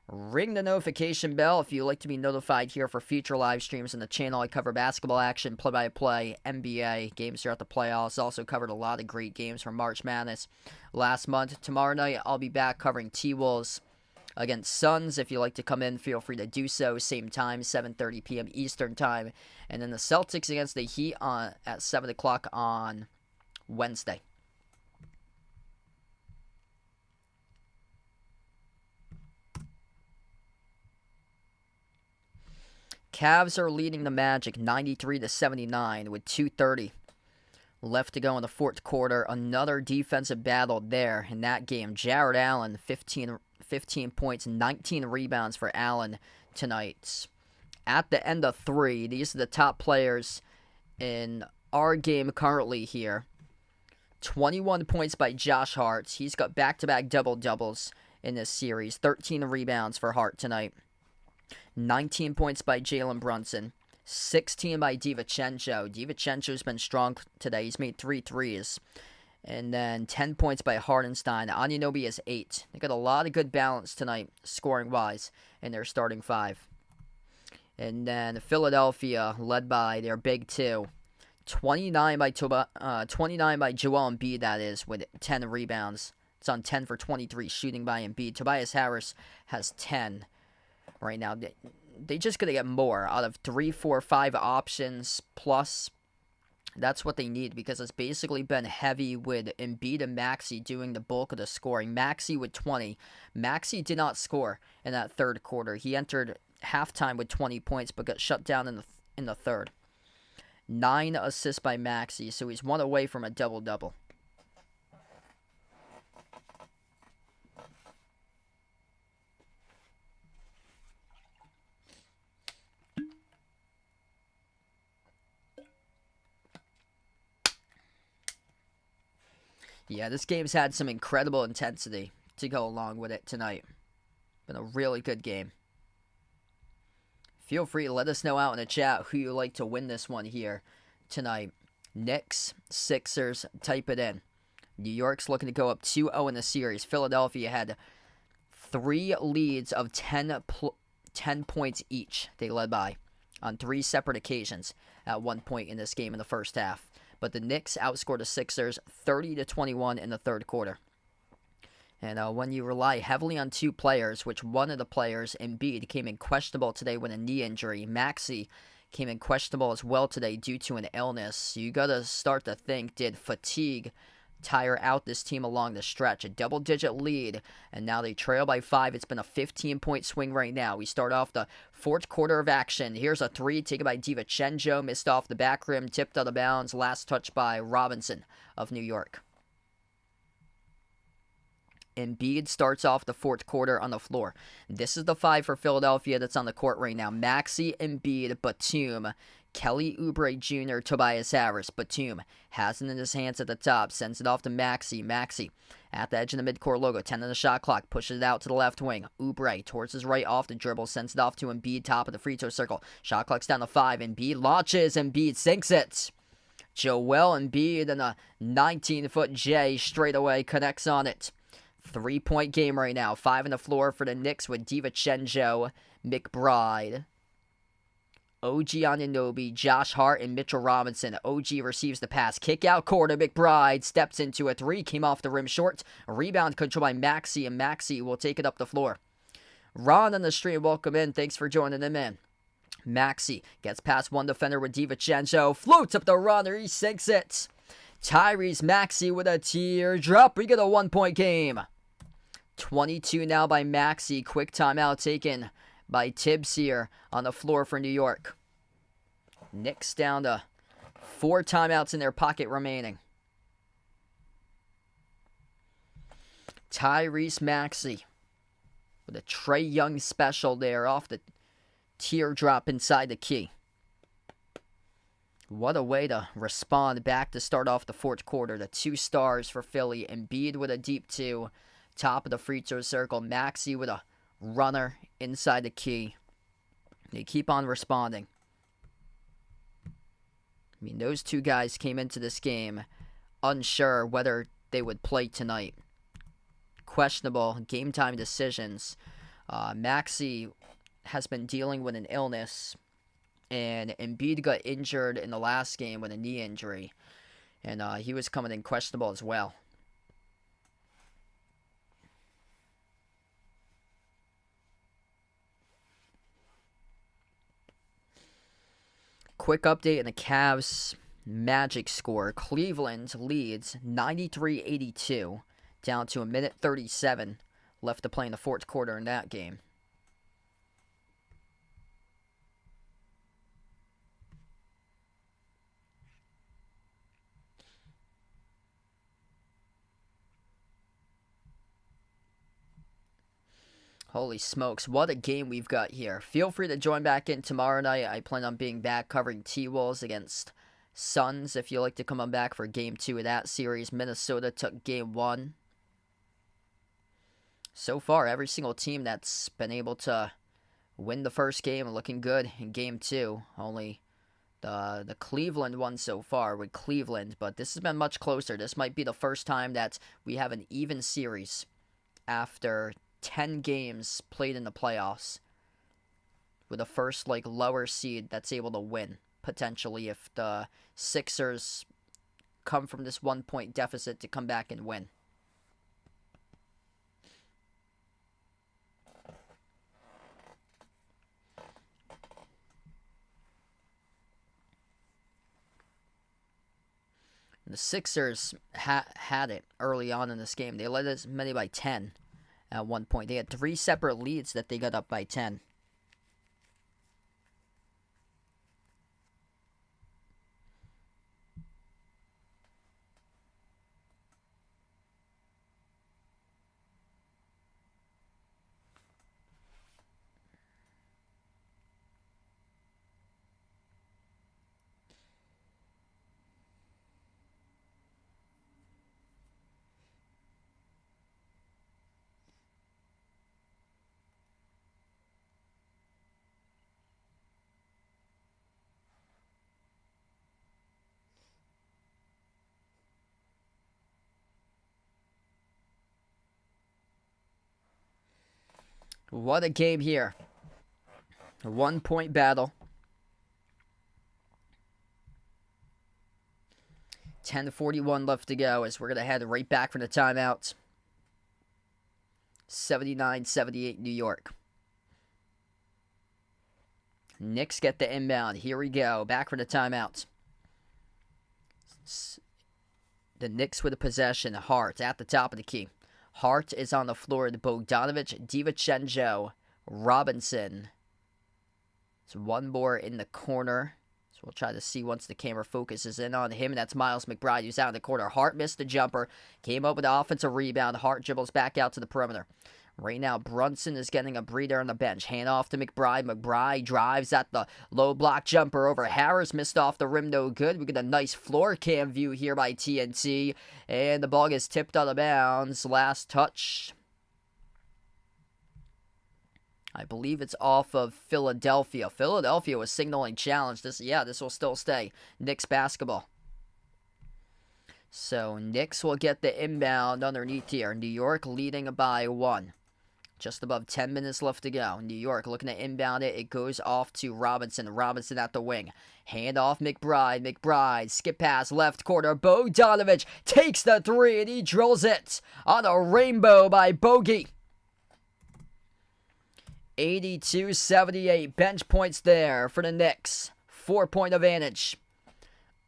Ring the notification bell if you'd like to be notified here for future live streams on the channel. I cover basketball action, play-by-play, NBA, games throughout the playoffs. Also covered a lot of great games from March Madness last month. Tomorrow night, I'll be back covering T-Wolves against Suns. If you'd like to come in, feel free to do so. Same time, 7:30 p.m. Eastern Time. And then the Celtics against the Heat at 7 o'clock on Wednesday. Cavs are leading the Magic 93-79 with 2:30 left to go in the fourth quarter. Another defensive battle there in that game. Jared Allen, 15 points, 19 rebounds for Allen tonight. At the end of 3, these are the top players in our game currently here. 21 points by Josh Hart. He's got back-to-back double-doubles in this series. 13 rebounds for Hart tonight. 19 points by Jalen Brunson. 16 by DiVincenzo. DiVincenzo's been strong today. He's made 3 threes. And then 10 points by Hardenstein. Anunoby is 8. They got a lot of good balance tonight, scoring-wise, in their starting 5. And then Philadelphia, led by their big 2. 29 by Joel Embiid, that is, with 10 rebounds. It's on 10 for 23 shooting by Embiid. Tobias Harris has 10 right now. They just got to get more out of 3, 4, 5 options plus. That's what they need because it's basically been heavy with Embiid and Maxey doing the bulk of the scoring. Maxey with 20. Maxey did not score in that third quarter. He entered halftime with 20 points but got shut down in the third. 9 assists by Maxey, so he's 1 away from a double-double. Yeah, this game's had some incredible intensity to go along with it tonight. Been a really good game. Feel free to let us know out in the chat who you like to win this one here tonight. Knicks, Sixers, type it in. New York's looking to go up 2-0 in the series. Philadelphia had 3 leads of 10 points each they led by on 3 separate occasions at one point in this game in the first half. But the Knicks outscored the Sixers 30-21 in the third quarter. And when you rely heavily on 2 players, which one of the players, Embiid, came in questionable today with a knee injury. Maxey came in questionable as well today due to an illness. You got to start to think, did fatigue tire out this team along the stretch? A double-digit lead, and now they trail by 5. It's been a 15-point swing right now. We start off the fourth quarter of action. Here's a 3 taken by DiVincenzo, missed off the back rim, tipped out of bounds. Last touch by Robinson of New York. Embiid starts off the fourth quarter on the floor. This is the 5 for Philadelphia that's on the court right now. Maxey, Embiid, Batum, Kelly Oubre Jr., Tobias Harris. Batum has it in his hands at the top, sends it off to Maxey. Maxey at the edge of the midcourt logo, 10 on the shot clock, pushes it out to the left wing. Oubre towards his right off the dribble, sends it off to Embiid, top of the free throw circle. Shot clock's down to 5. Embiid launches, Embiid sinks it. Joel Embiid and a 19-foot J straight away connects on it. 3-point game right now. 5 on the floor for the Knicks with DiVincenzo, McBride, OG Anunoby, Josh Hart, and Mitchell Robinson. OG receives the pass. Kick out corner. McBride steps into a 3. Came off the rim short. Rebound controlled by Maxey, and Maxey will take it up the floor. Ron on the stream, welcome in. Thanks for joining in, man. Maxey gets past one defender with DiVincenzo. Floats up the runner. He sinks it. Tyrese Maxey with a teardrop. We get a 1-point game. 22 now by Maxey. Quick timeout taken by Tibbs here on the floor for New York. Knicks down to 4 timeouts in their pocket remaining. Tyrese Maxey with a Trae Young special there off the teardrop inside the key. What a way to respond back to start off the fourth quarter. The 2 stars for Philly. Embiid with a deep 2. Top of the free throw circle. Maxey with a runner inside the key. They keep on responding. I mean, those 2 guys came into this game unsure whether they would play tonight. Questionable game time decisions. Maxey has been dealing with an illness, and Embiid got injured in the last game with a knee injury, and he was coming in questionable as well. Quick update in the Cavs Magic score. Cleveland leads 93-82, down to a minute 37 left to play in the fourth quarter in that game. Holy smokes, what a game we've got here. Feel free to join back in tomorrow night. I plan on being back covering T-Wolves against Suns. If you'd like to come on back for Game 2 of that series. Minnesota took Game 1. So far, every single team that's been able to win the first game looking good in Game 2. Only the Cleveland one so far with Cleveland, but this has been much closer. This might be the first time that we have an even series after 10 games played in the playoffs, with the first lower seed that's able to win potentially if the Sixers come from this 1-point deficit to come back and win. The Sixers had it early on in this game. They led as many by 10. At one point, they had 3 separate leads that they got up by 10. What a game here. A 1-point battle. 10:41 left to go as we're going to head right back from the timeout. 79-78 New York. Knicks get the inbound. Here we go. Back for the timeout. The Knicks with the possession. Hart at the top of the key. Hart is on the floor to Bogdanovic, DiVincenzo, Robinson. So one more in the corner. So we'll try to see once the camera focuses in on him. And that's Miles McBride, who's out in the corner. Hart missed the jumper. Came up with the offensive rebound. Hart dribbles back out to the perimeter. Right now, Brunson is getting a breather on the bench. Hand off to McBride. McBride drives at the low block jumper over Harris. Missed off the rim, no good. We get a nice floor cam view here by TNT. And the ball gets tipped out of bounds. Last touch. I believe it's off of Philadelphia. Philadelphia was signaling challenge. This will still stay. Knicks basketball. So Knicks will get the inbound underneath here. New York leading by 1. Just above 10 minutes left to go. New York looking to inbound it. It goes off to Robinson. Robinson at the wing. Hand off McBride. McBride. Skip pass left corner. Bogdanovic takes the 3 and he drills it on a rainbow by Bogey. 82-78. Bench points there for the Knicks. 4-point advantage.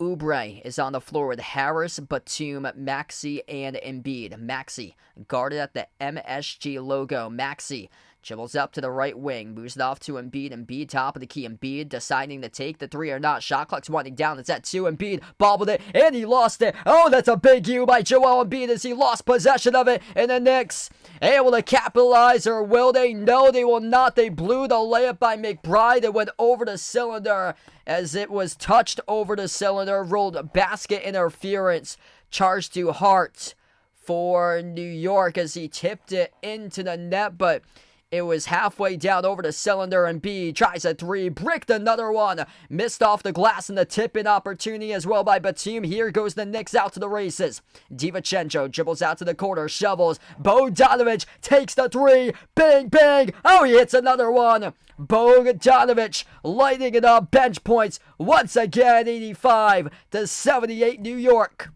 Oubre is on the floor with Harris, Batum, Maxey, and Embiid. Maxey guarded at the MSG logo. Maxey dribbles up to the right wing, moves it off to Embiid. Embiid top of the key. Embiid deciding to take the 3 or not. Shot clock's winding down. It's at 2. Embiid bobbled it, and he lost it. Oh, that's a big U by Joel Embiid as he lost possession of it. And the Knicks able to capitalize, or will they? No, they will not. They blew the layup by McBride. It went over the cylinder as it was touched over the cylinder. Rolled basket interference. Charged to Hart for New York as he tipped it into the net, but it was halfway down over the cylinder. And B tries a 3, bricked another one, missed off the glass, and the tip-in opportunity as well by Batum. Here goes the Knicks out to the races. DiVincenzo dribbles out to the corner, shovels. Bogdanovic takes the 3, bang, bang. Oh, he hits another one. Bogdanovic lighting it up. Bench points once again, 85-78 New York.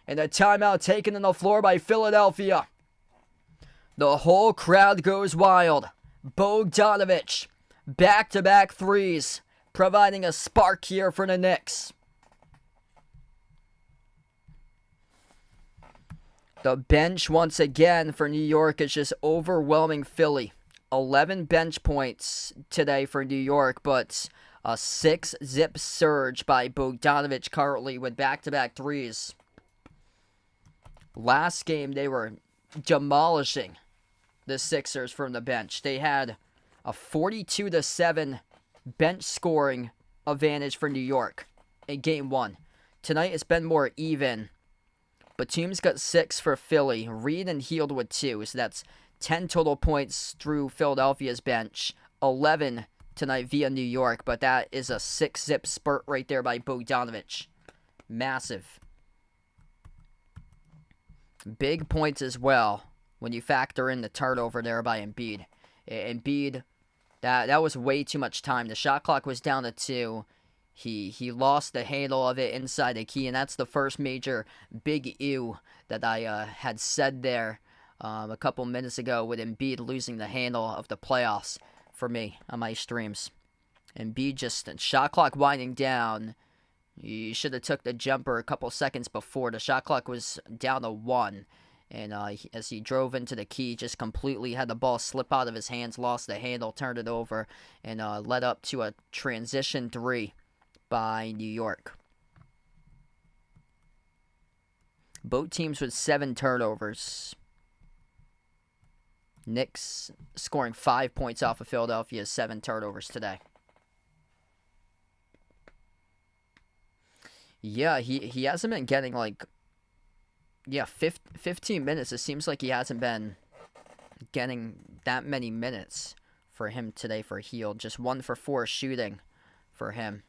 And a timeout taken on the floor by Philadelphia. The whole crowd goes wild. Bogdanovic, back-to-back 3s, providing a spark here for the Knicks. The bench, once again, for New York is just overwhelming Philly. 11 bench points today for New York, but a 6-zip surge by Bogdanovic currently with back-to-back 3s. Last game, they were demolishing the Sixers from the bench. They had a 42-7 bench scoring advantage for New York in Game 1. Tonight, it's been more even. Batum's got 6 for Philly. Reed and Hield with 2. So that's 10 total points through Philadelphia's bench. 11 tonight via New York. But that is a 6-zip spurt right there by Bogdanovic. Massive. Big points as well when you factor in the turnover there by Embiid. Embiid, that was way too much time. The shot clock was down to 2. He lost the handle of it inside the key, and that's the first major big ew that I had said there a couple minutes ago with Embiid losing the handle of the playoffs for me on my streams. Embiid just, shot clock winding down. You should have took the jumper a couple seconds before. The shot clock was down to 1. And as he drove into the key, just completely had the ball slip out of his hands, lost the handle, turned it over, and led up to a transition 3 by New York. Both teams with 7 turnovers. Knicks scoring 5 points off of Philadelphia's 7 turnovers today. Yeah, he hasn't been getting 15 minutes. It seems like he hasn't been getting that many minutes for him today for Hield. Just 1 for 4 shooting for him.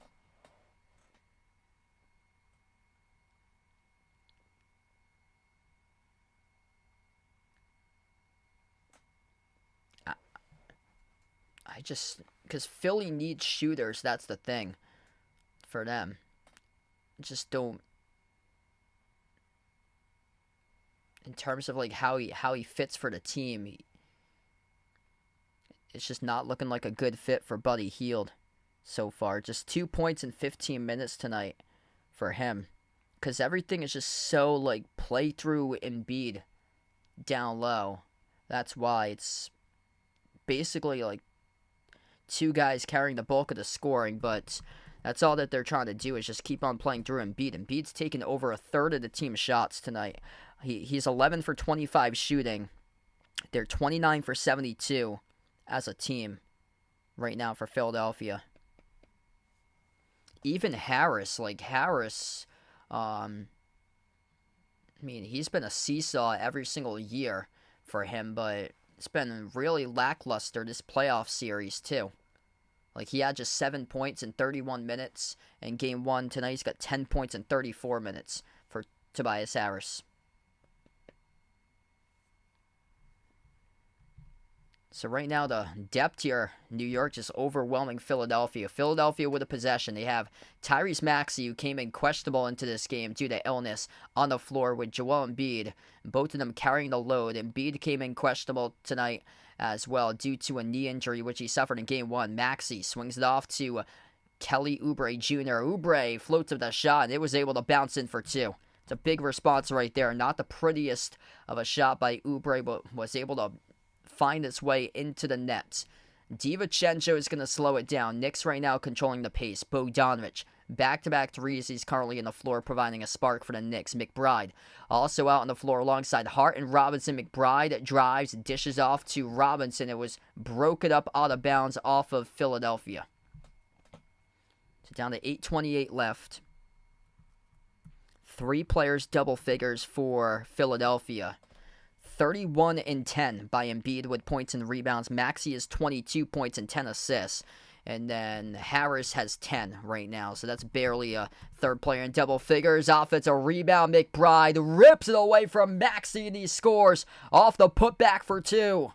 because Philly needs shooters, that's the thing for them. Just don't, in terms of like how he fits for the team, it's just not looking like a good fit for Buddy Hield so far. Just 2 points in 15 minutes tonight for him, because everything is just so like play through Embiid down low. That's why it's basically like two guys carrying the bulk of the scoring, but that's all that they're trying to do is just keep on playing through Embiid. Embiid's taken over a third of the team's shots tonight. He's 11 for 25 shooting. They're 29 for 72 as a team right now for Philadelphia. Even Harris, I mean, he's been a seesaw every single year for him, but it's been really lackluster this playoff series too. Like, he had just 7 points in 31 minutes in Game 1. Tonight he's got 10 points in 34 minutes for Tobias Harris. So right now the depth here, New York just overwhelming Philadelphia. Philadelphia with a possession. They have Tyrese Maxey, who came in questionable into this game due to illness, on the floor with Joel Embiid. Both of them carrying the load. Embiid came in questionable tonight as well due to a knee injury which he suffered in Game 1. Maxey swings it off to Kelly Oubre Jr. Oubre floats up the shot, and it was able to bounce in for two. It's a big response right there. Not the prettiest of a shot by Oubre, but was able to find its way into the net. DiVincenzo is going to slow it down. Knicks right now controlling the pace. Bogdanovic, back-to-back threes. He's currently in the floor providing a spark for the Knicks. McBride also out on the floor alongside Hart and Robinson. McBride drives, dishes off to Robinson. It was broken up out of bounds off of Philadelphia. So down to 8:28 left. 3 players double figures for Philadelphia. 31 and 10 by Embiid with points and rebounds. Maxey is 22 points and 10 assists. And then Harris has 10 right now. So that's barely a third player in double figures. Offensive rebound. McBride rips it away from Maxey, and he scores off the putback for 2.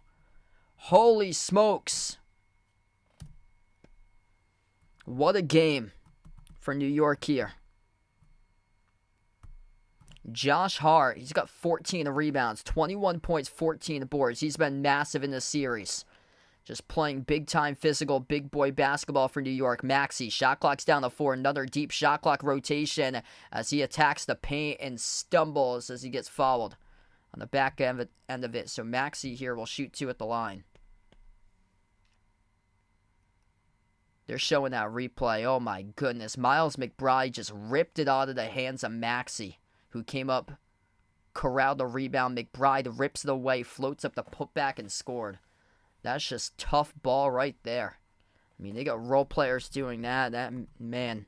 Holy smokes. What a game for New York here. Josh Hart, he's got 14 rebounds, 21 points, 14 boards. He's been massive in this series. Just playing big-time physical, big boy basketball for New York. Maxey, shot clock's down to 4. Another deep shot clock rotation as he attacks the paint and stumbles as he gets fouled on the back end of it. So Maxey here will shoot 2 at the line. They're showing that replay. Oh my goodness. Miles McBride just ripped it out of the hands of Maxey, who came up, corralled the rebound. McBride rips it away, floats up the putback, and scored. That's just tough ball right there. I mean, they got role players doing that. Man.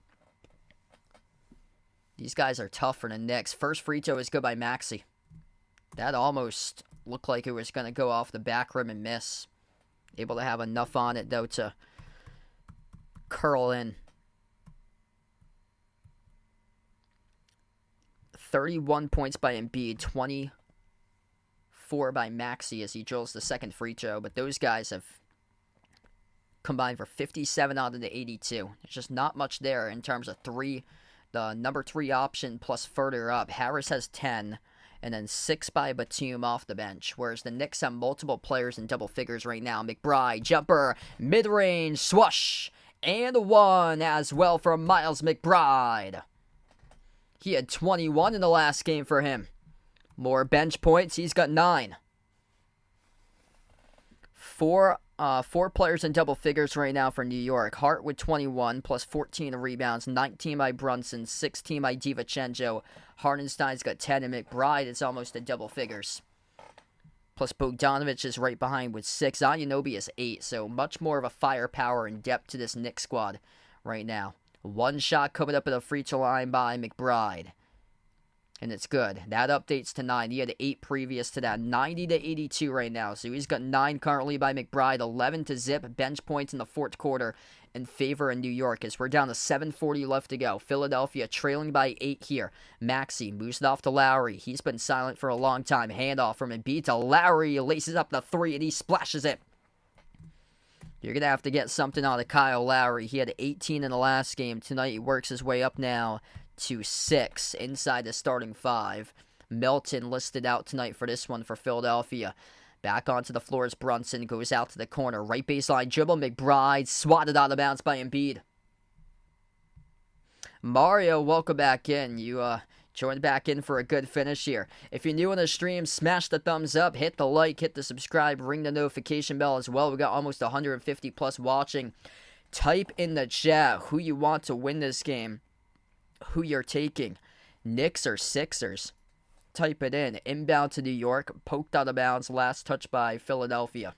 These guys are tough for the Knicks. First free throw is good by Maxey. That almost looked like it was going to go off the back rim and miss. Able to have enough on it, though, to curl in. 31 points by Embiid, 24 by Maxey as he drills the second free throw. But those guys have combined for 57 out of the 82. There's just not much there in terms of the number 3 option plus further up. Harris has 10, and then 6 by Batum off the bench, whereas the Knicks have multiple players in double figures right now. McBride, jumper, mid-range, swoosh, and 1 as well from Miles McBride. He had 21 in the last game for him. More bench points. He's got 9. 4 players in double figures right now for New York. Hart with 21 plus 14 rebounds. 19 by Brunson. 16 by DiVincenzo. Hartenstein's got 10, and McBride is almost in double figures. Plus Bogdanovic is right behind with 6. Anunoby is 8. So much more of a firepower and depth to this Knicks squad right now. 1 shot coming up at the free throw line by McBride. And it's good. That updates to 9. He had 8 previous to that. 90 to 82 right now. So he's got 9 currently by McBride. 11 to zip. Bench points in the fourth quarter in favor of New York as we're down to 7:40 left to go. Philadelphia trailing by 8 here. Maxey moves it off to Lowry. He's been silent for a long time. Handoff from Embiid to Lowry. He laces up the 3 and he splashes it. You're going to have to get something out of Kyle Lowry. He had 18 in the last game. Tonight he works his way up now to 6 inside the starting 5. Melton listed out tonight for this one for Philadelphia. Back onto the floor as Brunson goes out to the corner. Right baseline dribble. McBride swatted out of bounds by Embiid. Mario, welcome back in. You joined back in for a good finish here. If you're new on the stream, smash the thumbs up, hit the like, hit the subscribe, ring the notification bell as well. We got almost 150 plus watching. Type in the chat who you want to win this game, who you're taking, Knicks or Sixers. Type it in. Inbound to New York, poked out of bounds, last touch by Philadelphia.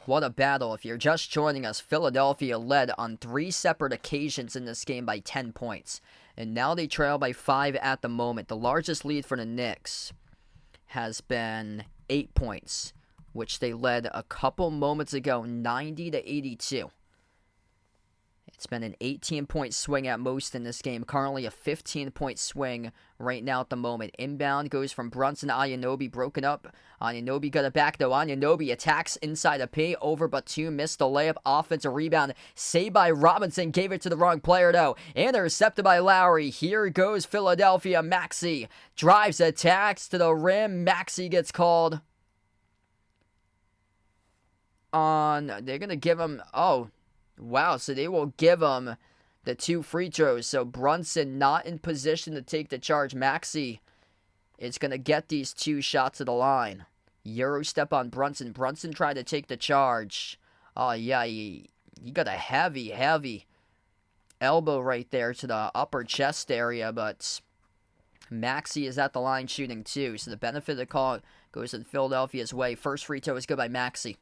What a battle. If you're just joining us, Philadelphia led on 3 separate occasions in this game by 10 points. And now they trail by 5 at the moment. The largest lead for the Knicks has been 8 points, which they led a couple moments ago, 90-82. It's been an 18-point swing at most in this game. Currently a 15-point swing right now at the moment. Inbound goes from Brunson to Anunoby, broken up. Anunoby got it back, though. Anunoby attacks inside the paint. Over Batum, missed the layup. Offensive rebound. Saved by Robinson. Gave it to the wrong player, though. Intercepted by Lowry. Here goes Philadelphia. Maxey drives, attacks to the rim. Maxey gets called on. They're going to give him. Oh. Wow, so they will give him the 2 free throws. So Brunson not in position to take the charge. Maxey is going to get these 2 shots at the line. Euro step on Brunson. Brunson tried to take the charge. Oh, yeah, he got a heavy elbow right there to the upper chest area. But Maxey is at the line shooting 2. So the benefit of the call goes in Philadelphia's way. First free throw is good by Maxey.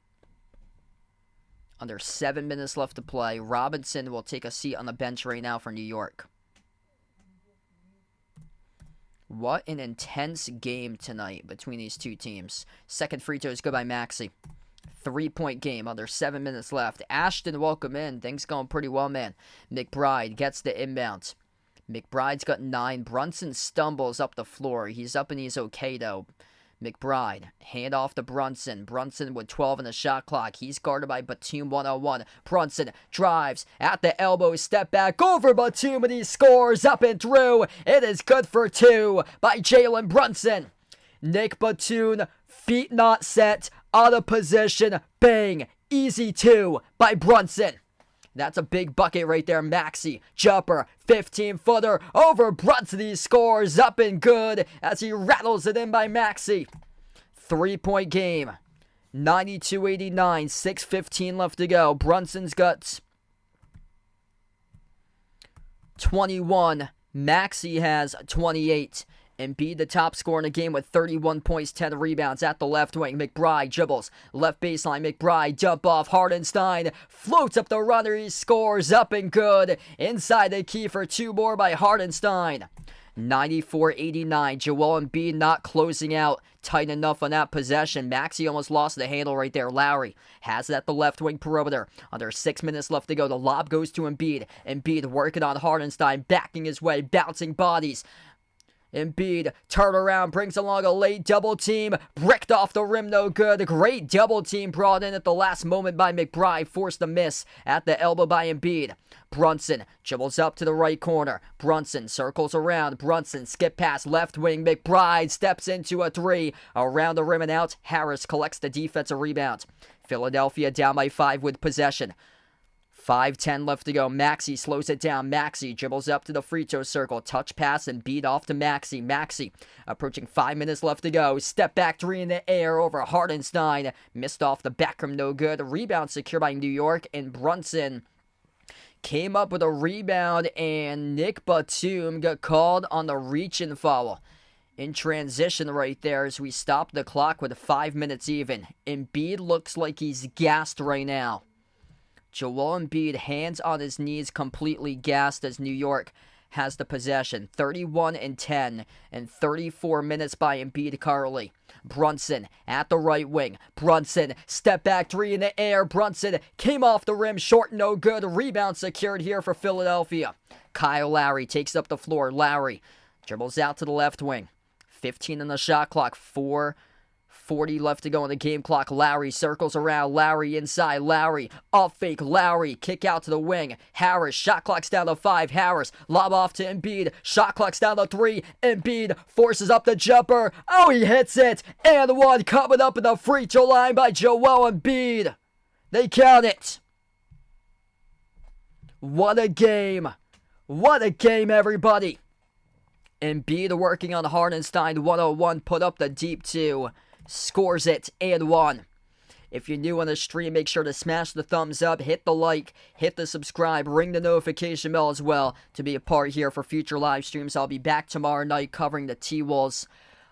Under 7 minutes left to play. Robinson will take a seat on the bench right now for New York. What an intense game tonight between these two teams. Second free throw is good by Maxey. 3-point game. Under 7 minutes left. Ashton, welcome in. Things going pretty well, man. McBride gets the inbound. McBride's got 9. Brunson stumbles up the floor. He's up and he's okay, though. McBride, hand off to Brunson. Brunson with 12 in the shot clock. He's guarded by Batum 1-on-1. Brunson drives at the elbow, step back over Batum, and he scores up and through. It is good for 2 by Jalen Brunson. Nick Batum, feet not set, out of position, bang, easy 2 by Brunson. That's a big bucket right there. Maxey, jumper, 15-footer over Brunson. He scores up and good as he rattles it in by Maxey. 3-point game. 92-89. 6:15 left to go. Brunson's got 21. Maxey has 28. Embiid, the top scorer in the game with 31 points, 10 rebounds at the left wing. McBride dribbles, left baseline. McBride, jump off. Hardenstein floats up the runner. He scores up and good. Inside the key for 2 more by Hardenstein. 94-89. Joel Embiid not closing out tight enough on that possession. Maxey almost lost the handle right there. Lowry has it at the left wing perimeter. Under 6 minutes left to go. The lob goes to Embiid. Embiid working on Hardenstein, backing his way, bouncing bodies. Embiid, turn around, brings along a late double team. Bricked off the rim, no good. A great double team brought in at the last moment by McBride. Forced a miss at the elbow by Embiid. Brunson dribbles up to the right corner. Brunson circles around. Brunson skip pass left wing. McBride steps into a 3. Around the rim and out. Harris collects the defensive rebound. Philadelphia down by 5 with possession. 5:10 left to go. Maxey slows it down. Maxey dribbles up to the free throw circle. Touch pass and beat off to Maxey. Maxey approaching 5 minutes left to go. Step back 3 in the air over Hardenstein. Missed off the back rim, no good. Rebound secured by New York, and Brunson came up with a rebound, and Nick Batum got called on the reach and foul. In transition right there as we stop the clock with 5 minutes even. Embiid looks like he's gassed right now. Joel Embiid, hands on his knees, completely gassed as New York has the possession. 31-10 and 34 minutes by Embiid currently. Brunson at the right wing. Brunson, step back 3 in the air. Brunson came off the rim, short, no good. Rebound secured here for Philadelphia. Kyle Lowry takes up the floor. Lowry dribbles out to the left wing. 15 on the shot clock. 4 40 left to go on the game clock. Lowry circles around. Lowry inside. Lowry off fake. Lowry kick out to the wing. Harris, shot clock's down to 5. Harris lob off to Embiid. Shot clock's down to 3. Embiid forces up the jumper. Oh, he hits it. And one coming up in the free throw line by Joel Embiid. They count it. What a game. What a game, everybody. Embiid working on Hardenstein. 101, put up the deep 2. Scores it and 1. If you're new on the stream, make sure to smash the thumbs up, hit the like, hit the subscribe, ring the notification bell as well to be a part here for future live streams. I'll be back tomorrow night covering the T-Wolves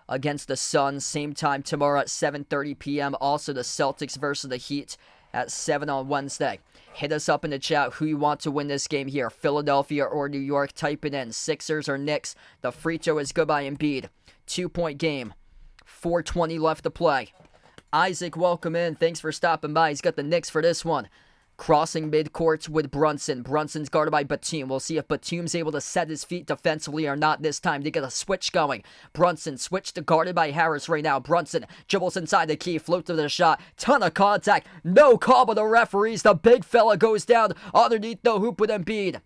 against the Suns. Same time tomorrow at 7:30 p.m. Also the Celtics versus the Heat at 7 on Wednesday. Hit us up in the chat who you want to win this game here. Philadelphia or New York. Type it in. Sixers or Knicks. The free throw is good by Embiid. 2-point game. 4:20 left to play. Isaac, welcome in. Thanks for stopping by. He's got the Knicks for this one. Crossing midcourt with Brunson. Brunson's guarded by Batum. We'll see if Batum's able to set his feet defensively or not this time. They get a switch going. Brunson switched to guarded by Harris right now. Brunson dribbles inside the key. Float to the shot. Ton of contact. No call by the referees. The big fella goes down underneath the hoop with Embiid.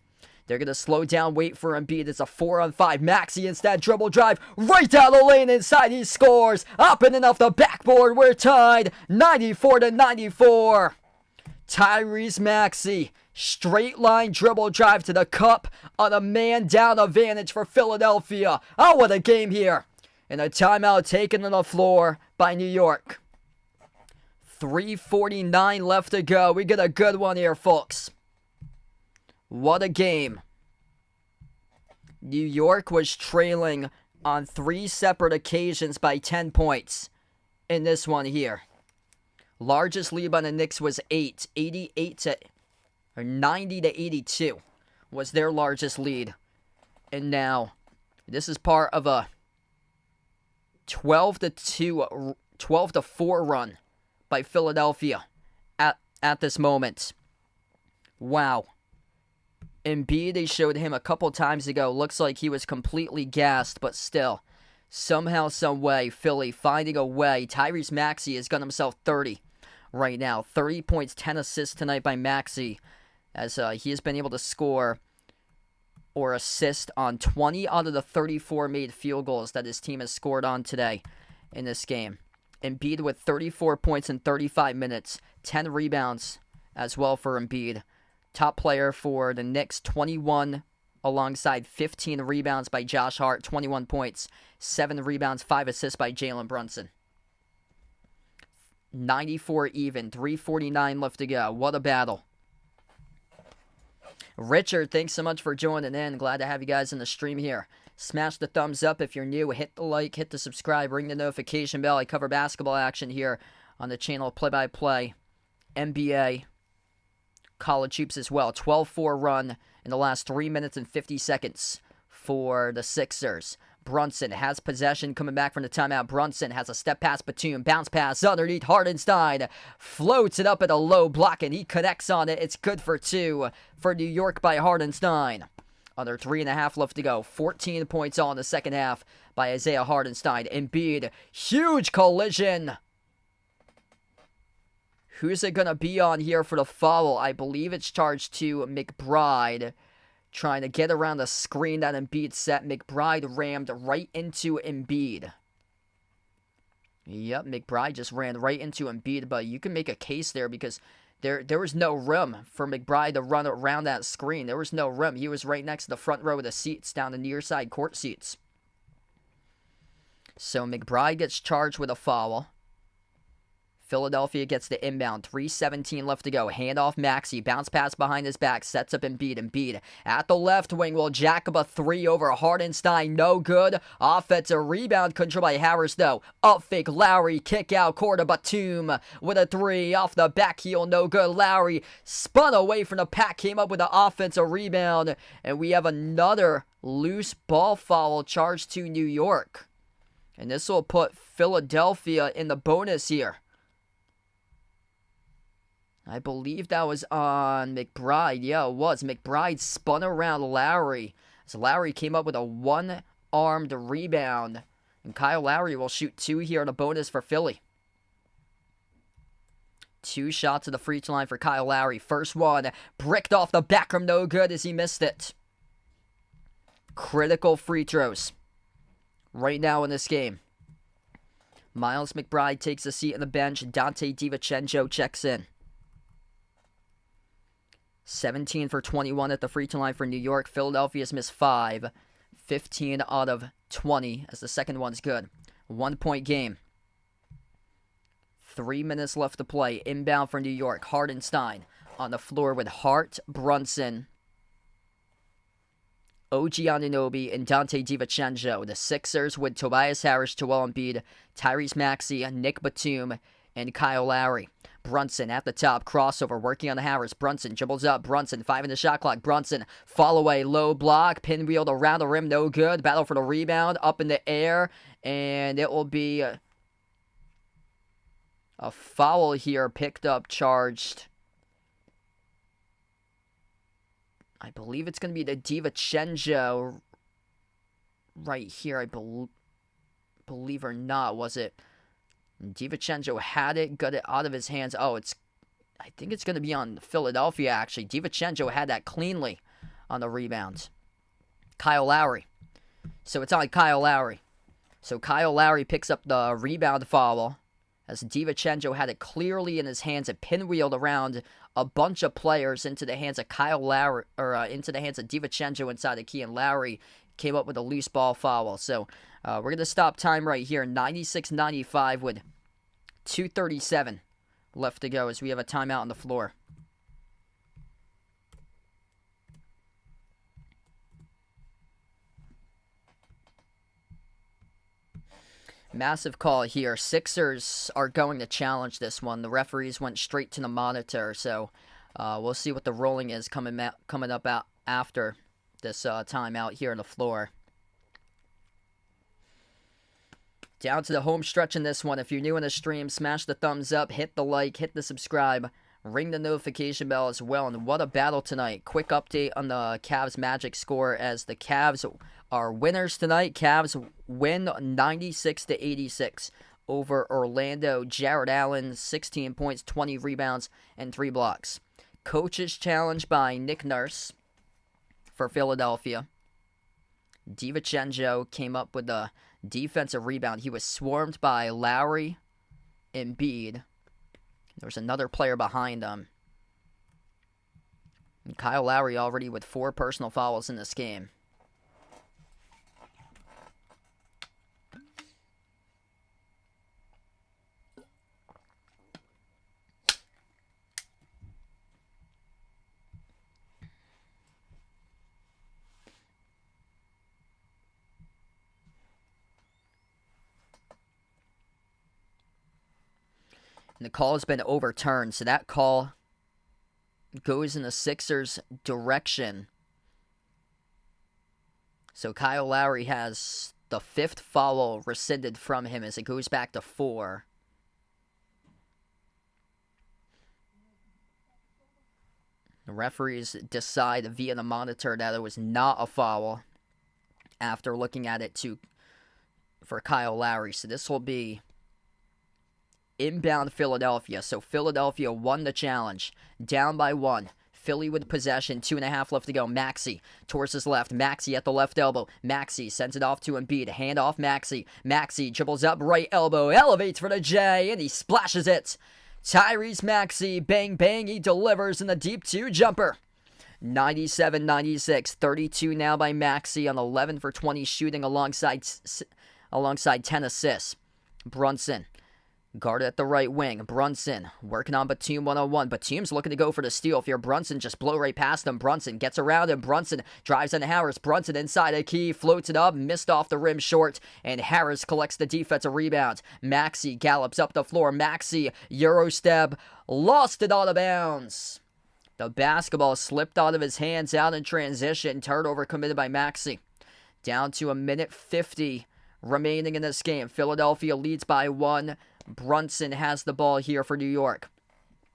They're going to slow down, wait for Embiid. It's a 4-on-5. Maxey instead, dribble drive, right down the lane inside. He scores. Up and off the backboard. We're tied. 94-94. Tyrese Maxey, straight line dribble drive to the cup on a man down advantage for Philadelphia. Oh, what a game here. And a timeout taken on the floor by New York. 3:49 left to go. We get a good one here, folks. What a game. New York was trailing on 3 separate occasions by 10 points in this one here. Largest lead by the Knicks was 8. 90 to 82 was their largest lead. And now, this is part of a 12 to 4 run by Philadelphia at this moment. Wow. Embiid, they showed him a couple times ago. Looks like he was completely gassed, but still. Somehow, some way, Philly finding a way. Tyrese Maxey has got himself 30 right now. 30 points, 10 assists tonight by Maxey, as he has been able to score or assist on 20 out of the 34 made field goals that his team has scored on today in this game. Embiid with 34 points in 35 minutes, 10 rebounds as well for Embiid. Top player for the Knicks, 21 alongside 15 rebounds by Josh Hart, 21 points, 7 rebounds, 5 assists by Jalen Brunson. 94 even, 3:49 left to go. What a battle. Richard, thanks so much for joining in. Glad to have you guys in the stream here. Smash the thumbs up if you're new. Hit the like, hit the subscribe, ring the notification bell. I cover basketball action here on the channel, play-by-play, NBA, college hoops as well. 12-4 run in the last 3 minutes and 50 seconds for the Sixers. Brunson has possession coming back from the timeout. Brunson has a step past Batum. Bounce pass underneath Hardenstein. Floats it up at a low block, and he connects on it. It's good for 2 for New York by Hardenstein. Under 3.5 left to go. 14 points all in the second half by Isaiah Hardenstein. Embiid, huge collision. Who's it going to be on here for the foul? I believe it's charged to McBride. Trying to get around the screen that Embiid set. McBride rammed right into Embiid. Yep, McBride just ran right into Embiid, but you can make a case there because there was no room for McBride to run around that screen. There was no room. He was right next to the front row of the seats, down the near side court seats. So McBride gets charged with a foul. Philadelphia gets the inbound. 3:17 left to go. Handoff Maxey. Bounce pass behind his back. Sets up Embiid. Embiid at the left wing will jack up a 3 over Hardenstein. No good. Offensive rebound control by Harris though. Up fake. Lowry. Kick out. Corner Batum with a 3. Off the back heel. No good. Lowry spun away from the pack. Came up with an offensive rebound. And we have another loose ball foul charged to New York. And this will put Philadelphia in the bonus here. I believe that was on McBride. Yeah, it was. McBride spun around Lowry. So Lowry came up with a one-armed rebound. And Kyle Lowry will shoot 2 here on a bonus for Philly. 2 shots at the free throw line for Kyle Lowry. First one, bricked off the back rim, no good as he missed it. Critical free throws right now in this game. Miles McBride takes a seat on the bench. Dante DiVincenzo checks in. 17 for 21 at the free throw line for New York. Philadelphia's missed 5. 15 out of 20 as the second one's good. 1-point game. 3 minutes left to play. Inbound for New York. Hardenstein on the floor with Hart, Brunson, OG Anunoby, and Dante DiVincenzo. The Sixers with Tobias Harris, Joel Embiid, Tyrese Maxey, Nick Batum, and Kyle Lowry. Brunson at the top, crossover, working on the Harris. Brunson dribbles up. Brunson, 5 in the shot clock. Brunson, fall away, low block, pinwheeled around the rim, no good. Battle for the rebound, up in the air, and it will be a foul here, picked up, charged. I believe it's going to be the DiVincenzo right here, I believe or not, was it? DiVincenzo had it, got it out of his hands. I think it's going to be on Philadelphia, actually. DiVincenzo had that cleanly on the rebound. Kyle Lowry. So it's on Kyle Lowry. So Kyle Lowry picks up the rebound foul as DiVincenzo had it clearly in his hands and pinwheeled around a bunch of players into the hands of Kyle Lowry, or into the hands of DiVincenzo inside the key, and Lowry came up with a loose ball foul. So we're going to stop time right here, 96-95 with 2:37 left to go as we have a timeout on the floor. Massive call here. Sixers are going to challenge this one. The referees went straight to the monitor, so we'll see what the ruling is coming up out after this timeout here on the floor. Down to the home stretch in this one. If you're new in the stream, smash the thumbs up, hit the like, hit the subscribe, ring the notification bell as well. And what a battle tonight. Quick update on the Cavs Magic score as the Cavs are winners tonight. Cavs win 96-86 over Orlando. Jared Allen, 16 points, 20 rebounds, and 3 blocks. Coaches challenge by Nick Nurse for Philadelphia. DiVincenzo came up with the defensive rebound. He was swarmed by Lowry, Embiid. There was another player behind him. And Kyle Lowry already with 4 personal fouls in this game. And the call has been overturned, so that call goes in the Sixers' direction. So Kyle Lowry has the 5th foul rescinded from him as it goes back to 4. The referees decide via the monitor that it was not a foul after looking at it for Kyle Lowry. So this will be inbound Philadelphia. So Philadelphia won the challenge. Down by 1. Philly with possession. 2.5 left to go. Maxey towards his left. Maxey at the left elbow. Maxey sends it off to Embiid. Hand off Maxey. Maxey dribbles up right elbow. Elevates for the J. And he splashes it. Tyrese Maxey. Bang, bang. He delivers in the deep 2 jumper. 97-96. 32 now by Maxey on 11 for 20 shooting alongside 10 assists. Brunson. Guard at the right wing. Brunson working on Batum one-on-one. Batum's looking to go for the steal. If you're Brunson, just blow right past him. Brunson gets around him. Brunson drives into Harris. Brunson inside a key. Floats it up. Missed off the rim short. And Harris collects the defensive rebound. Maxey gallops up the floor. Maxey, Euro step. Lost it out of bounds. The basketball slipped out of his hands out in transition. Turnover committed by Maxey. Down to 1:50 remaining in this game. Philadelphia leads by 1. Brunson has the ball here for New York.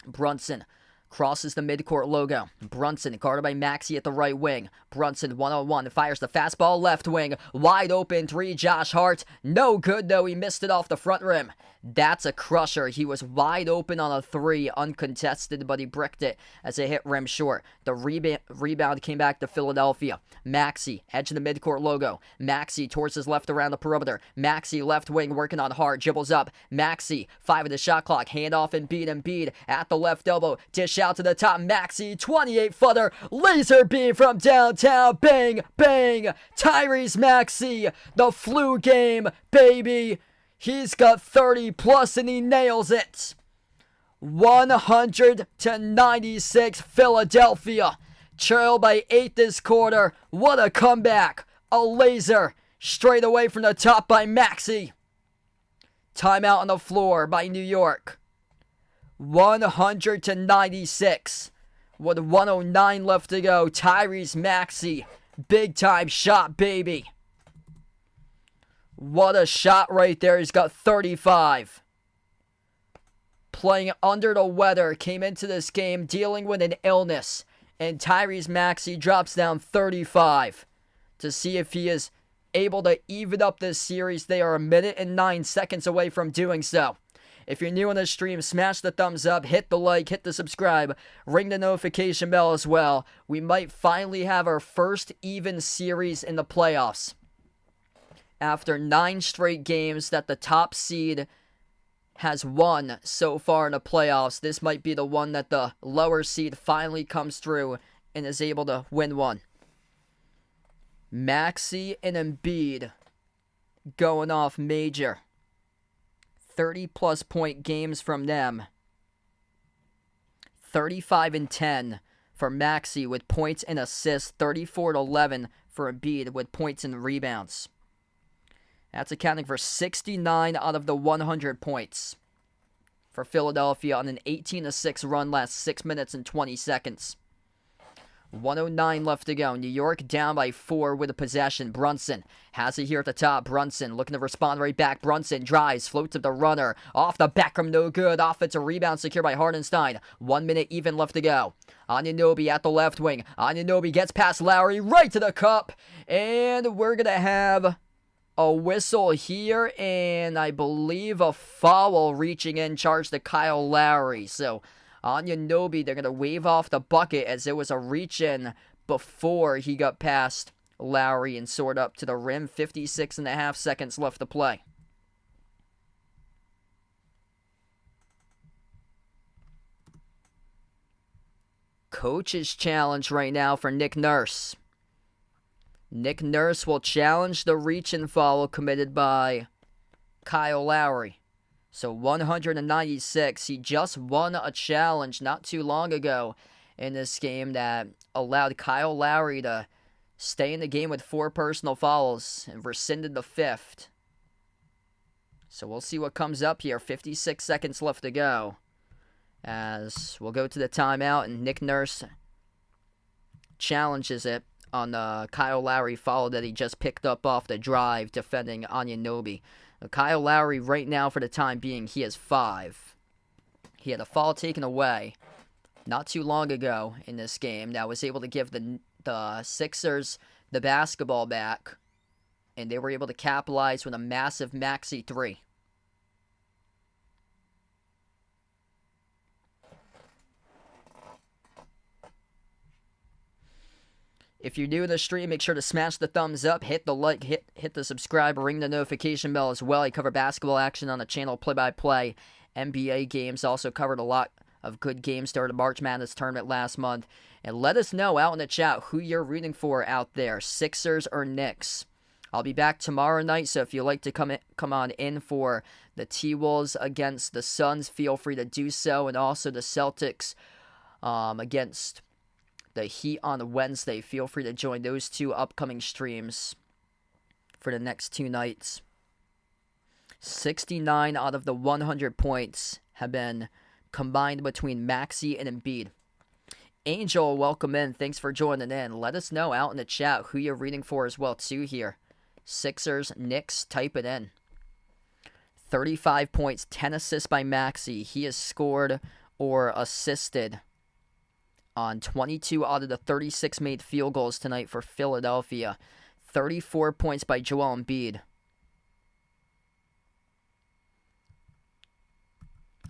Brunson Crosses the midcourt logo. Brunson guarded by Maxey at the right wing. Brunson 1-on-1 fires the fastball left wing. Wide open three, Josh Hart. No good though, he missed it off the front rim. That's a crusher. He was wide open on a three, uncontested, but he bricked it as it hit rim short. The rebound came back to Philadelphia. Maxey, edge of the midcourt logo. Maxey towards his left around the perimeter. Maxey left wing working on Hart, dribbles up. Maxey, 5 of the shot clock, handoff Embiid at the left elbow. Dish out to the top, Maxey, 28-footer, laser beam from downtown, bang, bang. Tyrese Maxey, the flu game, baby. He's got 30 plus and he nails it. 100-96 Philadelphia. Trailed by 8 this quarter. What a comeback. A laser straight away from the top by Maxey. Timeout on the floor by New York. 100-96. With 109 left to go. Tyrese Maxey. Big time shot, baby. What a shot right there. He's got 35. Playing under the weather. Came into this game dealing with an illness. And Tyrese Maxey drops down 35. To see if he is able to even up this series. They are 1 minute and 9 seconds away from doing so. If you're new on the stream, smash the thumbs up, hit the like, hit the subscribe, ring the notification bell as well. We might finally have our first even series in the playoffs. After 9 straight games that the top seed has won so far in the playoffs, this might be the one that the lower seed finally comes through and is able to win one. Maxey and Embiid going off major. 30-plus point games from them. 35-10 for Maxey with points and assists. 34-11 for Embiid with points and rebounds. That's accounting for 69 out of the 100 points for Philadelphia on an 18-6 run last 6 minutes and 20 seconds. 109 left to go. New York down by 4 with a possession. Brunson has it here at the top. Brunson looking to respond right back. Brunson drives, floats to the runner. Off the back from no good. Offensive rebound secured by Hartenstein. 1 minute even left to go. Anunoby at the left wing. Anunoby gets past Lowry right to the cup. And we're going to have a whistle here, and I believe a foul reaching in charge to Kyle Lowry. So Anunoby, they're going to wave off the bucket as it was a reach-in before he got past Lowry and soared up to the rim. 56.5 seconds left to play. Coach's challenge right now for Nick Nurse. Nick Nurse will challenge the reach-in foul committed by Kyle Lowry. So 196, he just won a challenge not too long ago in this game that allowed Kyle Lowry to stay in the game with 4 personal fouls and rescinded the 5th. So we'll see what comes up here. 56 seconds left to go as we'll go to the timeout and Nick Nurse challenges it on the Kyle Lowry foul that he just picked up off the drive defending Anunoby. Kyle Lowry right now for the time being, he has 5. He had a foul taken away not too long ago in this game that was able to give the Sixers the basketball back, and they were able to capitalize with a massive Maxey 3. If you're new to the stream, make sure to smash the thumbs up, hit the like, hit the subscribe, ring the notification bell as well. I cover basketball action on the channel, play-by-play, NBA games. Also covered a lot of good games during the March Madness tournament last month. And let us know out in the chat who you're rooting for out there, Sixers or Knicks. I'll be back tomorrow night, so if you'd like to come on in for the T-Wolves against the Suns, feel free to do so. And also the Celtics against the Heat on Wednesday. Feel free to join those 2 upcoming streams for the next 2 nights. 69 out of the 100 points have been combined between Maxey and Embiid. Angel, welcome in. Thanks for joining in. Let us know out in the chat who you're rooting for as well too here. Sixers, Knicks, type it in. 35 points, 10 assists by Maxey. He has scored or assisted on 22 out of the 36 made field goals tonight for Philadelphia. 34 points by Joel Embiid.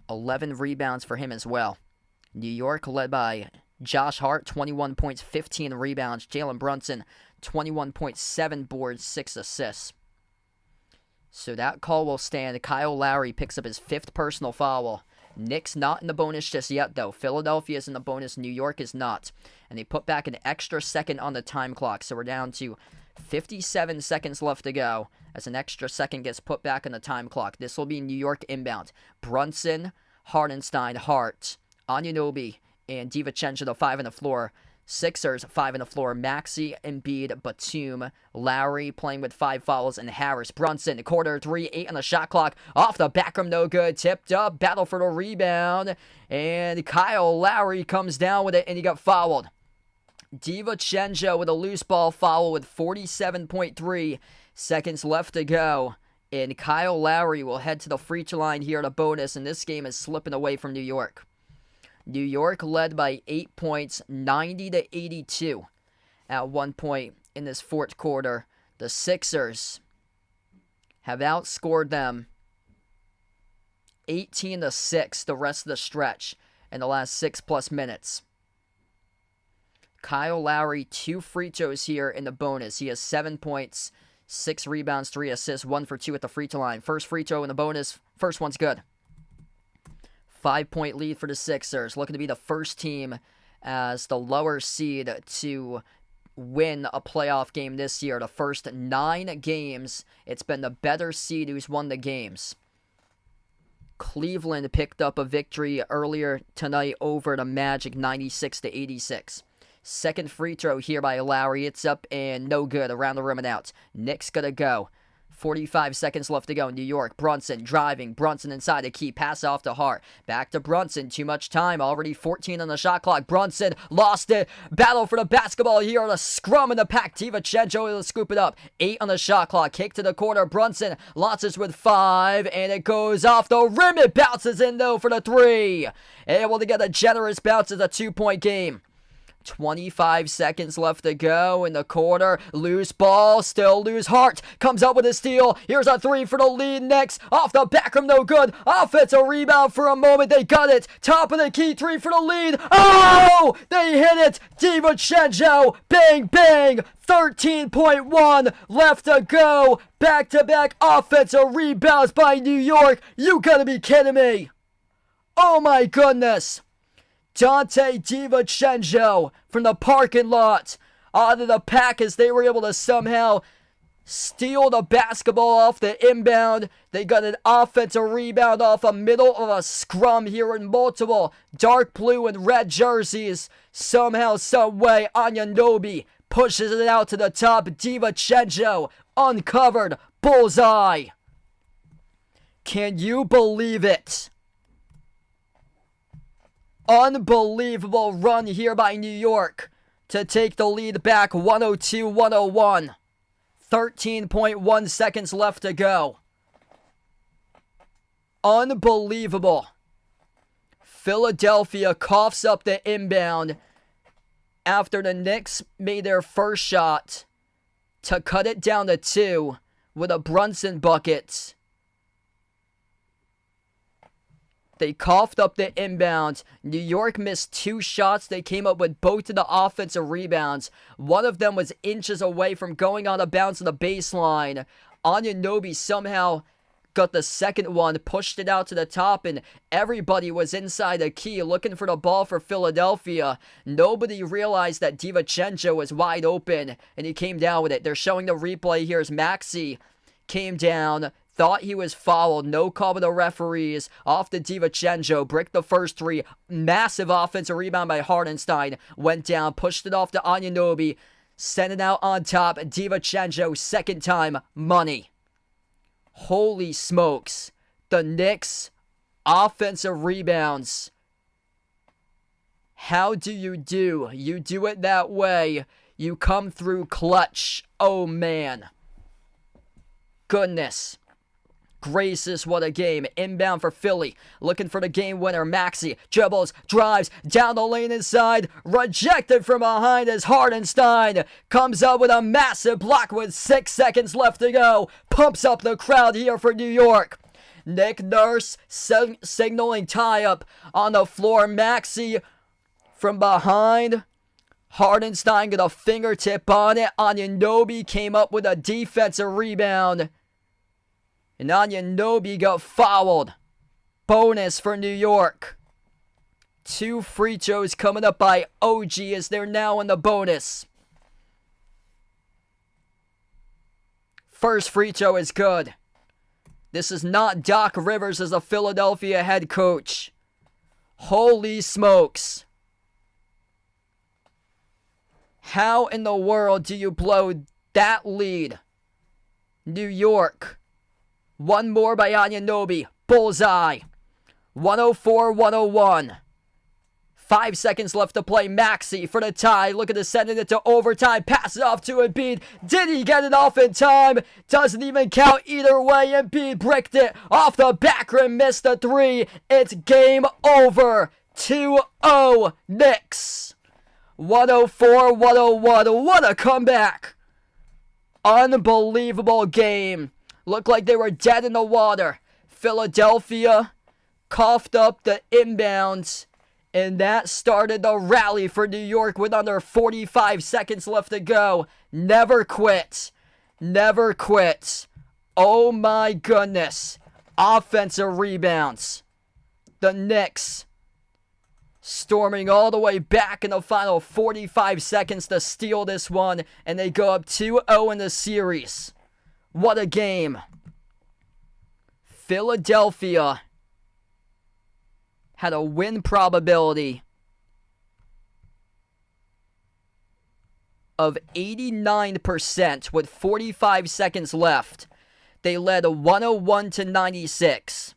11 rebounds for him as well. New York led by Josh Hart, 21 points, 15 rebounds. Jalen Brunson, 21.7 boards, 6 assists. So that call will stand. Kyle Lowry picks up his 5th personal foul. Knicks not in the bonus just yet, though. Philadelphia is in the bonus. New York is not. And they put back an extra second on the time clock. So we're down to 57 seconds left to go as an extra second gets put back on the time clock. This will be New York inbound. Brunson, Hartenstein, Hart, Anunoby, and DiVincenzo, the 5 on the floor. Sixers, 5 on the floor. Maxey, Embiid, Batum, Lowry playing with 5 fouls, and Harris. Brunson, quarter 3, 8 on the shot clock. Off the back room, no good. Tipped up, battle for the rebound. And Kyle Lowry comes down with it, and he got fouled. DiVincenzo with a loose ball foul with 47.3 seconds left to go. And Kyle Lowry will head to the free throw line here at a bonus, and this game is slipping away from New York. New York led by 8 points, 90-82 at one point in this fourth quarter. The Sixers have outscored them 18-6 the rest of the stretch in the last 6+ minutes. Kyle Lowry, 2 free throws here in the bonus. He has 7 points, 6 rebounds, 3 assists, 1 for 2 at the free throw line. First free throw in the bonus. First one's good. 5-point lead for the Sixers. Looking to be the first team as the lower seed to win a playoff game this year. The first 9 games, it's been the better seed who's won the games. Cleveland picked up a victory earlier tonight over the Magic, 96-86. Second free throw here by Lowry. It's up and no good. Around the rim and out. Knicks gonna go. 45 seconds left to go. New York. Brunson driving. Brunson inside the key. Pass off to Hart. Back to Brunson. Too much time. Already 14 on the shot clock. Brunson lost it. Battle for the basketball here on a scrum in the pack. DiVincenzo will scoop it up. 8 on the shot clock. Kick to the corner. Brunson launches with 5. And it goes off the rim. It bounces in though for the 3. Able to get a generous bounce. It's a 2-point game. 25 seconds left to go in the quarter. Loose ball, still loose. Hart comes up with a steal. Here's a 3 for the lead. Next, off the back rim, no good. Offensive rebound for a moment. They got it. Top of the key, 3 for the lead. Oh, they hit it. DiVincenzo, bang, bang. 13.1 left to go. Back-to-back offensive rebounds by New York. You gotta be kidding me. Oh my goodness. Dante DiVincenzo from the parking lot out of the pack as they were able to somehow steal the basketball off the inbound. They got an offensive rebound off a middle of a scrum here in multiple dark blue and red jerseys. Somehow, someway, Anunoby pushes it out to the top. DiVincenzo uncovered. Bullseye. Can you believe it? Unbelievable run here by New York to take the lead back 102-101. 13.1 seconds left to go. Unbelievable. Philadelphia coughs up the inbound after the Knicks made their first shot to cut it down to 2 with a Brunson bucket. They coughed up the inbound. New York missed 2 shots. They came up with both of the offensive rebounds. One of them was inches away from going on a bounce on the baseline. Anunoby somehow got the second one, pushed it out to the top, and everybody was inside the key looking for the ball for Philadelphia. Nobody realized that DiVincenzo was wide open, and he came down with it. They're showing the replay here as Maxey came down, thought he was fouled. No call by the referees. Off to DiVincenzo. Bricked the first 3. Massive offensive rebound by Hartenstein. Went down. Pushed it off to Anunoby. Sent it out on top. DiVincenzo. Second time. Money. Holy smokes. The Knicks. Offensive rebounds. How do? You do it that way. You come through clutch. Oh, man. Goodness. gracious, what a game. Inbound for Philly. Looking for the game winner. Maxey dribbles, drives, down the lane inside. Rejected from behind as Hardenstein comes up with a massive block with 6 seconds left to go. Pumps up the crowd here for New York. Nick Nurse signaling tie-up on the floor. Maxey from behind. Hardenstein got a fingertip on it. Anunoby came up with a defensive rebound. And Anunoby got fouled. Bonus for New York. 2 free throws coming up by OG as they're now in the bonus. First free throw is good. This is not Doc Rivers as a Philadelphia head coach. Holy smokes. How in the world do you blow that lead? New York. One more by Anunoby. Bullseye. 104-101. 5 seconds left to play. Maxey for the tie. Looking to send it to overtime. Pass it off to Embiid. Did he get it off in time? Doesn't even count either way. Embiid bricked it off the back rim. Missed the 3. It's game over. 2-0 Knicks. 104-101. What a comeback. Unbelievable game. Looked like they were dead in the water. Philadelphia coughed up the inbounds. And that started the rally for New York with under 45 seconds left to go. Never quit. Never quit. Oh my goodness. Offensive rebounds. The Knicks storming all the way back in the final 45 seconds to steal this one. And they go up 2-0 in the series. What a game. Philadelphia had a win probability of 89% with 45 seconds left. They led 101-96.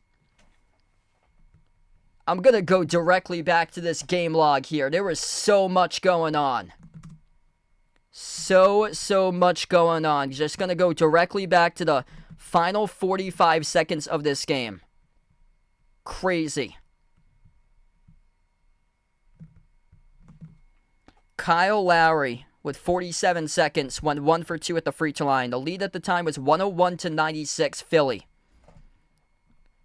I'm going to go directly back to this game log here. There was so much going on. So much going on. Just going to go directly back to the final 45 seconds of this game. Crazy. Kyle Lowry with 47 seconds went 1 for 2 at the free throw line. The lead at the time was 101-96 Philly.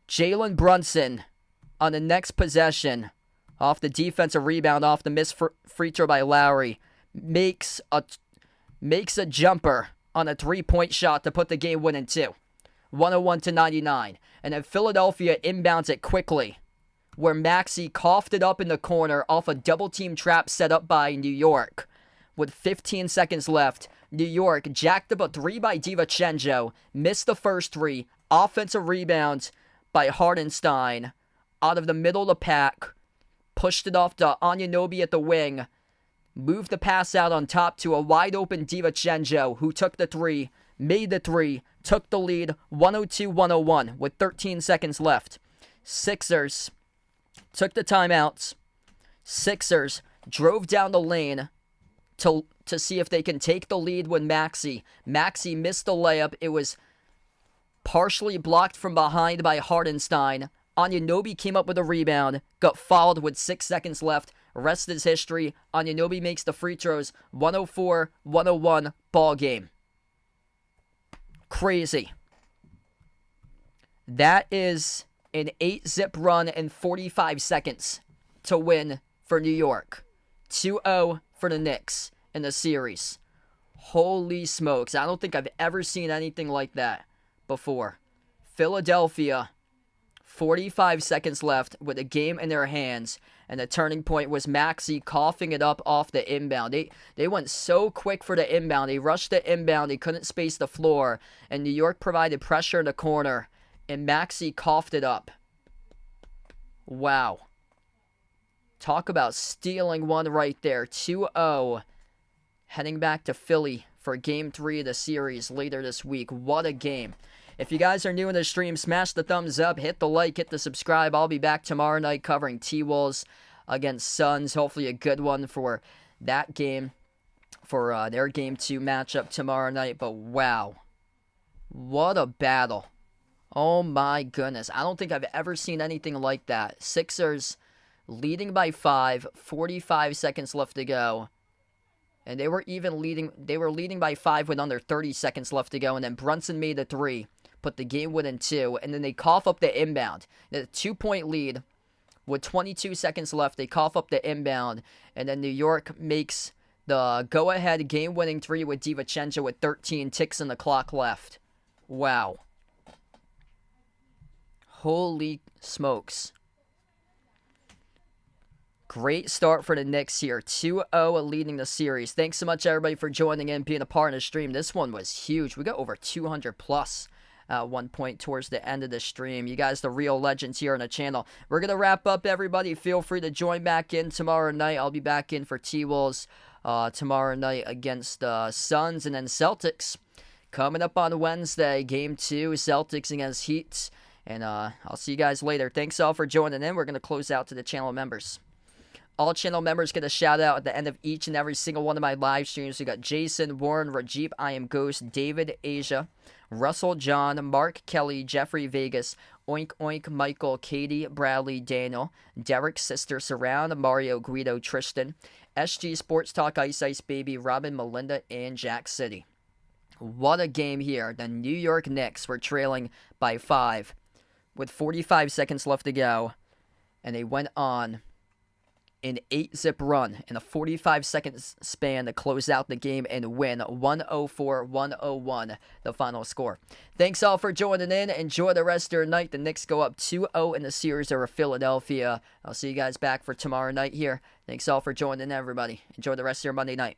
Jalen Brunson on the next possession off the defensive rebound off the missed free throw by Lowry makes a jumper on a 3-point shot to put the game winning 2. 101-99. And then Philadelphia inbounds it quickly, where Maxey coughed it up in the corner off a double-team trap set up by New York. With 15 seconds left, New York jacked up a 3 by DiVincenzo, missed the first 3, offensive rebounds by Hardenstein out of the middle of the pack, pushed it off to Anunoby at the wing, moved the pass out on top to a wide-open DiVincenzo, who took the 3, made the 3, took the lead, 102-101 with 13 seconds left. Sixers took the timeouts. Sixers drove down the lane to see if they can take the lead with Maxey. Maxey missed the layup. It was partially blocked from behind by Hardenstein. Anunoby came up with a rebound, got fouled with 6 seconds left. Rest is history. Anunoby makes the free throws. 104-101 ball game. Crazy. That is an 8-zip run in 45 seconds to win for New York. 2-0 for the Knicks in the series. Holy smokes. I don't think I've ever seen anything like that before. Philadelphia, 45 seconds left with a game in their hands, and the turning point was Maxey coughing it up off the inbound. They went so quick for the inbound. They rushed the inbound. They couldn't space the floor, and New York provided pressure in the corner, and Maxey coughed it up. Wow. Talk about stealing one right there. 2-0. Heading back to Philly for Game 3 of the series later this week. What a game. If you guys are new in the stream, smash the thumbs up, hit the like, hit the subscribe. I'll be back tomorrow night covering T-Wolves against Suns. Hopefully a good one for that game, for their Game 2 matchup tomorrow night. But wow, what a battle. Oh my goodness. I don't think I've ever seen anything like that. Sixers leading by 5, 45 seconds left to go. And they were leading by 5 with under 30 seconds left to go. And then Brunson made a 3, put the game within 2. And then they cough up the inbound. A 2-point lead with 22 seconds left. They cough up the inbound. And then New York makes the go-ahead game-winning 3 with DiVincenzo with 13 ticks in the clock left. Wow. Holy smokes. Great start for the Knicks here. 2-0 leading the series. Thanks so much, everybody, for joining in, being a part of the stream. This one was huge. We got over 200 plus at one point towards the end of the stream. You guys, the real legends here on the channel. We're going to wrap up, everybody. Feel free to join back in tomorrow night. I'll be back in for T-Wolves tomorrow night against Suns and then Celtics. Coming up on Wednesday, Game 2, Celtics against Heat. And I'll see you guys later. Thanks all for joining in. We're going to close out to the channel members. All channel members get a shout out at the end of each and every single one of my live streams. We got Jason, Warren, Rajib, I Am Ghost, David, Asia, Russell, John, Mark, Kelly, Jeffrey, Vegas, Oink Oink, Michael, Katie, Bradley, Daniel, Derek, Sister, Surround, Mario, Guido, Tristan, SG Sports Talk, Ice Ice Baby, Robin, Melinda, and Jack City. What a game here. The New York Knicks were trailing by 5 with 45 seconds left to go, and they went on an 8-zip run in a 45-second span to close out the game and win 104-101, the final score. Thanks all for joining in. Enjoy the rest of your night. The Knicks go up 2-0 in the series over Philadelphia. I'll see you guys back for tomorrow night here. Thanks all for joining in, everybody. Enjoy the rest of your Monday night.